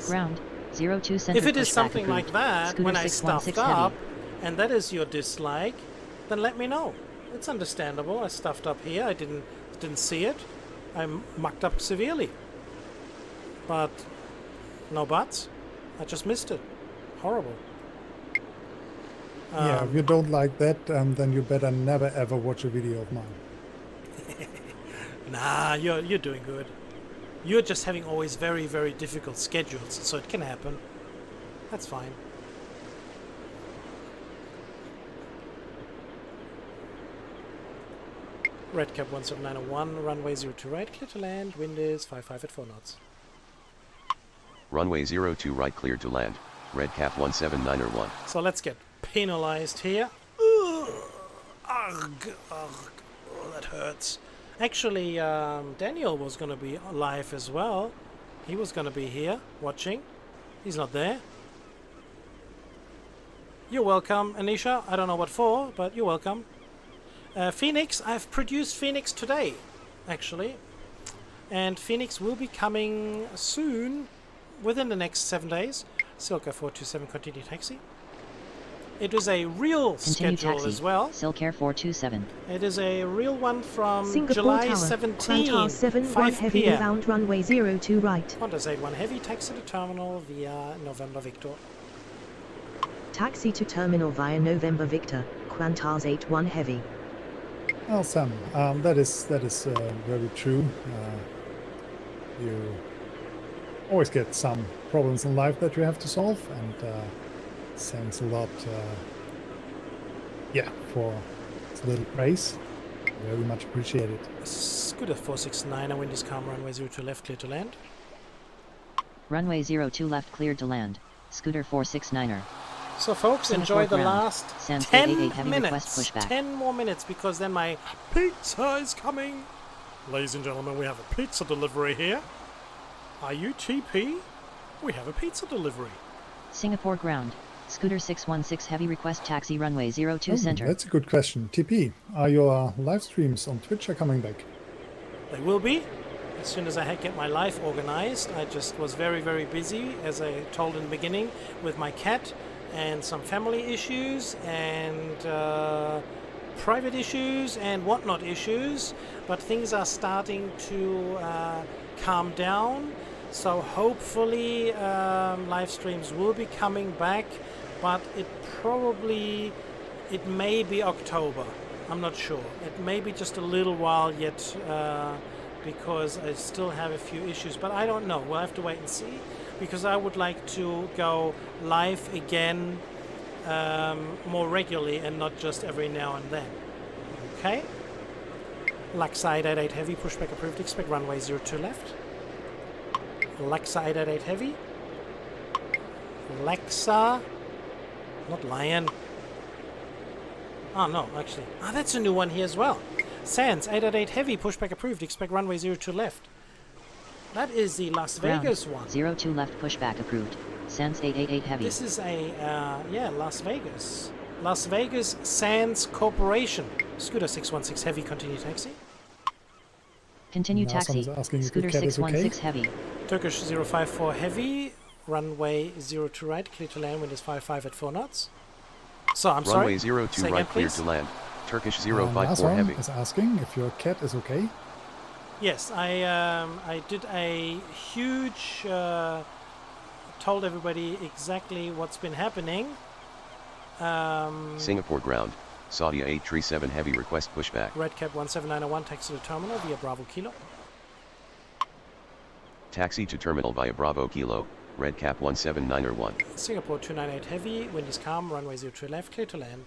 Speaker 5: Ground, 02 center.
Speaker 1: If it is
Speaker 5: pushback
Speaker 1: something
Speaker 5: approved.
Speaker 1: like that,
Speaker 5: Scooter
Speaker 1: when I
Speaker 5: 616
Speaker 1: stuffed up,
Speaker 5: heavy.
Speaker 1: and that is your dislike, then let me know. It's understandable. I stuffed up here. I didn't see it. I mucked up severely. But no buts. I just missed it. Horrible.
Speaker 2: Yeah, if you don't like that, then you better never ever watch a video of mine.
Speaker 1: Nah, you're doing good. You're just having always very, very difficult schedules, so it can happen. That's fine. Redcap 17901, runway 02 right, clear to land, wind is 55 at 4 knots.
Speaker 3: Runway 02 right cleared to land, Redcap 17901.
Speaker 1: So let's get penalized here. Ugh, ugh, ugh. Oh, that hurts. Actually, Daniel was going to be live as well. He was going to be here watching. He's not there. You're welcome, Anisha. I don't know what for, but you're welcome. Phoenix, I've produced Phoenix today, actually. And Phoenix will be coming soon, within the next 7 days. Silka 427, continue taxi. It is a real
Speaker 5: Continue
Speaker 1: schedule
Speaker 5: taxi.
Speaker 1: as well.
Speaker 5: Silk Air 427.
Speaker 1: It is a real one from
Speaker 4: Singapore
Speaker 1: July
Speaker 4: Tower,
Speaker 1: 17,
Speaker 4: Qantas 71
Speaker 1: 5
Speaker 4: heavy
Speaker 1: p.m.
Speaker 4: inbound runway 02 right.
Speaker 1: Qantas 81 heavy, taxi to terminal via November Victor.
Speaker 4: Taxi to terminal via November Victor, Qantas 81 heavy.
Speaker 2: Well, Sam, that is very true. You always get some problems in life that you have to solve, and thanks a lot, for this little praise. Very much appreciated.
Speaker 1: Scooter 469, wind is calm, runway 02 left, clear to land.
Speaker 5: Runway 02 left cleared to land. Scooter 469er.
Speaker 1: So folks,
Speaker 5: Singapore
Speaker 1: enjoy the
Speaker 5: ground.
Speaker 1: last
Speaker 5: Sans
Speaker 1: 10
Speaker 5: 888 heavy request
Speaker 1: minutes.
Speaker 5: pushback.
Speaker 1: 10 more minutes, because then my pizza is coming. Ladies and gentlemen, we have a pizza delivery here. Are you TP? We have a pizza delivery.
Speaker 5: Singapore ground. Scooter 616 heavy request taxi runway 02 center.
Speaker 2: That's a good question. TP, are your live streams on Twitch are coming back?
Speaker 1: They will be. As soon as I get my life organized. I just was very, very busy, as I told in the beginning, with my cat and some family issues and private issues and whatnot issues. But things are starting to calm down. So hopefully live streams will be coming back, but it may be October. I'm not sure. It may be just a little while yet, because I still have a few issues, but I don't know. We'll have to wait and see, because I would like to go live again more regularly and not just every now and then. Okay? Laksa 888 heavy, pushback approved, expect runway 02 left. Laksa 888 heavy. Laksa, not Lion. Oh no, actually. That's a new one here as well. Sands 888 heavy, pushback approved, expect runway 02 left. That is the Las
Speaker 5: Ground.
Speaker 1: Vegas one.
Speaker 5: 02 left pushback approved. Sans 888 heavy.
Speaker 1: This is a, Las Vegas. Las Vegas Sands Corporation. Scooter 616 heavy, continue taxi.
Speaker 5: Continue
Speaker 2: Now someone's
Speaker 5: taxi.
Speaker 2: asking if
Speaker 5: Scooter
Speaker 2: the cat is okay.
Speaker 5: 616 heavy.
Speaker 1: Turkish 054 heavy, runway 02 right, clear to land, wind is 55 at 4 knots. So, I'm
Speaker 3: Runway
Speaker 1: sorry.
Speaker 3: 02
Speaker 1: Say
Speaker 3: right,
Speaker 1: again,
Speaker 3: clear
Speaker 1: please.
Speaker 3: to land. Turkish
Speaker 2: Last
Speaker 3: 054
Speaker 2: one
Speaker 3: heavy.
Speaker 2: is asking if your cat is okay.
Speaker 1: Yes, I did a huge, told everybody exactly what's been happening.
Speaker 3: Singapore ground. Saudi 837 heavy request pushback.
Speaker 1: Redcap 17901, taxi to terminal via Bravo Kilo.
Speaker 3: Taxi to terminal via Bravo Kilo. Redcap 17901.
Speaker 1: Singapore 298 heavy, wind is calm, runway 02 left, clear to land.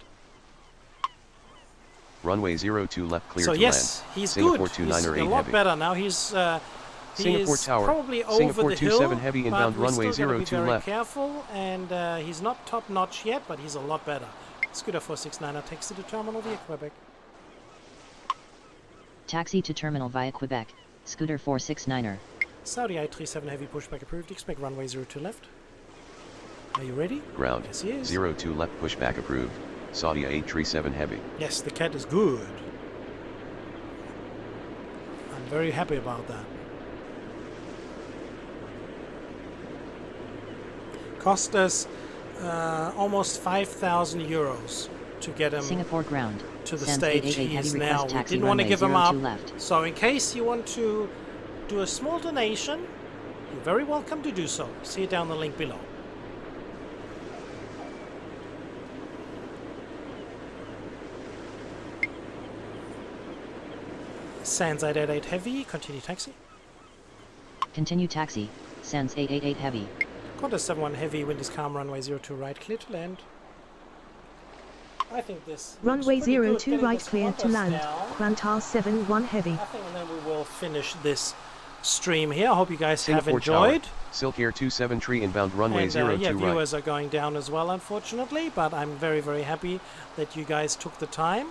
Speaker 3: Runway 02 left, clear
Speaker 1: So
Speaker 3: to
Speaker 1: yes,
Speaker 3: land.
Speaker 1: he's
Speaker 3: Singapore
Speaker 1: good. He's
Speaker 3: 298
Speaker 1: a lot
Speaker 3: heavy.
Speaker 1: better now. He
Speaker 3: Singapore
Speaker 1: is
Speaker 3: Tower.
Speaker 1: probably over
Speaker 3: Singapore
Speaker 1: the hill,
Speaker 3: 27 heavy inbound
Speaker 1: but we
Speaker 3: runway
Speaker 1: still gotta be
Speaker 3: 02
Speaker 1: very
Speaker 3: left.
Speaker 1: careful, and he's not top notch yet, but he's a lot better. Scooter 469, taxi to terminal via Quebec.
Speaker 5: Taxi to terminal via Quebec. Scooter 469er.
Speaker 1: Saudi 837 heavy pushback approved. Expect runway 02 left. Are you ready?
Speaker 3: Ground.
Speaker 1: Yes, he is.
Speaker 3: 02 left pushback approved. Saudi 837 heavy.
Speaker 1: Yes, the cat is good. I'm very happy about that. Cost us almost 5,000 euros to get him
Speaker 5: Singapore ground.
Speaker 1: to the
Speaker 5: Sans
Speaker 1: stage
Speaker 5: 888
Speaker 1: he
Speaker 5: heavy
Speaker 1: is
Speaker 5: request
Speaker 1: now. We
Speaker 5: taxi
Speaker 1: didn't want to
Speaker 5: runway
Speaker 1: give him
Speaker 5: 02
Speaker 1: up.
Speaker 5: left.
Speaker 1: So in case you want to do a small donation, you're very welcome to do so. See it down the link below. Sans 888 heavy, continue taxi.
Speaker 5: Continue taxi. Sans 888 heavy.
Speaker 1: Qantas 71 heavy, wind is calm, runway 02 right, clear to land. I think this
Speaker 4: Runway
Speaker 1: looks pretty good,
Speaker 4: 02
Speaker 1: getting
Speaker 4: right
Speaker 1: this
Speaker 4: clear to
Speaker 1: Qantas
Speaker 4: land.
Speaker 1: down.
Speaker 4: Qantas 71 heavy.
Speaker 1: I think and then we will finish this stream here. I hope you guys have
Speaker 3: Singapore Tower.
Speaker 1: enjoyed.
Speaker 3: Silk Air 27 tree inbound runway
Speaker 1: And
Speaker 3: 02
Speaker 1: yeah,
Speaker 3: right.
Speaker 1: viewers are going down as well, unfortunately, but I'm very, very happy that you guys took the time.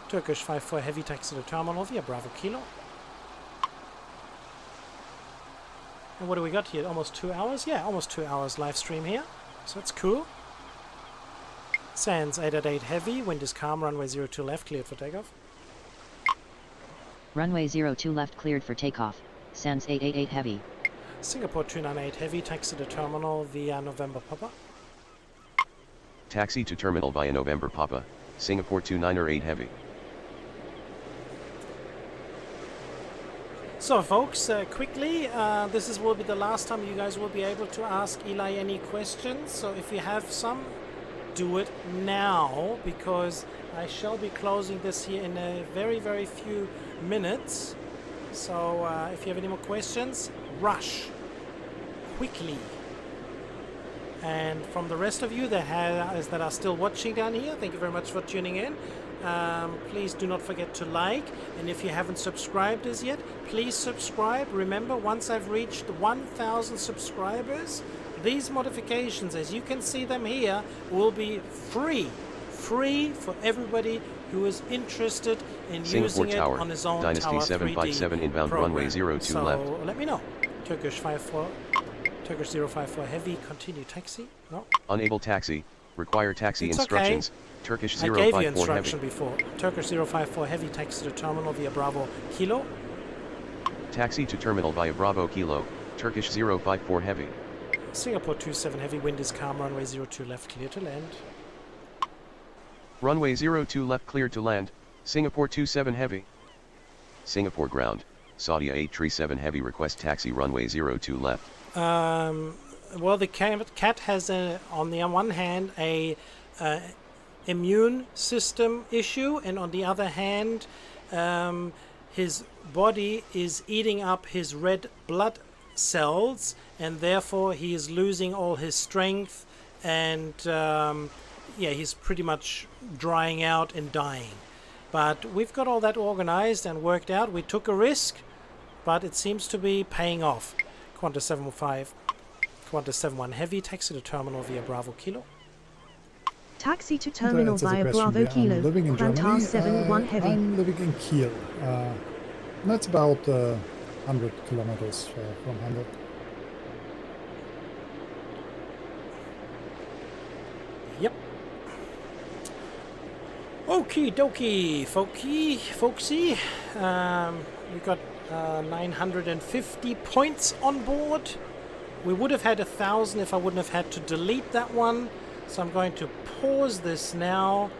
Speaker 1: Turkish 54 heavy, taxi to terminal via Bravo Kilo. And what do we got here? Almost 2 hours? Yeah, almost 2 hours live stream here. So it's cool. Sans 888 heavy, wind is calm, runway 02 left, cleared for takeoff.
Speaker 5: Runway 02 left cleared for takeoff. Sans 888 heavy.
Speaker 1: Singapore 298 heavy, taxi to terminal via November Papa.
Speaker 3: Taxi to terminal via November Papa. Singapore 298 heavy.
Speaker 1: So folks, quickly, this will be the last time you guys will be able to ask Eli any questions. So if you have some, do it now, because I shall be closing this here in a very, very few minutes. So if you have any more questions, rush quickly. And from the rest of you that are still watching down here, thank you very much for tuning in. Please do not forget to like, and if you haven't subscribed as yet, please subscribe. Remember, once I've reached 1,000 subscribers, these modifications, as you can see them here, will be free for everybody who is interested in
Speaker 3: Singapore
Speaker 1: using
Speaker 3: Tower.
Speaker 1: it on his own
Speaker 3: Dynasty
Speaker 1: Tower
Speaker 3: 757
Speaker 1: 3D
Speaker 3: inbound
Speaker 1: program.
Speaker 3: runway 02
Speaker 1: so
Speaker 3: left.
Speaker 1: let me know. Turkish 054 heavy, continue taxi. No,
Speaker 3: Unable taxi. Require taxi
Speaker 1: It's
Speaker 3: instructions. Turkish
Speaker 1: I
Speaker 3: 054
Speaker 1: gave you instruction
Speaker 3: heavy.
Speaker 1: before. Turkish 054 heavy, taxi to terminal via Bravo Kilo.
Speaker 3: Taxi to terminal via Bravo Kilo. Turkish 054 heavy.
Speaker 1: Singapore 27 heavy, wind is calm, runway 02 left, clear to land.
Speaker 3: Runway 02 left cleared to land. Singapore 27 heavy. Singapore ground. Saudi 837 heavy request taxi runway 02 left.
Speaker 1: Well, the cat has, on the one hand, a immune system issue, and on the other hand, his body is eating up his red blood cells, and therefore he is losing all his strength, and yeah, he's pretty much drying out and dying. But we've got all that organized and worked out. We took a risk, but it seems to be paying off. Qantas 75, Qantas 71 heavy, taxi to terminal via Bravo Kilo.
Speaker 4: Taxi to terminal
Speaker 2: Answers the
Speaker 4: via
Speaker 2: question.
Speaker 4: Bravo
Speaker 2: Yeah, I'm
Speaker 4: Kilo.
Speaker 2: living in Germany.
Speaker 4: Qantas 71 heavy.
Speaker 2: I'm living in Kiel. And that's about 100 kilometers from Hamburg.
Speaker 1: Yep. Okie dokie, folksy. We got 950 points on board. We would have had 1,000 if I wouldn't have had to delete that one. So I'm going to pause this now,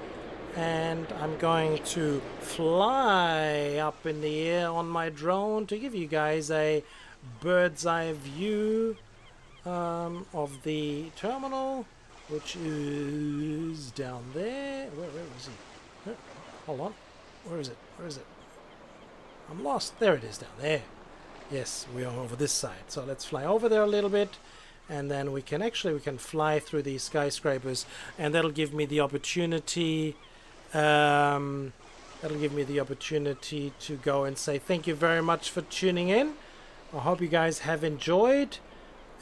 Speaker 1: and I'm going to fly up in the air on my drone to give you guys a bird's eye view of the terminal, which is down there. Where is he? Hold on. Where is it? Where is it? I'm lost. There it is, down there. Yes, we are over this side. So let's fly over there a little bit, and then we can fly through these skyscrapers, and that'll give me the opportunity to go and say thank you very much for tuning in. I hope you guys have enjoyed,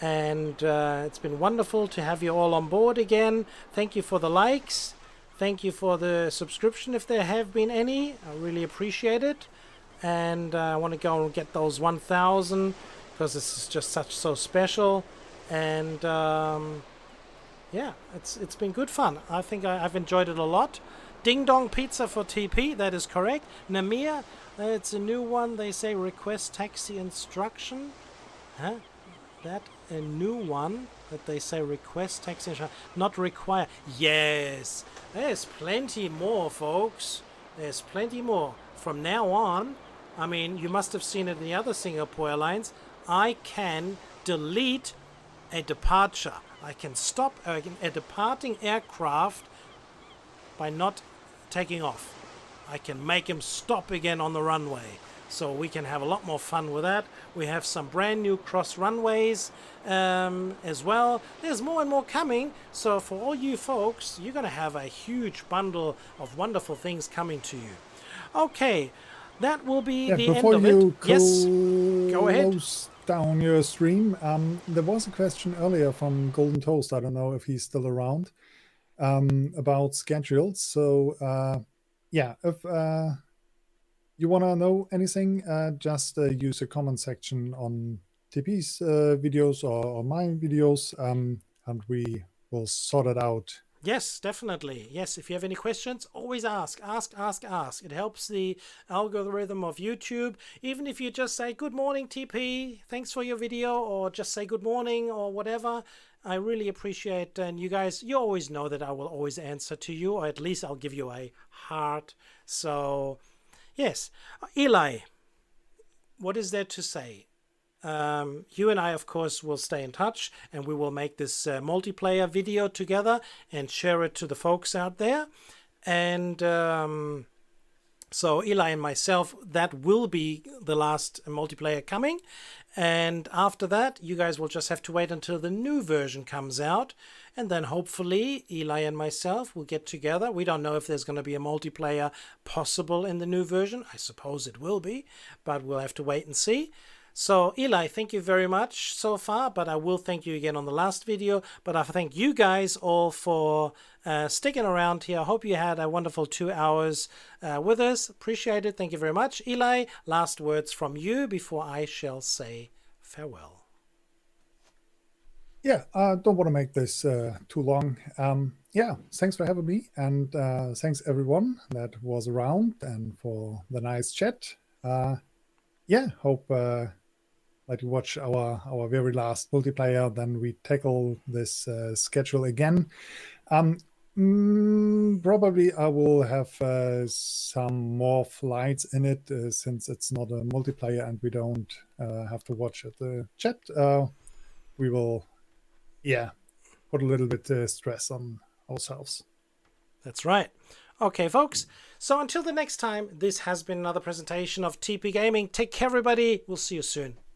Speaker 1: and it's been wonderful to have you all on board again. Thank you for the likes. Thank you for the subscription if there have been any. I really appreciate it. And I want to go and get those 1,000 because this is just so special. And yeah, it's been good fun. I think I've enjoyed it a lot. Ding Dong Pizza for TP, that is correct. Namir, it's a new one. They say request taxi instruction. Huh? That a new one that they say request taxi instruction, not require. Yes, there's plenty more, folks. There's plenty more. From now on, I mean, you must have seen it in the other Singapore Airlines, I can delete a departure. I can stop a departing aircraft by not taking off. I can make him stop again on the runway. So we can have a lot more fun with that. We have some brand new cross runways as well. There's more and more coming. So for all you folks, you're going to have a huge bundle of wonderful things coming to you. Okay, that will be the end of it. Yes, go ahead.
Speaker 2: Close down your stream. There was a question earlier from Golden Toast. I don't know if he's still around, about schedules. So yeah, if you want to know anything, just use the comment section on TP's videos or my videos, and we will sort it out.
Speaker 1: Yes, definitely. Yes, if you have any questions, always ask. It helps the algorithm of YouTube. Even if you just say, good morning, TP, thanks for your video, or just say good morning or whatever, I really appreciate. And you guys, you always know that I will always answer to you, or at least I'll give you a heart. So, yes. Eli, what is there to say? You and I, of course, will stay in touch, and we will make this multiplayer video together and share it to the folks out there. And so Eli and myself, that will be the last multiplayer coming. And after that, you guys will just have to wait until the new version comes out. And then hopefully Eli and myself will get together. We don't know if there's going to be a multiplayer possible in the new version. I suppose it will be, but we'll have to wait and see. So Eli, thank you very much so far, but I will thank you again on the last video. But I thank you guys all for sticking around here. I hope you had a wonderful 2 hours with us. Appreciate it. Thank you very much. Eli, last words from you before I shall say farewell.
Speaker 2: Yeah, I don't want to make this too long. Yeah, thanks for having me, and thanks everyone that was around and for the nice chat. Yeah, hope like you watch our very last multiplayer, then we tackle this schedule again. Probably I will have some more flights in it, since it's not a multiplayer and we don't have to watch at the chat. We will, yeah, put a little bit stress on ourselves.
Speaker 1: That's right. Okay, folks. So until the next time, this has been another presentation of TP Gaming. Take care, everybody. We'll see you soon.